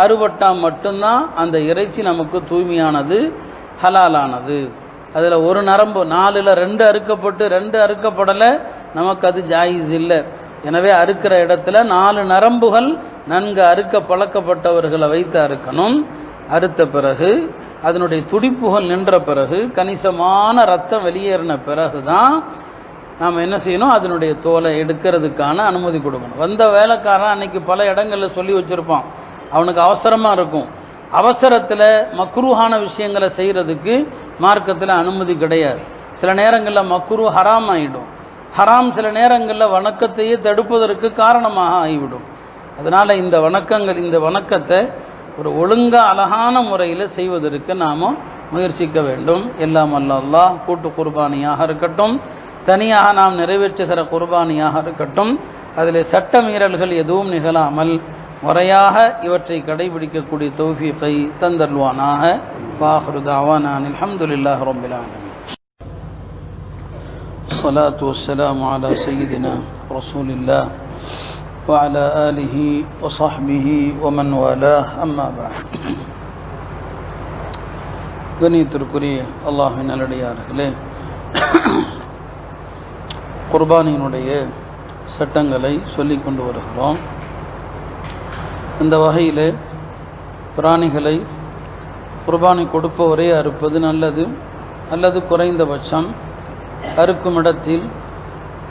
அறுபட்டால் மட்டும்தான் அந்த இறைச்சி நமக்கு தூய்மையானது, ஹலாலானது. அதில் ஒரு நரம்பு 4ல் 2 அறுக்கப்பட்டு 2 அறுக்கப்படலை, நமக்கு அது ஜாயிஸ் இல்லை. எனவே அறுக்கிற இடத்துல 4 நரம்புகள் நன்கு அறுக்க பழக்கப்பட்டவர்களை வைத்து அறுக்கணும். அறுத்த பிறகு அதனுடைய துடிப்புகள் நின்ற பிறகு கணிசமான ரத்தம் வெளியேறின பிறகு தான் நாம் என்ன செய்யணும், அதனுடைய தோலை எடுக்கிறதுக்கான அனுமதி கொடுக்கணும். வந்த வேலைக்காரன் அன்னைக்கு பல இடங்களில் சொல்லி வச்சுருப்பான், அவனுக்கு அவசரமாக இருக்கும். அவசரத்தில் மக்ரூஹான விஷயங்களை செய்கிறதுக்கு மார்க்கத்தில் அனுமதி கிடையாது. சில நேரங்களில் மக்ரூ ஹராம் ஆகிடும். ஹராம் சில நேரங்களில் வணக்கத்தையே தடுப்பதற்கு காரணமாக ஆகிவிடும். அதனால் இந்த வணக்கத்தை ஒரு ஒழுங்காக அழகான முறையில் செய்வதற்கு நாம் முயற்சிக்க வேண்டும். எல்லாம் அல்லாஹ் கூட்டு குர்பானியாக இருக்கட்டும், தனியாக நாம் நிறைவேற்றுகிற குர்பானியாக இருக்கட்டும், அதில் சட்ட மீறல்கள் எதுவும் நிகழாமல் முறையாக இவற்றை கடைபிடிக்கக்கூடிய தௌஃபீகை தந்தல்வானாக. வாஹிரு தஅவானா அல்ஹம்துலில்லாஹி ரப்பில் ஆலமீன். ஸலாத்து வஸ்ஸலாமு அலா சய்யிதினா ரசூலில்லாஹ் وعلى آله وصحبه ومن والاه أما بعد. கணியத்திற்குரிய அல்லாஹ்வின் நல்லடியார்களே, குர்பானியினுடைய சட்டங்களை சொல்லிக் கொண்டு வருகிறோம். இந்த வகையில் பிராணிகளை குர்பானி கொடுப்பவரே அறுப்பது நல்லது, அல்லது குறைந்தபட்சம் அறுக்கும் இடத்தில்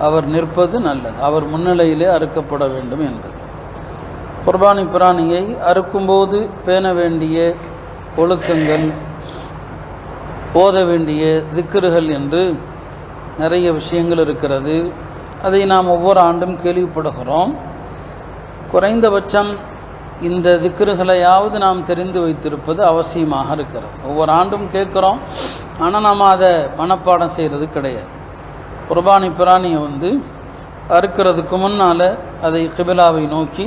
அவர் நிற்பது நல்லது, அவர் முன்னிலையிலே அறுக்கப்பட வேண்டும் என்பது. குர்பானி பிராணியை அறுக்கும்போது பேண வேண்டிய ஒழுக்கங்கள், ஓத வேண்டிய திக்ருகள் என்று நிறைய விஷயங்கள் இருக்கிறது. அதை நாம் ஒவ்வொரு ஆண்டும் கேள்விப்படுகிறோம். குறைந்தபட்சம் இந்த திக்ருகளையாவது நாம் தெரிந்து வைத்திருப்பது அவசியமாக இருக்கிறது. ஒவ்வொரு ஆண்டும் கேட்குறோம், ஆனால் நாம் அதை மனப்பாடம் செய்கிறது கிடையாது. குர்பானி பிராணியை அறுக்கிறதுக்கு முன்னால் அதை கிபிலாவை நோக்கி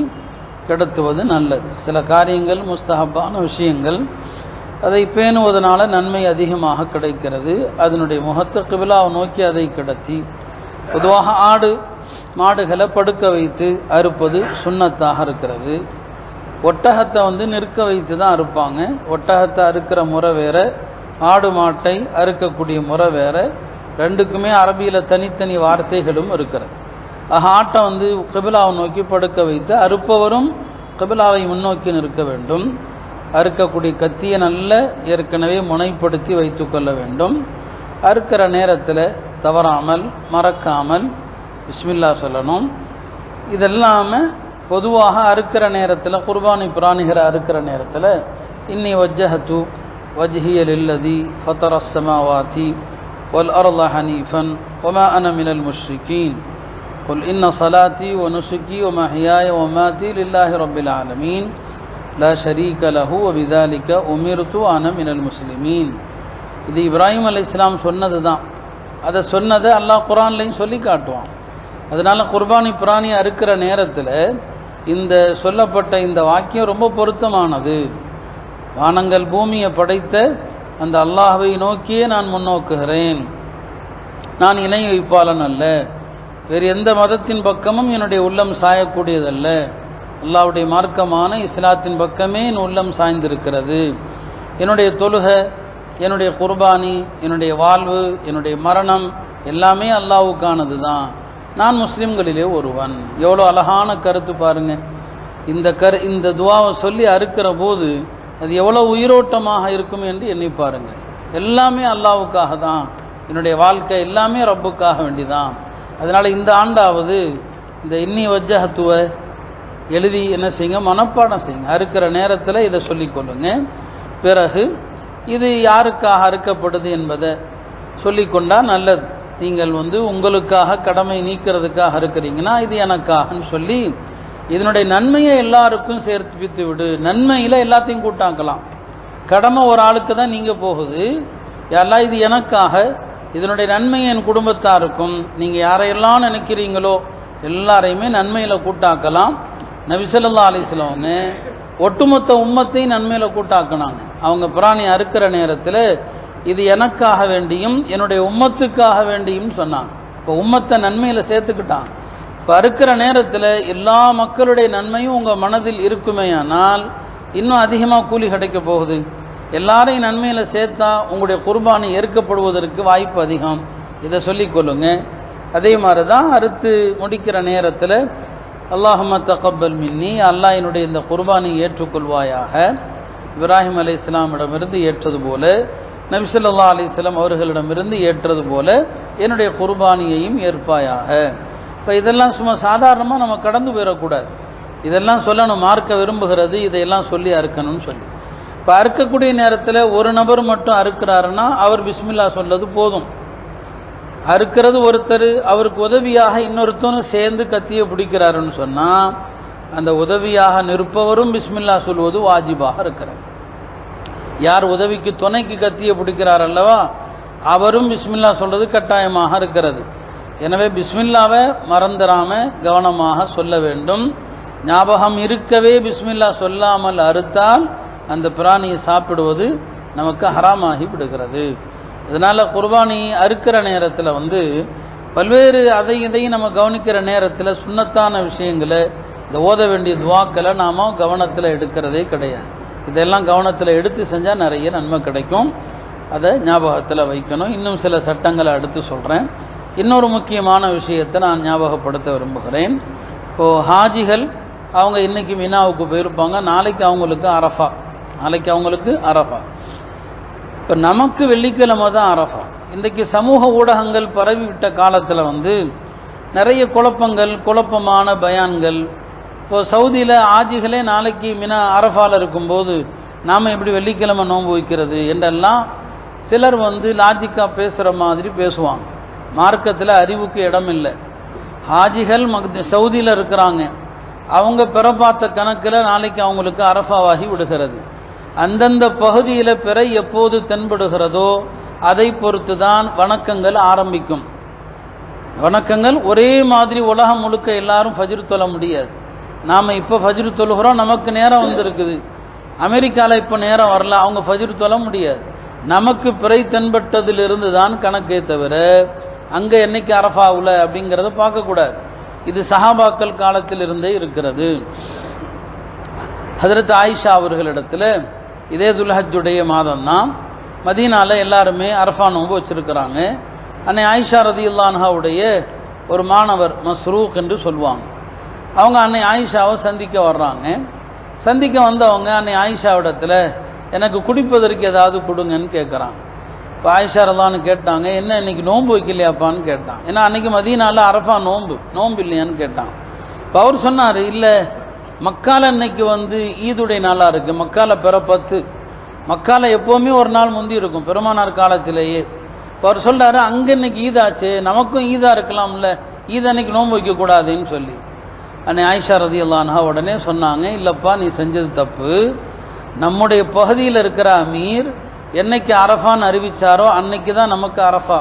கிடத்துவது நல்லது. சில காரியங்கள் முஸ்தஹப்பான விஷயங்கள், அதை பேணுவதனால நன்மை அதிகமாக கிடைக்கிறது. அதனுடைய முகத்தை கிபிலாவை நோக்கி அதை கிடத்தி, பொதுவாக ஆடு மாடுகளை படுக்க வைத்து அறுப்பது சுன்னத்தாக இருக்கிறது. ஒட்டகத்தை நிற்க வைத்து தான் அறுப்பாங்க. ஒட்டகத்தை அறுக்கிற முறை வேறு, ஆடு மாட்டை அறுக்கக்கூடிய முறை வேறு. ரெண்டுக்குமே அரபியில் தனித்தனி வார்த்தைகளும் இருக்கிறது. ஆட்டை கிபிலாவை நோக்கி படுக்க வைத்து அறுப்பவரும் கிபிலாவை முன்னோக்கி நிற்க வேண்டும். அறுக்கக்கூடிய கத்தியை நல்ல ஏற்கனவே முனைப்படுத்தி வைத்து கொள்ள வேண்டும். அறுக்கிற நேரத்தில் தவறாமல் மறக்காமல் பிஸ்மில்லா சொல்லணும். இதெல்லாம பொதுவாக அறுக்கிற நேரத்தில் குர்பானி பிராணிகளை அறுக்கிற நேரத்தில் இன்னி வஜ்ஜஹது வஜ்ஹிய லில்லதி ஃபதரஸ் ஸமாவாதி வல் அர்த ஹனீஃபன் வமா அன மினல் முஷ்ரிகீன் குல் இன்ன ஸலாத்தி வ நுஸுகி வ மஹ்யாய வ மமாத்தி லில்லாஹி ரப்பில் ஆலமீன் லா ஷரீக லஹு வ பிதாலிக உமிர்து அன மினல் முஸ்லிமீன். இது இப்ராஹிம் அலைஹிஸ்ஸலாம் சொன்னது தான். அதை சொன்னதை அல்லாஹ் குர்ஆன்லையும் சொல்லி காட்டுவான். அதனால குர்பானி பிராணி அறுக்கிற நேரத்தில் இந்த சொல்லப்பட்ட இந்த வாக்கியம் ரொம்ப பொருத்தமானது. வானங்கள் பூமியை படைத்த அந்த அல்லாஹ்வை நோக்கியே நான் முன்னோக்குகிறேன். நான் இணை வைப்பாளன் அல்ல. வேறு எந்த மதத்தின் பக்கமும் என்னுடைய உள்ளம் சாயக்கூடியதல்ல. அல்லாஹ்வுடைய மார்க்கமான இஸ்லாத்தின் பக்கமே என் உள்ளம் சாய்ந்திருக்கிறது. என்னுடைய தொழுகை, என்னுடைய குர்பானி, என்னுடைய வாழ்வு, என்னுடைய மரணம் எல்லாமே அல்லாஹ்வுக்கானது தான். நான் முஸ்லிம்களிலே ஒருவன். எவ்வளோ அழகான கருத்து பாருங்க. இந்த துவாவை சொல்லி அறுக்கிற போது அது எவ்வளோ உயிரோட்டமாக இருக்கும் என்று எண்ணி பாருங்க. எல்லாமே அல்லாஹ்வுக்காக தான். என்னுடைய வாழ்க்கை எல்லாமே ரப்புக்காக வேண்டிதான். அதனால் இந்த ஆண்டாவது இந்த இன்னி வஜ்ஜஹத்துவை எழுதி என்ன செய்யுங்க, மனப்பாடம் செய்யுங்க. அறுக்கிற நேரத்தில் இதை சொல்லிக்கொள்ளுங்க. பிறகு இது யாருக்காக அறுக்கப்படுது என்பதை சொல்லிக்கொண்டால் நல்லது. நீங்கள் உங்களுக்காக கடமை நீக்கிறதுக்காக இருக்கிறீங்கன்னா இது எனக்காகன்னு சொல்லி இதனுடைய நன்மையை எல்லாருக்கும் சேர்த்து விடு. நன்மையில் எல்லாத்தையும் கூட்டாக்கலாம். கடமை ஒரு ஆளுக்கு தான் நீங்கள் போகுது. யாரெல்லாம் இது எனக்காக, இதனுடைய நன்மை என் குடும்பத்தாருக்கும், நீங்கள் யாரையெல்லாம் நினைக்கிறீங்களோ எல்லாரையுமே நன்மையில் கூட்டாக்கலாம். நபி ஸல்லல்லாஹு அலைஹி வஸல்லம் ஒட்டுமொத்த உம்மத்தையும் நன்மையில் கூட்டாக்குனாங்க. அவங்க பிராணி அறுக்கிற நேரத்தில் இது எனக்காக வேண்டியும் என்னுடைய உம்மத்துக்காக வேண்டியும் சொன்னாங்க. இப்போ உம்மத்தை நன்மையில் சேர்த்துக்கிட்டாங்க. இப்போ அறுக்கிற நேரத்தில் எல்லா மக்களுடைய நன்மையும் உங்கள் மனதில் இருக்குமேயானால் இன்னும் அதிகமாக கூலி கிடைக்க போகுது. எல்லாரையும் நன்மையில் சேர்த்தா உங்களுடைய குர்பானி ஏற்கப்படுவதற்கு வாய்ப்பு அதிகம். இதை சொல்லிக்கொள்ளுங்க. அதே மாதிரி தான் அறுத்து முடிக்கிற நேரத்தில் அல்லாஹும்ம தகப்பல் மின்னி, அல்லாஹ் என்னுடைய இந்த குர்பானி ஏற்றுக்கொள்வாயாக. இப்ராஹிம் அலைஹிஸ்ஸலாமிடமிருந்து ஏற்றது போல, நபி ஸல்லல்லாஹு அலைஹி வஸல்லம் அவர்களிடமிருந்து ஏற்றது போல என்னுடைய குர்பானியையும் ஏற்பாயாக. இப்போ இதெல்லாம் சும்மா சாதாரணமாக நம்ம கடந்து போயிடக்கூடாது. இதெல்லாம் சொல்லணும். மார்க்க விரும்புகிறது இதையெல்லாம் சொல்லி அறுக்கணும்னு சொல்லி. இப்போ அறுக்கக்கூடிய நேரத்தில் ஒரு நபர் மட்டும் அறுக்கிறாருன்னா அவர் பிஸ்மில்லா சொல்றது போதும். அறுக்கிறது ஒருத்தர், அவருக்கு உதவியாக இன்னொருத்தரும் சேர்ந்து கத்தியை பிடிக்கிறாருன்னு சொன்னால் அந்த உதவியாக நிற்பவரும் பிஸ்மில்லா சொல்வது வாஜிபாக இருக்கிறார். யார் உதவிக்கு துணைக்கு கத்தியை பிடிக்கிறார் அல்லவா, அவரும் பிஸ்மில்லா சொல்றது கட்டாயமாக இருக்கிறது. எனவே பிஸ்மில்லாவை மறந்துடாமல் கவனமாக சொல்ல வேண்டும். ஞாபகம் இருக்கவே பிஸ்மில்லா சொல்லாமல் அறுத்தால் அந்த பிராணியை சாப்பிடுவது நமக்கு ஹராமாகி விடுகிறது. இதனால் குர்பானி அறுக்கிற நேரத்தில் பல்வேறு இதையும் நம்ம கவனிக்கிற நேரத்தில் சுன்னத்தான விஷயங்களை, இந்த ஓத வேண்டிய துவாக்களை நாம் கவனத்தில் எடுக்கிறதே கிடையாது. இதெல்லாம் கவனத்தில் எடுத்து செஞ்சால் நிறைய நன்மை கிடைக்கும். அதை ஞாபகத்தில் வைக்கணும். இன்னும் சில சட்டங்களை அடுத்து சொல்கிறேன். இன்னொரு முக்கியமான விஷயத்தை நான் ஞாபகப்படுத்த விரும்புகிறேன். இப்போது ஹாஜிகள் அவங்க இன்றைக்கி மினாவுக்கு போயிருப்பாங்க. நாளைக்கு அவங்களுக்கு அரஃபா. இப்போ நமக்கு வெள்ளிக்கிழமை தான் அரஃபா. இன்றைக்கு சமூக ஊடகங்கள் பரவிவிட்ட காலத்தில் நிறைய குழப்பமான பயான்கள். இப்போ சவுதியில் ஆஜிகளே நாளைக்கு அரஃபாவில் இருக்கும்போது நாம் எப்படி வெள்ளிக்கிழமை நோன்பு வைக்கிறது என்றெல்லாம் சிலர் லாஜிக்காக பேசுகிற மாதிரி பேசுவாங்க. மார்க்கத்தில் அறிவுக்கு இடம் இல்லை. ஹாஜிகள் சவுதியில் இருக்கிறாங்க. அவங்க பிறப்பாத்த கணக்கில் நாளைக்கு அவங்களுக்கு அரஃபாவாகி விடுகிறது. அந்தந்த பகுதியில் பிறை எப்போது தென்படுகிறதோ அதை பொறுத்து தான் வணக்கங்கள் ஆரம்பிக்கும். வணக்கங்கள் ஒரே மாதிரி உலகம் முழுக்க எல்லாரும் ஃபஜ்ர் தொழ முடியாது. நாம் இப்போ ஃபஜ்ர் தொழுகிறோம், நமக்கு நேரம் வந்திருக்குது. அமெரிக்காவில் இப்போ நேரம் வரல, அவங்க ஃபஜ்ர் தொழ முடியாது. நமக்கு பிறை தென்பட்டதிலிருந்து தான் கணக்கே தவிர அங்கே என்னைக்கு அரஃபாவுல அப்படிங்கிறத பார்க்கக்கூடாது. இது சஹாபாக்கள் காலத்தில் இருந்தே இருக்கிறது. ஹஜ்ரத் ஆயிஷா அவர்களிடத்தில் இதே துல்ஹஜ்ஜுடைய மாதம் தான் மதீனாவில் எல்லாருமே அரஃபா நோன்பு வச்சுருக்கிறாங்க. அன்னை ஆயிஷா ரதியல்லாஹு அன்ஹாவுடைய ஒரு மாணவர் மஸ்ரூக் என்று சொல்லுவாங்க. அவங்க அன்னை ஆயிஷாவை சந்திக்க வர்றாங்க. சந்திக்க வந்தவங்க அன்னை ஆயிஷாவிடத்தில் எனக்கு குடிப்பதற்கு ஏதாவது கொடுங்கன்னு கேட்குறான். இப்போ ஆயிஷா ரலியல்லாஹு கேட்டாங்க, என்ன இன்னைக்கு நோன்பு வைக்கலையாப்பான்னு கேட்டான். ஏன்னா அன்னைக்கு மதீனால அரஃபா நோன்பு இல்லையான்னு கேட்டான். இப்போ அவர் சொன்னார், இல்லை மக்கால இன்னைக்கு ஈதுடைய நாளாக இருக்குது, மக்கால பிற 10, மக்கால எப்போவுமே ஒரு நாள் முந்தி இருக்கும் பெருமானார் காலத்திலேயே. இப்போ அவர் சொல்கிறாரு, அங்கே இன்னைக்கு ஈதாச்சு, நமக்கும் ஈதா இருக்கலாம்ல, ஈது அன்னைக்கு நோன்பு வைக்கக்கூடாதுன்னு சொல்லி. அன்னை ஆயிஷா ரலியல்லாஹு அன்ஹா உடனே சொன்னாங்க, இல்லைப்பா நீ செஞ்சது தப்பு. நம்முடைய பகுதியில் இருக்கிற அமீர் என்னைக்கு அரஃபான்னு அறிவிச்சாரோ அன்னைக்கு தான் நமக்கு அரஃபா.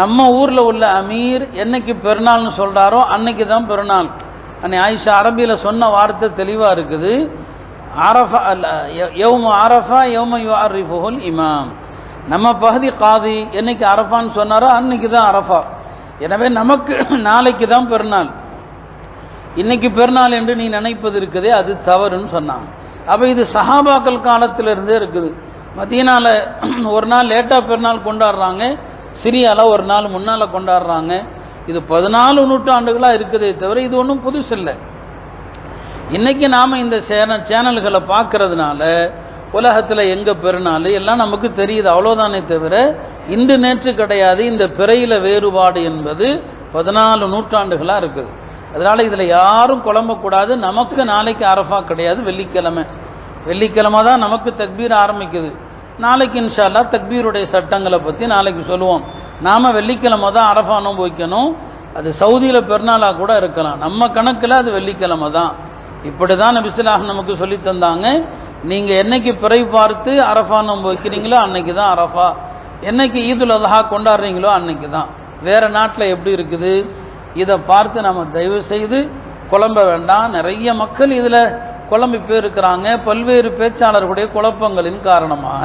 நம்ம ஊரில் உள்ள அமீர் என்னைக்கு பெருநாள்னு சொல்கிறாரோ அன்னைக்கு தான் பெருநாள். அன்னை ஆயிஷா அரபியில் சொன்ன வார்த்தை தெளிவாக இருக்குது. அரஃபா யௌம அரஃபா யௌம யுஅர்ரிஃபுல் இமாம். நம்ம பகுதி காதி என்னைக்கு அரஃபான்னு சொன்னாரோ அன்னைக்கு தான் அரஃபா. எனவே நமக்கு நாளைக்கு தான் பெருநாள், இன்னைக்கு பெருநாள் என்று நீ நினைப்பது இருக்குதே அது தவறுன்னு சொன்னாங்க. அப்போ இது சஹாபாக்கள் காலத்திலிருந்தே இருக்குது. மதீனால ஒரு நாள் லேட்டாக பெருநாள் கொண்டாடுறாங்க, சிரியாவில் ஒரு நாள் முன்னால் கொண்டாடுறாங்க. இது 14 நூற்றாண்டுகளாக இருக்குதே தவிர இது ஒன்றும் புதுசு இல்லை. இன்றைக்கி நாம் இந்த சேனல்களை பார்க்கறதுனால உலகத்தில் எங்கே பெருநாள் எல்லாம் நமக்கு தெரியுது, அவ்வளோதானே தவிர இன்று நேற்று கிடையாது. இந்த பிறையில் வேறுபாடு என்பது 14 நூற்றாண்டுகளாக இருக்குது. அதனால் இதில் யாரும் குழம்பக்கூடாது. நமக்கு நாளைக்கு அரஃபா கிடையாது, வெள்ளிக்கிழமை தான் நமக்கு தக்பீர் ஆரம்பிக்குது. நாளைக்கு இன்ஷா அல்லாஹ் தக்பீருடைய சட்டங்களை பற்றி நாளைக்கு சொல்லுவோம். நாம் வெள்ளிக்கிழமை தான் அரஃபா நோன்பு வைக்கணும். அது சவுதியில் பெருநாளாக கூட இருக்கலாம், நம்ம கணக்கில் அது வெள்ளிக்கிழமை தான். இப்படி தான் நபி ஸல்லல்லாஹு அலைஹி நமக்கு சொல்லி தந்தாங்க. நீங்கள் என்னைக்கு பிறை பார்த்து அரஃபா நோன்பு வைக்கிறீங்களோ அன்னைக்கு தான் அரஃபா, என்னைக்கு ஈதுல் அத்ஹா கொண்டாடுறீங்களோ அன்னைக்கு தான். வேறு நாட்டில் எப்படி இருக்குது இதை பார்த்து நம்ம தயவு செய்து குழம்ப வேண்டாம். நிறைய மக்கள் இதில் குழம்பி போயிருக்கிறாங்க. பல்வேறு பேச்சாளர்களுடைய குழப்பங்களின் காரணமாக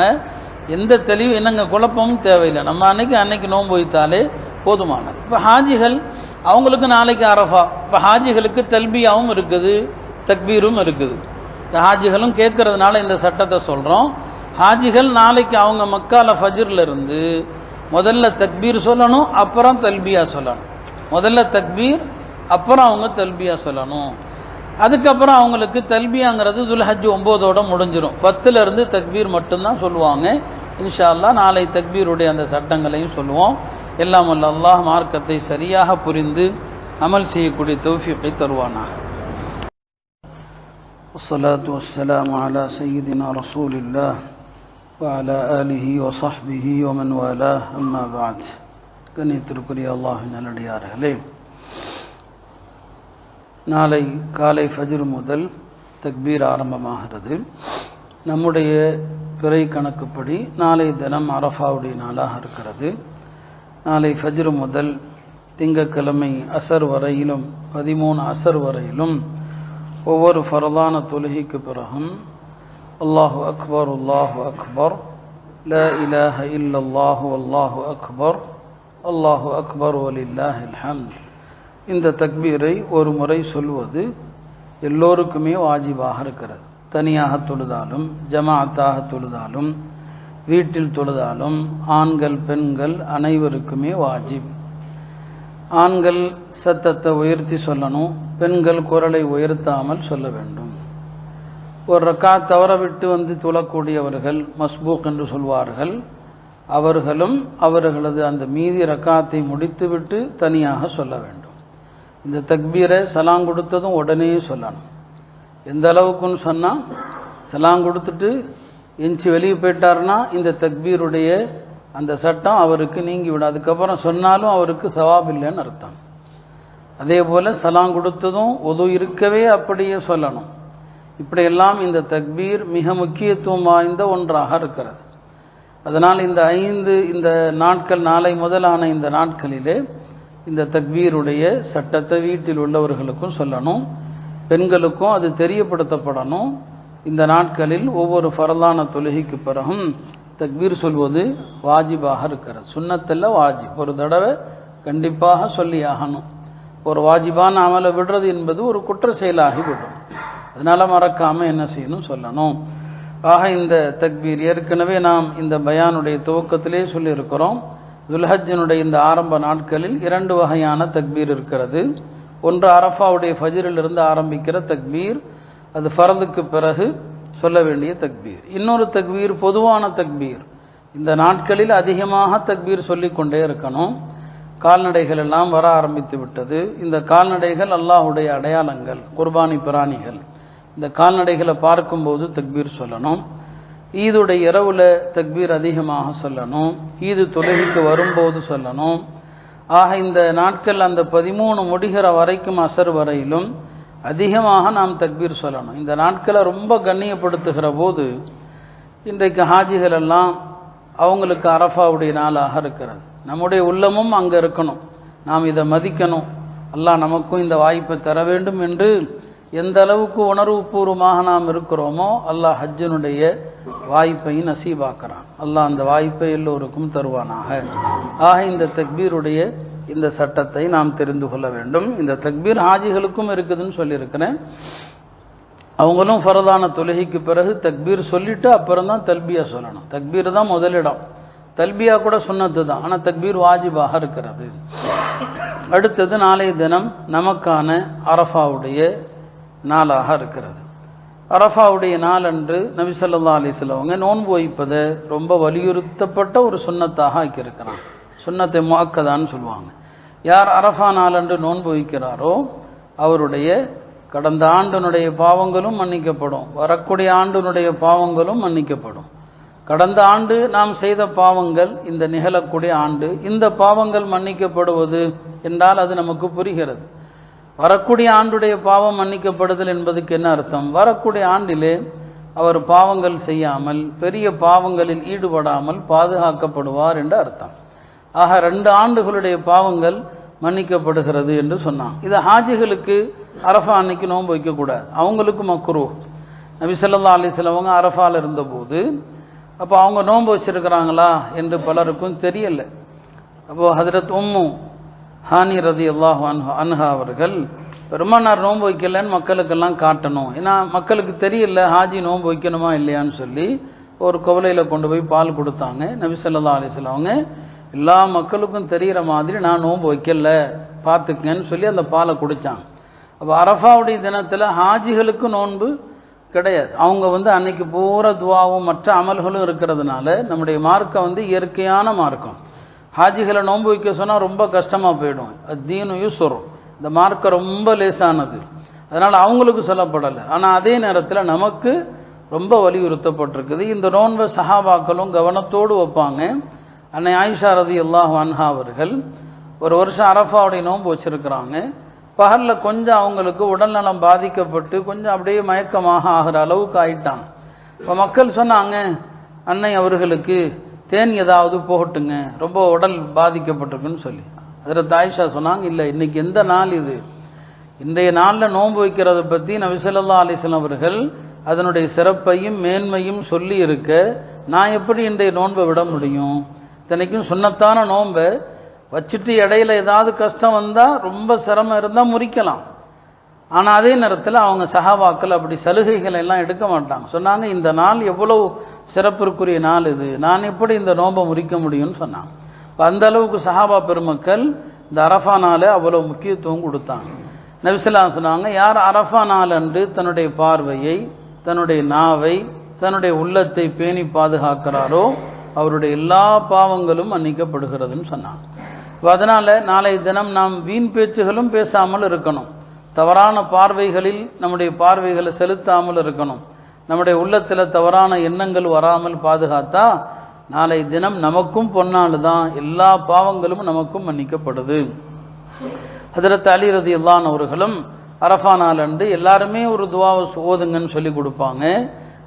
எந்த தெளிவு என்னங்க குழப்பமும் தேவையில்லை. நம்ம அன்னைக்கு நோன்பு வைத்தாலே போதுமானது. இப்போ ஹாஜிகள் அவங்களுக்கு நாளைக்கு அரஃபா. இப்போ ஹாஜிகளுக்கு தல்பியாவும் இருக்குது, தக்பீரும் இருக்குது. ஹாஜிகளும் கேட்கறதுனால இந்த சட்டத்தை சொல்கிறோம். ஹாஜிகள் நாளைக்கு அவங்க மக்கால ஃபஜ்ர்ல இருந்து முதல்ல தக்பீர் சொல்லணும், அப்புறம் தல்பியா சொல்லணும். முதல்ல தக்பீர், அப்புறம் அவங்க தல்பியா சொல்லணும். அதுக்கப்புறம் அவங்களுக்கு தல்பியாங்கிறது துல்ஹஜ் 9ஓட முடிஞ்சிடும். 10ல் இருந்து தக்பீர் மட்டும்தான் சொல்லுவாங்க. இன்ஷா அல்லாஹ் நாளை தக்பீருடைய அந்த சட்டங்களையும் சொல்லுவோம். எல்லாம் வல்ல அல்லாஹ் மார்க்கத்தை சரியாக புரிந்து அமல் செய்யக்கூடிய தௌஃபீக்கை தருவானாக. வஸ்ஸலாத்து வஸ்ஸலாமு அலா சய்யிதினா ரசூலில்லாஹ் வஅலா ஆலிஹி வஸஹ்பிஹி வமன் வாலாஹ். அம்மா பஅத். கண்ணியத்திற்குரிய அல்லாஹ்வின் நல்லடியார்களே, நாளை காலை ஃபஜ்ர் முதல் தக்பீர் ஆரம்பமாகிறது. நம்முடைய பிறை கணக்குப்படி நாளை தினம் அரஃபாவுடைய நாளாக இருக்கிறது. நாளை ஃபஜ்ர் முதல் திங்கட்கிழமை அசர் வரையிலும் 13 அசர் வரையிலும் ஒவ்வொரு ஃபரதான தொழுகைக்கு பிறகும் அல்லாஹு அக்பர் அல்லாஹு அக்பர், லா இலாஹ இல்லல்லாஹு அல்லாஹு அக்பர், அல்லாஹு அக்பர் வலில்லாஹில் ஹம்த், இந்த தக்பீரை ஒரு முறை சொல்வது எல்லோருக்குமே வாஜிபாக இருக்கிறது. தனியாக தொழுதாலும் ஜமாஅத்தாக தொழுதாலும் வீட்டில் தொழுதாலும் ஆண்கள் பெண்கள் அனைவருக்குமே வாஜிப். ஆண்கள் சத்தத்தை உயர்த்தி சொல்லணும், பெண்கள் குரலை உயர்த்தாமல் சொல்ல வேண்டும். ஒரு ரக்காத் தவற விட்டு தொழக்கூடியவர்கள் மஸ்பூக் என்று சொல்வார்கள், அவர்களும் அவர்களது அந்த மீதி ரக்காத்தை முடித்துவிட்டு தனியாக சொல்ல வேண்டும். இந்த தக்பீரை சலாம் கொடுத்ததும் உடனே சொல்லணும். எந்த அளவுக்குன்னு சொன்னால், சலாம் கொடுத்துட்டு எஞ்சி வெளியே போயிட்டார்னா இந்த தக்பீருடைய அந்த சட்டம் அவருக்கு நீங்கிவிடும். அதுக்கப்புறம் சொன்னாலும் அவருக்கு சவாப் இல்லைன்னு அர்த்தம். அதே போல் சலாம் கொடுத்ததும் ஒது இருக்கவே அப்படியே சொல்லணும். இப்படியெல்லாம் இந்த தக்பீர் மிக முக்கியத்துவம் வாய்ந்த ஒன்றாக இருக்கிறது. அதனால் இந்த நாட்கள் நாளை முதலான இந்த நாட்களிலே இந்த தக்பீருடைய சட்டத்தை வீட்டில் உள்ளவர்களுக்கும் சொல்லணும், பெண்களுக்கும் அது தெரியப்படுத்தப்படணும். இந்த நாட்களில் ஒவ்வொரு ஃபரலான தொழுகைக்கு பிறகும் தக்பீர் சொல்வது வாஜிபாக இருக்கிறது. சுன்னத்தில் வாஜிப், ஒரு தடவை கண்டிப்பாக சொல்லி ஆகணும். ஒரு வாஜிபான அமலை விடுறது என்பது ஒரு குற்ற செயலாகிவிடும். அதனால் மறக்காமல் என்ன செய்யணும், சொல்லணும். ஆக இந்த தக்பீர் ஏற்கனவே நாம் இந்த பயானுடைய துவக்கத்திலே சொல்லியிருக்கிறோம். துல்ஹஜ்ஜினுடைய இந்த ஆரம்ப நாட்களில் 2 வகையான தக்பீர் இருக்கிறது. ஒன்று அரஃபாவுடைய ஃபஜ்ரிலிருந்து ஆரம்பிக்கிற தக்பீர், அது ஃபர்துக்கு பிறகு சொல்ல வேண்டிய தக்பீர். இன்னொரு தக்பீர் பொதுவான தக்பீர். இந்த நாட்களில் அதிகமாக தக்பீர் சொல்லிக்கொண்டே இருக்கணும். கால்நடைகள் எல்லாம் வர ஆரம்பித்து விட்டது. இந்த கால்நடைகள் அல்லாஹ்வுடைய அடையாளங்கள், குர்பானி பிராணிகள். இந்த கால்நடைகளை பார்க்கும்போது தக்பீர் சொல்லணும். ஈதுடைய இரவுல தக்பீர் அதிகமாக சொல்லணும். ஈது தொழுகைக்கு வரும்போது சொல்லணும். ஆக இந்த நாட்கள் அந்த 13 முடிகிற வரைக்கும் அசர் வரையிலும் அதிகமாக நாம் தக்பீர் சொல்லணும். இந்த நாட்களை ரொம்ப கண்ணியப்படுத்துகிற போது இன்றைக்கு ஹாஜிகள் எல்லாம் அவங்களுக்கு அரஃபாவுடைய நாளாக இருக்கிறது. நம்முடைய உள்ளமும் அங்கே இருக்கணும். நாம் இதை மதிக்கணும். அல்லாஹ் நமக்கும் இந்த வாய்ப்பை தர வேண்டும் என்று எந்த அளவுக்கு உணர்வுபூர்வமாக நாம் இருக்கிறோமோ அல்லாஹ் ஹஜ்ஜினுடைய வாய்ப்பை நசீபாக்குறான். அல்லாஹ் அந்த வாய்ப்பை எல்லோருக்கும் தருவானாக. ஆக இந்த தக்பீருடைய இந்த சட்டத்தை நாம் தெரிந்து கொள்ள வேண்டும். இந்த தக்பீர் ஹாஜிகளுக்கும் இருக்குதுன்னு சொல்லியிருக்கிறேன். அவங்களும் ஃபரதான தொழுகைக்கு பிறகு தக்பீர் சொல்லிட்டு அப்புறம் தான் தல்பியா சொல்லணும். தக்பீர் தான் முதலிடம். தல்பியா கூட சுன்னத்து தான், ஆனால் தக்பீர் வாஜிபாக இருக்கிறது. அடுத்தது நாளைய தினம் நமக்கான அரஃபாவுடைய நாளாக இருக்கிறது. அரஃபாவுடைய நாள் அன்று நபி ஸல்லல்லாஹு அலைஹி வஸல்லம் அவங்க நோன்பு வைப்பதை ரொம்ப வலியுறுத்தப்பட்ட ஒரு சுன்னத்தாக ஆக்கியிருக்கிறான். சுன்னத்தை முஅக்கதான்னு சொல்லுவாங்க. யார் அரஃபா நாள் அன்று நோன்பு வைக்கிறாரோ அவருடைய கடந்த ஆண்டினுடைய பாவங்களும் மன்னிக்கப்படும், வரக்கூடிய ஆண்டினுடைய பாவங்களும் மன்னிக்கப்படும். கடந்த ஆண்டு நாம் செய்த பாவங்கள் இந்த நிகழக்கூடிய ஆண்டு இந்த பாவங்கள் மன்னிக்கப்படுவது என்றால் அது நமக்கு புரிகிறது. வரக்கூடிய ஆண்டுடைய பாவம் மன்னிக்கப்படுதல் என்பதுக்கு என்ன அர்த்தம்? வரக்கூடிய ஆண்டிலே அவர் பாவங்கள் செய்யாமல் பெரிய பாவங்களில் ஈடுபடாமல் பாதுகாக்கப்படுவார் என்று அர்த்தம். ஆக 2 ஆண்டுகளுடைய பாவங்கள் மன்னிக்கப்படுகிறது என்று சொன்னான். இது ஹாஜிகளுக்கு அரஃபா அன்னைக்கு நோன்பு வைக்கக்கூடாது, அவங்களுக்கு மக்ரூஹ். நபி ஸல்லல்லாஹு அலைஹி வஸல்லம் அவங்க அரஃபாவில் இருந்தபோது அப்போ அவங்க நோன்பு வச்சிருக்கிறாங்களா என்று பலருக்கும் தெரியல. அப்போது ஹஜ்ரத் உம்மு ஹானி ரலியல்லாஹு அன்ஹா அவர்கள் பெருமானார் நோன்பு வைக்கலன்னு மக்களுக்கெல்லாம் காட்டணும், ஏன்னா மக்களுக்கு தெரியல ஹாஜி நோன்பு வைக்கணுமா இல்லையான்னு சொல்லி ஒரு குவளையில் கொண்டு போய் பால் கொடுத்தாங்க. நபி ஸல்லல்லாஹு அலைஹி வஸல்லம் அவங்க எல்லா மக்களுக்கும் தெரிகிற மாதிரி நான் நோன்பு வைக்கல பார்த்துக்கங்கன்னு சொல்லி அந்த பாலை குடித்தாங்க. அப்போ அரஃபாவுடைய தினத்தில் ஹாஜிகளுக்கு நோன்பு கிடையாது. அவங்க அன்னைக்கு பூரா துவாவும் மற்ற அமல்களும் இருக்கிறதுனால நம்முடைய மார்க்கம் இயற்கையான மார்க்கம். ஹாஜிகளை நோன்பு வைக்க சொன்னால் ரொம்ப கஷ்டமாக போயிடும். தீனு யூஸ்வரு, இந்த மார்க்கம் ரொம்ப லேசானது, அதனால் அவங்களுக்கு சொல்லப்படலை. ஆனால் அதே நேரத்தில் நமக்கு ரொம்ப வலியுறுத்தப்பட்டிருக்குது. இந்த நோன்பை சஹாபாக்களும் கவனத்தோடு வைப்பாங்க. அன்னை ஆயிஷா ரலியல்லாஹு அன்ஹா அவர்கள் ஒரு வருஷம் அரஃபாவுடைய நோன்பு வச்சுருக்கிறாங்க. பகலில் கொஞ்சம் அவங்களுக்கு உடல்நலம் பாதிக்கப்பட்டு கொஞ்சம் அப்படியே மயக்கமாக ஆகிற அளவுக்கு ஆயிட்டாங்க. இப்போ மக்கள் சொன்னாங்க, அன்னை அவர்களுக்கு தேன் ஏதாவது போகட்டுங்க, ரொம்ப உடல் பாதிக்கப்பட்டிருக்குன்னு சொல்லி. அதில் ஆயிஷா சொன்னாங்க, இல்லை இன்னைக்கு எந்த நாள் இது? இன்றைய நாளில் நோன்பு வைக்கிறத பற்றி நபி ஸல்லல்லாஹு அலைஹி வஸல்லம் அவர்கள் அதனுடைய சிறப்பையும் மேன்மையும் சொல்லி இருக்க நான் எப்படி இன்றைய நோன்பை விட முடியும்? இத்தனைக்கும் சுன்னத்தான நோன்பை வச்சுட்டு இடையில ஏதாவது கஷ்டம் வந்தால் ரொம்ப சிரமம் இருந்தால் முறிக்கலாம். ஆனால் அதே நேரத்தில் அவங்க சஹாபாக்கள் அப்படி சலுகைகளை எல்லாம் எடுக்க மாட்டாங்க. சொன்னாங்க, இந்த நாள் எவ்வளவு சிறப்பிற்குரிய நாள் இது, நான் எப்படி இந்த நோன்பை முறிக்க முடியும்னு சொன்னாங்க. அந்த அளவுக்கு சஹாபா பெருமக்கள் இந்த அரஃபா நாளை அவ்வளோ முக்கியத்துவம் கொடுத்தாங்க. நபி ஸல்லல்லாஹு அலைஹி வஸல்லம் சொன்னாங்க, யார் அரஃபா நாள் அன்று தன்னுடைய பார்வையை, தன்னுடைய நாவை, தன்னுடைய உள்ளத்தை பேணி பாதுகாக்கிறாரோ அவருடைய எல்லா பாவங்களும் மன்னிக்கப்படுகிறதுன்னு சொன்னாங்க. அதனால் நாளைய தினம் நாம் வீண் பேச்சுகளும் பேசாமல் இருக்கணும், தவறான பார்வைகளில் நம்முடைய பார்வைகளை செலுத்தாமல் இருக்கணும், நம்முடைய உள்ளத்தில் தவறான எண்ணங்கள் வராமல் பாதுகாத்தா நாளை தினம் நமக்கும் பொன்னாள் தான், எல்லா பாவங்களும் நமக்கும் மன்னிக்கப்படுது. ஹஜ்ரத் அலி ரலியல்லாஹு அன்ஹு அவர்களும் அரஃபா நாள் அன்று எல்லாருமே ஒரு துவாவை ஓதுங்கன்னு சொல்லி கொடுப்பாங்க.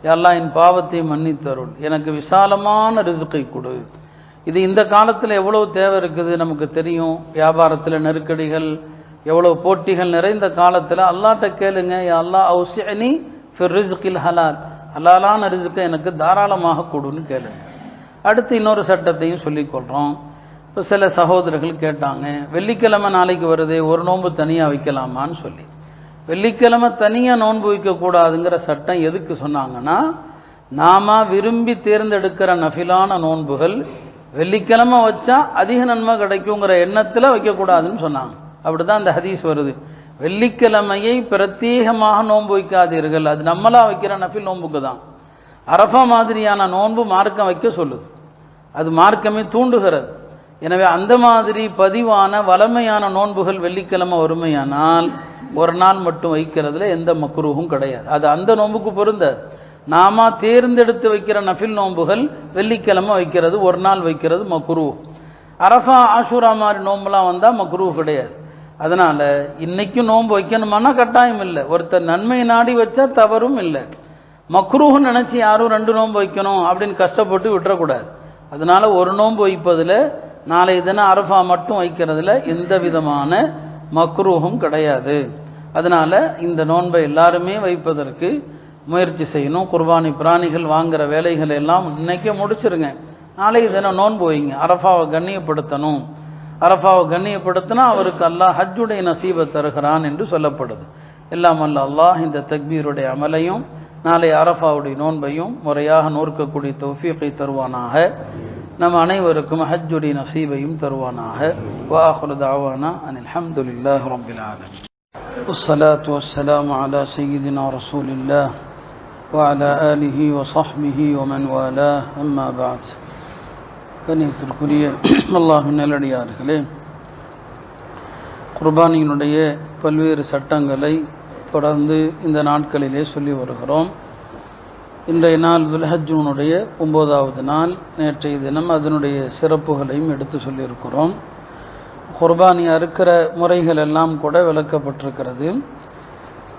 யா அல்லாஹ் என் பாவத்தை மன்னித்தருள், எனக்கு விசாலமான ரிஸ்கை கொடு. இது இந்த காலத்தில் எவ்வளோ தேவை இருக்குது நமக்கு தெரியும். வியாபாரத்தில் நெருக்கடிகள், எவ்வளோ போட்டிகள் நிறைந்த காலத்தில் அல்லாஹ்ட்ட கேளுங்க, யா அல்லாஹ் அவ்ஸிஅனி ஃபிர் ரிஸ்கில் ஹலால், ஹலாலான ரிஸ்கை எனக்கு தாராளமாக கொடுன்னு கேளுங்க. அடுத்து இன்னொரு சட்டத்தையும் சொல்லிக்கொள்கிறோம். இப்போ சில சகோதரர்கள் கேட்டாங்க, வெள்ளிக்கிழமை நாளைக்கு வருதே, ஒரு நோன்பு தனியாக வைக்கலாமான்னு சொல்லி. வெள்ளிக்கிழமை தனியாக நோன்பு வைக்கக்கூடாதுங்கிற சட்டம் எதுக்கு சொன்னாங்கன்னா, நாம விரும்பி தேர்ந்தெடுக்கிற நஃபிலான நோன்புகள் வெள்ளிக்கிழமை வச்சா அதிக நன்மை கிடைக்குங்கிற எண்ணத்தில் வைக்கக்கூடாதுன்னு சொன்னாங்க. அப்படி தான் அந்த ஹதீஸ் வருது. வெள்ளிக்கிழமையை பிரத்யேகமாக நோன்பு வைக்காதீர்கள், அது நம்மளா வைக்கிற நஃபில் நோன்புக்கு தான். அரஃபா மாதிரியான நோன்பு மார்க்கம் வைக்க சொல்லுது, அது மார்க்கமே தூண்டுகிறது. எனவே அந்த மாதிரி பதிவான வளமையான நோன்புகள் வெள்ளிக்கிழமை வறுமையானால் ஒரு நாள் மட்டும் வைக்கிறதுல எந்த மக்ரூஹும் கிடையாது. அது அந்த நோன்புக்கு பொருந்தாது. நாம தேர்ந்தெடுத்து வைக்கிற நஃபில் நோன்புகள் வெள்ளிக்கிழமை வைக்கிறது, ஒரு நாள் வைக்கிறது மக்ரூஹ். அரஃபா ஆஷூரா மாதிரி நோன்புலாம் வந்தால் மக்ரூஹ் கிடையாது. அதனால் இன்றைக்கும் நோன்பு வைக்கணுமானா கட்டாயம் இல்லை, ஒருத்தர் நன்மை நாடி வச்சா தவறும் இல்லை. மக்ரூஹ்னு நினச்சி யாரும் 2 நோன்பு வைக்கணும் அப்படின்னு கஷ்டப்பட்டு விட்டுறக்கூடாது. அதனால் ஒரு நோன்பு வைப்பதில், நாளை தினம் அரஃபா மட்டும் வைக்கிறதுல எந்த விதமான மக்ரூஹும் கிடையாது. அதனால் இந்த நோன்பை எல்லாருமே வைப்பதற்கு முயற்சி செய்யணும். குர்பானி பிராணிகள் வாங்குகிற வேலைகள் எல்லாம் இன்றைக்கே முடிச்சிருங்க, நாளைக்கு தினம் நோன்பு வைங்க. அரஃபாவை கண்ணியப்படுத்தணும், அரஃபாவை கண்ணியப்படுத்தினா அவருக்கு அல்லாஹ் ஹஜ்ஜுடைய நசீபை தருகிறான் என்று சொல்லப்படுது. எல்லாம் அல்ல அல்லாஹ் இந்த தக்பீருடைய அமலையும் நாளை அரஃபாவுடைய நோன்பையும் முறையாக நோக்கக்கூடிய தௌஃபீகை தருவானாக. நம் அனைவருக்கும் ஹஜ்ஜுடைய நசீபையும் தருவானாக. வஆகிரு தஅவானா அனில் ஹம்துலில்லாஹி ரப்பில் ஆலமீன். வஸ்ஸலாத்து வஸ்ஸலாமு அலா சய்யிதினா ரசூலில்லாஹ் வஅலா ஆலிஹி வஸஹ்பிஹி வமன் வாலாஹ். அம்மா பஅத். கண்ணியத்திற்குரிய அல்லாஹ்வின் நல்லடியார்களே, குர்பானியினுடைய பல்வேறு சட்டங்களை தொடர்ந்து இந்த நாட்களிலே சொல்லி வருகிறோம். இன்றைய நாள் துல்ஹஜ்ஜுனுடைய 9வது நாள். நேற்றைய தினம் அதனுடைய சிறப்புகளையும் எடுத்து சொல்லியிருக்கிறோம். குர்பானி அறுக்கிற முறைகள் எல்லாம் கூட விளக்கப்பட்டிருக்கிறது.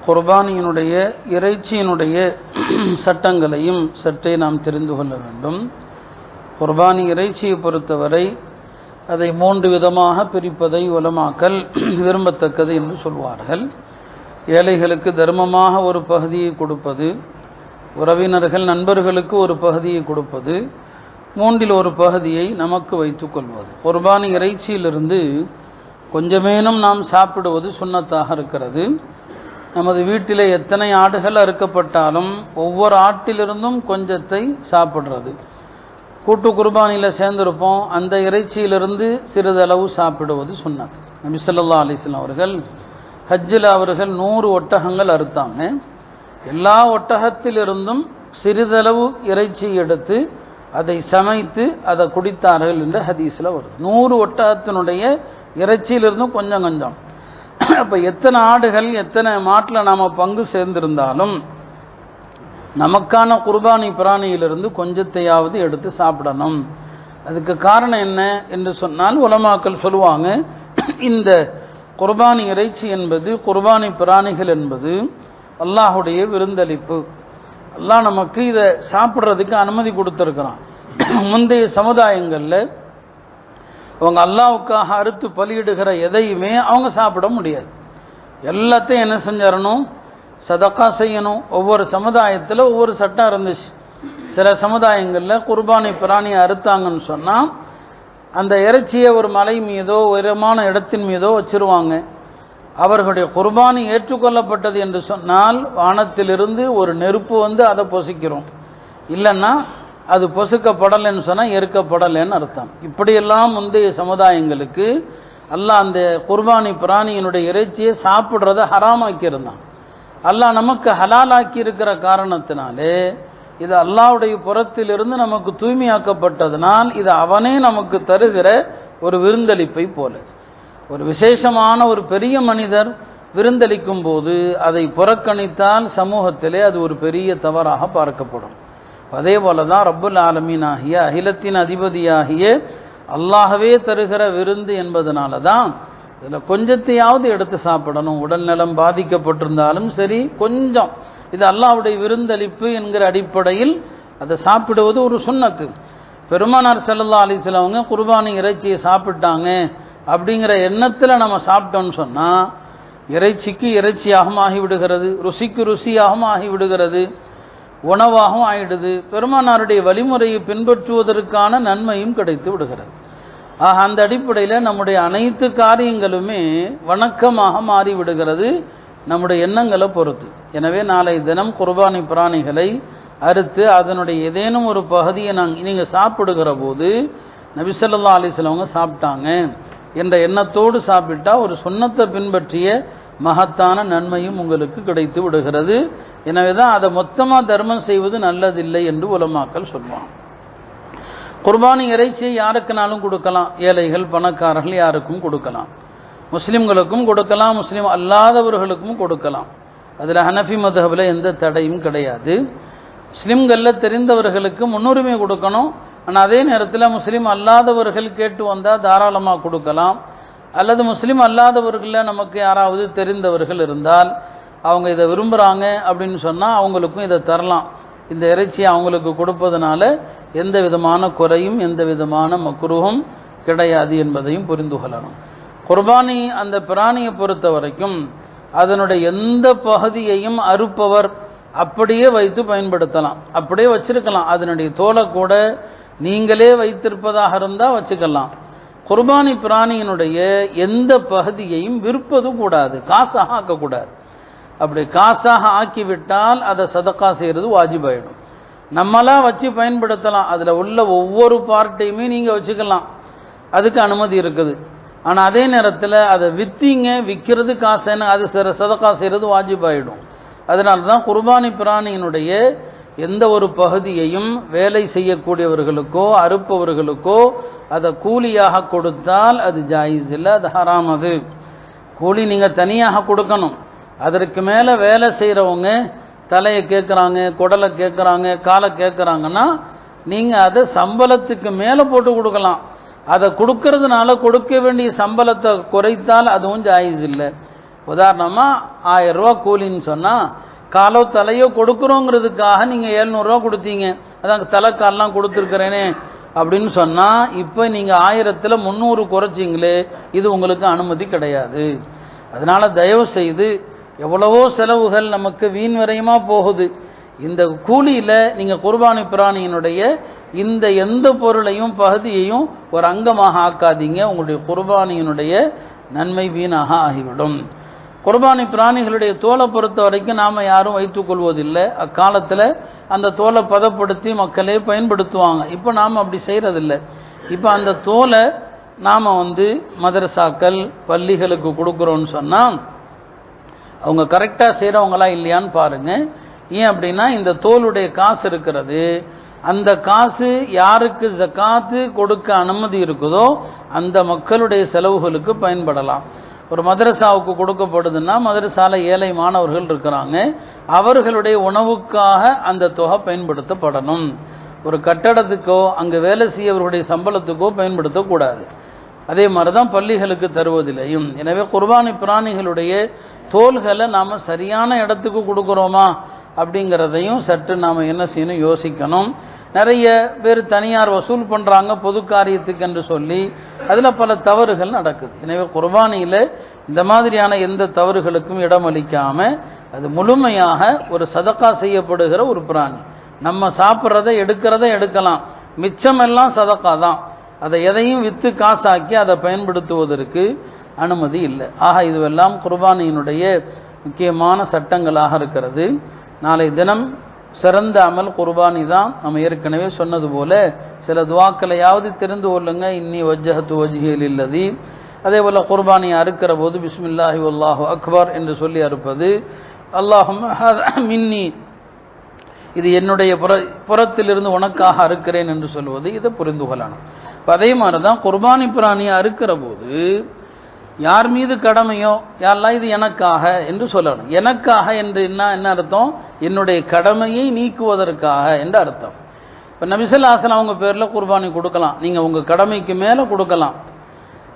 குர்பானியினுடைய இறைச்சியினுடைய சட்டங்களையும் சற்றே நாம் தெரிந்து கொள்ள வேண்டும். குர்பானி இறைச்சியை பொறுத்தவரை அதை 3 விதமாக பிரிப்பதை உலமாக்கள் விரும்பத்தக்கது என்று சொல்வார்கள். ஏழைகளுக்கு தர்மமாக ஒரு பகுதியை கொடுப்பது, உறவினர்கள் நண்பர்களுக்கு ஒரு பகுதியை கொடுப்பது, 3இல் ஒரு பகுதியை நமக்கு வைத்துக் கொள்வது. குர்பானி இறைச்சியிலிருந்து கொஞ்சமேனும் நாம் சாப்பிடுவது சுன்னத்தாக இருக்கிறது. நமது வீட்டிலே எத்தனை ஆடுகள் அறுக்கப்பட்டாலும் ஒவ்வொரு ஆட்டிலிருந்தும் கொஞ்சத்தை சாப்பிடுறது. கூட்டு குர்பானியில் சேர்ந்திருப்போம், அந்த இறைச்சியிலிருந்து சிறிதளவு சாப்பிடுவது சுன்னத். நபி ஸல்லல்லாஹு அலைஹி வஸல்லம் அவர்கள் ஹஜ்ஜில் அவர்கள் 100 ஒட்டகங்கள் அறுத்தாங்க. எல்லா ஒட்டகத்திலிருந்தும் சிறிதளவு இறைச்சி எடுத்து அதை சமைத்து அதை குடித்தார்கள் என்று ஹதீஸில் வருது. 100 ஒட்டகத்தினுடைய இறைச்சியிலிருந்தும் கொஞ்சம் கொஞ்சம். அப்போ எத்தனை ஆடுகள் எத்தனை மாட்டில் நாம் பங்கு சேர்ந்திருந்தாலும் நமக்கான குர்பானி பிராணியிலிருந்து கொஞ்சத்தையாவது எடுத்து சாப்பிடணும். அதுக்கு காரணம் என்ன என்று சொன்னால் உலமாக்கள் சொல்லுவாங்க, இந்த குர்பானி இறைச்சி என்பது, குர்பானி பிராணிகள் என்பது அல்லாஹுடைய விருந்தளிப்பு. அல்லாஹ் நமக்கு இதை சாப்பிட்றதுக்கு அனுமதி கொடுத்துருக்கிறான். முந்தைய சமுதாயங்களில் அவங்க அல்லாஹ்வுக்காக அறுத்து பலியிடுகிற எதையுமே அவங்க சாப்பிட முடியாது. எல்லாத்தையும் என்ன செஞ்சிடணும், சதக்கா செய்யணும். ஒவ்வொரு சமுதாயத்தில் ஒவ்வொரு சட்டம் இருந்துச்சு. சில சமுதாயங்களில் குர்பானி பிராணியை அறுத்தாங்கன்னு சொன்னால் அந்த இறைச்சியை ஒரு மலை மீதோ உயரமான இடத்தின் மீதோ வச்சிருவாங்க. அவர்களுடைய குர்பானி ஏற்றுக்கொள்ளப்பட்டது என்று சொன்னால் வானத்திலிருந்து ஒரு நெருப்பு வந்து அதை பொசிக்கிறோம், இல்லைன்னா அது பொசுக்கப்படலைன்னு சொன்னால் எரிக்கப்படலைன்னு அர்த்தம். இப்படியெல்லாம் முந்தைய சமுதாயங்களுக்கு அல்லாஹ் அந்த குர்பானி பிராணியினுடைய இறைச்சியை சாப்பிட்றத ஹராமாக்கியிருந்தான். அல்லாஹ் நமக்கு ஹலாலாக்கி இருக்கிற காரணத்தினாலே இது அல்லாஹ்வுடைய புறத்திலிருந்து நமக்கு தூய்மையாக்கப்பட்டதனால் இது அவனே நமக்கு தருகிற ஒரு விருந்தளிப்பை போல. ஒரு விசேஷமான ஒரு பெரிய மனிதர் விருந்தளிக்கும் போது அதை புறக்கணித்தால் சமூகத்திலே அது ஒரு பெரிய தவறாக பார்க்கப்படும். அதே போல தான் ரப்புல் ஆலமீன் ஆகிய அகிலத்தின் அதிபதியாகிய அல்லாஹ்வே தருகிற விருந்து என்பதனால தான் இதில் கொஞ்சத்தையாவது எடுத்து சாப்பிடணும். உடல்நலம் பாதிக்கப்பட்டிருந்தாலும் சரி, கொஞ்சம் இது அல்லாஹ்வுடைய விருந்தளிப்பு என்கிற அடிப்படையில் அதை சாப்பிடுவது ஒரு சுன்னத்து. பெருமானார் ஸல்லல்லாஹு அலைஹி வஸல்லம் அவங்க குர்பானி இறைச்சியை சாப்பிட்டாங்க அப்படிங்கிற எண்ணத்தில் நம்ம சாப்பிட்டோம்னு சொன்னால் இறைச்சிக்கு இறைச்சியாகவும் ஆகிவிடுகிறது, ருசிக்கு ருசியாகவும் ஆகிவிடுகிறது, உணவாகவும் ஆகிடுது. பெருமானாருடைய வழிமுறையை பின்பற்றுவதற்கான நன்மையும் கிடைத்து விடுகிறது. ஆக அந்த அடிப்படையில் நம்முடைய அனைத்து காரியங்களுமே வணக்கமாக மாறிவிடுகிறது நம்முடைய எண்ணங்களை பொறுத்து. எனவே நாளை தினம் குர்பானி பிராணிகளை அறுத்து அதனுடைய ஏதேனும் ஒரு பகுதியை நீங்கள் சாப்பிடுகிற போது நபி ஸல்லல்லாஹு அலைஹி வஸல்லம் அவங்க சாப்பிட்டாங்க என்ற எண்ணத்தோடு சாப்பிட்டா ஒரு சுன்னத்தை பின்பற்றிய மகத்தான நன்மையும் உங்களுக்கு கிடைத்து விடுகிறது. எனவே தான் அதை மொத்தமாக தர்மம் செய்வது நல்லதில்லை என்று உலமாக்கள் சொல்லுவாங்க. குர்பானி இறைச்சியை யாருக்குனாலும் கொடுக்கலாம். ஏழைகள், பணக்காரர்கள் யாருக்கும் கொடுக்கலாம். முஸ்லிம்களுக்கும் கொடுக்கலாம், முஸ்லீம் அல்லாதவர்களுக்கும் கொடுக்கலாம். அதில் ஹனஃபி மதுஹபில் எந்த தடையும் கிடையாது. முஸ்லிம்களில் தெரிந்தவர்களுக்கு முன்னுரிமை கொடுக்கணும். ஆனால் அதே நேரத்தில் முஸ்லீம் அல்லாதவர்கள் கேட்டு வந்தால் தாராளமாக கொடுக்கலாம். அல்லது முஸ்லீம் அல்லாதவர்களில் நமக்கு யாராவது தெரிந்தவர்கள் இருந்தால் அவங்க இதை விரும்புகிறாங்க அப்படின்னு சொன்னால் அவங்களுக்கும் இதை தரலாம். இந்த இறைச்சியை அவங்களுக்கு கொடுப்பதனால எந்த விதமான குறையும் எந்த விதமான மக்ரூஹும் கிடையாது என்பதையும் புரிந்து கொள்ளணும். குர்பானி அந்த பிராணியை பொறுத்த வரைக்கும் அதனுடைய எந்த பகுதியையும் அறுப்பவர் அப்படியே வைத்து பயன்படுத்தலாம், அப்படியே வச்சிருக்கலாம். அதனுடைய தோலை கூட நீங்களே வைத்திருப்பதாக இருந்தால் வச்சுக்கலாம். குர்பானி பிராணியினுடைய எந்த பகுதியையும் விற்பது கூடாது, காசாக ஆக்கக்கூடாது. அப்படி காசாக ஆக்கிவிட்டால் அதை சதக்கா செய்கிறது வாஜிபாயிடும். நம்மளாம் வச்சு பயன்படுத்தலாம், அதில் உள்ள ஒவ்வொரு பார்ட்டையுமே நீங்கள் வச்சுக்கலாம், அதுக்கு அனுமதி இருக்குது. ஆனால் அதே நேரத்தில் அதை விற்றீங்க, விற்கிறது காசுன்னு அது சதக்கா செய்கிறது வாஜிபாயிடும். அதனால தான் குர்பானி பிராணியினுடைய எந்த ஒரு பகுதியையும் வேலை செய்யக்கூடியவர்களுக்கோ அறுப்பவர்களுக்கோ அதை கூலியாக கொடுத்தால் அது ஜாயிஸ் இல்லை, அது ஹராம். அது கூலி நீங்கள் தனியாக கொடுக்கணும். அதற்கு மேலே வேலை செய்கிறவங்க தலையை கேட்குறாங்க, குடலை கேட்குறாங்க, காலை கேட்குறாங்கன்னா நீங்கள் அதை சம்பளத்துக்கு மேலே போட்டு கொடுக்கலாம். அதை கொடுக்கறதுனால கொடுக்க வேண்டிய சம்பளத்தை குறைத்தால் அதுவும் ஜாயிஸ் இல்லை. உதாரணமாக 1000 ரூபா கூலின்னு சொன்னால் காலோ தலையோ கொடுக்குறோங்கிறதுக்காக நீங்கள் 700 ரூபா கொடுத்தீங்க, அதான் தலைக்காலெலாம் கொடுத்துருக்குறேனே அப்படின்னு சொன்னால் இப்போ நீங்கள் 1000ல் 300 குறைச்சிங்களே, இது உங்களுக்கு அனுமதி கிடையாது. அதனால் தயவு செய்து எவ்வளவோ செலவுகள் நமக்கு வீண் விரயமாக போகுது, இந்த கூலியில் நீங்கள் குர்பானி பிராணியினுடைய இந்த எந்த பொருளையும் பகுதியையும் ஒரு அங்கமாக ஆக்காதீங்க. உங்களுடைய குர்பானியினுடைய நன்மை வீணாக ஆகிவிடும். குர்பானி பிராணிகளுடைய தோலை பொறுத்த வரைக்கும் நாம் யாரும் வைத்துக்கொள்வதில்லை. அக்காலத்தில் அந்த தோலை பதப்படுத்தி மக்களே பயன்படுத்துவாங்க. இப்போ நாம் அப்படி செய்கிறதில்லை. இப்போ அந்த தோலை நாம் மதரசாக்கள் பள்ளிகளுக்கு கொடுக்குறோன்னு சொன்னால் அவங்க கரெக்டாக செய்கிறவங்களா இல்லையான்னு பாருங்கள். ஏன் அப்படின்னா இந்த தோலுடைய காசு இருக்கிறது, அந்த காசு யாருக்கு ஜகாத்து கொடுக்க அனுமதி இருக்குதோ அந்த மக்களுடைய செலவுகளுக்கு பயன்படலாம். ஒரு மதரசாவுக்கு கொடுக்கப்படுதுன்னா மதரசாவில் ஏழை மாணவர்கள் இருக்கிறாங்க, அவர்களுடைய உணவுக்காக அந்த தொகை பயன்படுத்தப்படணும். ஒரு கட்டடத்துக்கோ அங்கே வேலை செய்யவர்களுடைய சம்பளத்துக்கோ பயன்படுத்தக்கூடாது. அதே மாதிரி தான் பள்ளிகளுக்கு தருவதில்லையும். எனவே குர்பானி பிராணிகளுடைய தோல்களை நாம் சரியான இடத்துக்கு கொடுக்குறோமா அப்படிங்கிறதையும் சற்று நாம் என்ன செய்யணும், யோசிக்கணும். நிறைய பேர் தனியார் வசூல் பண்ணுறாங்க பொது காரியத்துக்கு என்று சொல்லி, அதில் பல தவறுகள் நடக்குது. எனவே குர்பானியில் இந்த மாதிரியான எந்த தவறுகளுக்கும் இடமளிக்காமல் அது முழுமையாக ஒரு சதக்கா செய்யப்படுகிற ஒரு பிராணி. நம்ம சாப்பிட்றதை எடுக்கலாம், மிச்சமெல்லாம் சதக்கா தான். அதை எதையும் விற்று காசாக்கி அதை பயன்படுத்துவதற்கு அனுமதி இல்லை. ஆக இதுவெல்லாம் குர்பானியினுடைய முக்கியமான சட்டங்களாக இருக்கிறது. நாளை தினம் சிறந்த அமல் குர்பானி தான். நம்ம ஏற்கனவே சொன்னது போல சில துவாக்களையாவது தெரிந்து கொள்ளுங்க. இன்னி வஜ்ஜஹத்து வஜ்ஹி லில்லதி. அதே போல் குர்பானியை அறுக்கிற போது பிஸ்மில்லாஹி வல்லாஹு அக்பர் என்று சொல்லி அறுப்பது. அல்லாஹும்ம ஹாதா மின்னி, இது என்னுடைய புறத்திலிருந்து உனக்காக அறுக்கிறேன் என்று சொல்வது, இதை புரிந்து கொள்ளணும். அதே மாதிரி தான் குர்பானி பிராணியை அறுக்கிற போது யார் மீது கடமையோ யாரெல்லாம் இது எனக்காக என்று சொல்லணும். எனக்காக என்று என்ன அர்த்தம்? என்னுடைய கடமையை நீக்குவதற்காக என்று அர்த்தம். இப்போ நபிசல்லாசன் அவங்க பேரில் குர்பானி கொடுக்கலாம், நீங்கள் உங்கள் கடமைக்கு மேலே கொடுக்கலாம்.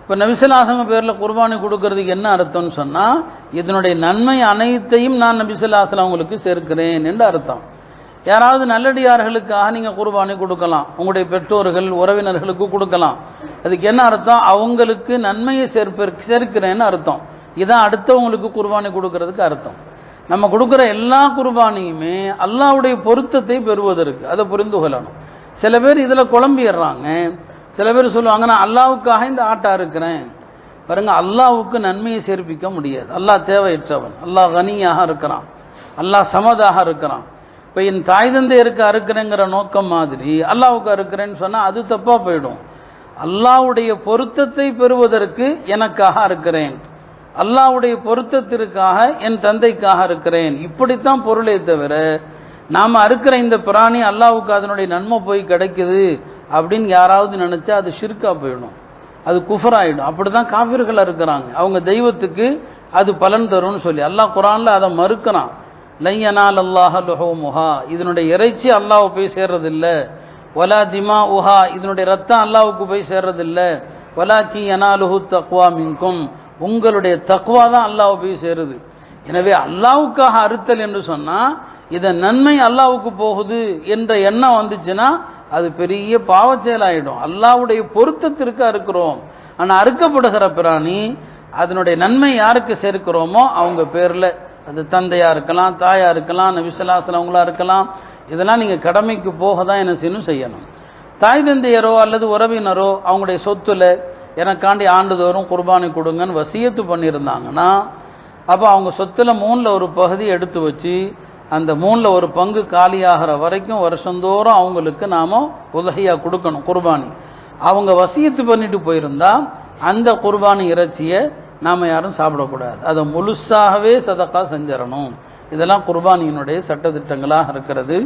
இப்போ நபிசல்லாசங்க பேரில் குர்பானி கொடுக்கறதுக்கு என்ன அர்த்தம்னு சொன்னால் இதனுடைய நன்மை அனைத்தையும் நான் நபிசல்லாசன் அவங்களுக்கு சேர்க்கிறேன் என்று அர்த்தம். யாராவது நல்லடியார்களுக்காக நீங்கள் குர்பானி கொடுக்கலாம், உங்களுடைய பெற்றோர்கள் உறவினர்களுக்கு கொடுக்கலாம். அதுக்கு என்ன அர்த்தம்? அவங்களுக்கு நன்மையை சேர்க்கிறேன்னு அர்த்தம். இதான் அடுத்தவங்களுக்கு குர்பானி கொடுக்கறதுக்கு அர்த்தம். நம்ம கொடுக்குற எல்லா குர்பானியுமே அல்லாஹ்வுடைய பொருத்தத்தை பெறுவதற்கு, அதை புரிந்து கொள்ளணும். சில பேர் இதில் குழம்பிடுறாங்க. சில பேர் சொல்லுவாங்க நான் அல்லாஹ்வுக்காக இந்த ஆட்டை இருக்கிறேன். பாருங்க, அல்லாஹ்வுக்கு நன்மையை சேர்ப்பிக்க முடியாது. அல்லாஹ் தேவையற்றவன், அல்லாஹ் கனியாக இருக்கிறான், அல்லாஹ் சமதாக இருக்கிறான். இப்போ என் தாய் தந்தை இருக்க அறுக்கிறேங்கிற நோக்கம் மாதிரி அல்லாஹ்வுக்கு அறுக்கிறேன்னு சொன்னால் அது தப்பாக போயிடும். அல்லாஹ்வுடைய பொருத்தத்தை பெறுவதற்கு எனக்காக இருக்கிறேன், அல்லாஹ்வுடைய பொருத்தத்திற்காக என் தந்தைக்காக இருக்கிறேன், இப்படித்தான் பொருளே தவிர நாம் அறுக்கிற இந்த பிராணி அல்லாஹ்வுக்கு அதனுடைய நன்மை போய் கிடைக்குது அப்படின்னு யாராவது நினைச்சா அது ஷிர்கா போயிடும், அது குஃபர் ஆயிடும். அப்படிதான் காஃபிர்கள் இருக்கிறாங்க. அவங்க தெய்வத்துக்கு அது பலன் தரும்னு சொல்லி அல்லாஹ் குர்ஆன்ல அதை மறுக்கிறான். லையனால் அல்லாஹ் லுஹூமுஹா, இதனுடைய இறைச்சி அல்லாஹ் போய் சேர்றதில்லை. வலா திமா உஹா, இதனுடைய ரத்தம் அல்லாஹ்வுக்கு போய் சேர்றதில்லை. வலாக்கி யனாலுஹு தக்வா மின்கும், உங்களுடைய தக்வா தான் அல்லாஹ் போய் சேருது. எனவே அல்லாஹ்வுக்காக அறுத்தல் என்று சொன்னா இதன் நன்மை அல்லாஹ்வுக்கு போகுது என்ற எண்ணம் வந்துச்சுன்னா அது பெரிய பாவச் செயலாயிடும். அல்லாஹ்வுடைய பொருத்தத்திற்கு அறுக்கிறோம். ஆனால் அறுக்கப்படுகிற பிராணி அதனுடைய நன்மை யாருக்கு சேர்க்கிறோமோ அவங்க பேர்ல, அது தந்தையா இருக்கலாம், தாயா இருக்கலாம், நபி ஸல்லல்லாஹு அலைஹி வஸல்லம் அவங்களா இருக்கலாம், இதெல்லாம் நீங்க கடமைக்கு போக தான் என்ன செய்யணும். தாய் தந்தையரோ அல்லது உறவினரோ அவங்களுடைய சொத்துல எனக்காண்டி ஆண்டுதோறும் குர்பானி கொடுங்கன்னு வசியத்து பண்ணியிருந்தாங்கன்னா அப்போ அவங்க சொத்துல 3ல் ஒரு பகுதி எடுத்து வச்சு அந்த 3ல் ஒரு பங்கு காலியாகிற வரைக்கும் வருஷந்தோறும் அவங்களுக்கு நாம உதஹியா கொடுக்கணும் குர்பானி. அவங்க வசியத்து பண்ணிட்டு போயிருந்தா அந்த குர்பானி இறைச்சியை நாம யாரும் சாப்பிடக்கூடாது, அதை முழுசாகவே சதக்கா செஞ்சிடணும். இதெல்லாம் குர்பானியினுடைய சட்டத்திட்டங்களாக இருக்கிறது.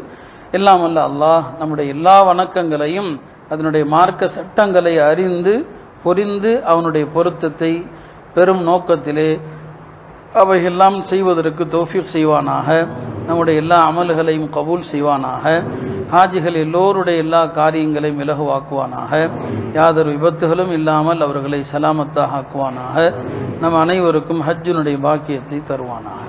எல்லாம் வல்ல அல்லாஹ் நம்முடைய எல்லா வணக்கங்களையும் அதனுடைய மார்க்க சட்டங்களை அறிந்து புரிந்து அவனுடைய பொருத்தத்தை பெரும் நோக்கத்திலே அவையெல்லாம் செய்வதற்கு தௌஃபீக் செய்வானாக. நம்முடைய எல்லா அமல்களையும் கபூல் செய்வானாக. ஹாஜிகள் எல்லோருடைய எல்லா காரியங்களையும் இலகுவாக்குவானாக. யாதொரு விபத்துகளும் இல்லாமல் அவர்களை சலாமத்தாக ஆக்குவானாக. நம் அனைவருக்கும் ஹஜ்ஜினுடைய பாக்கியத்தை தருவானாக.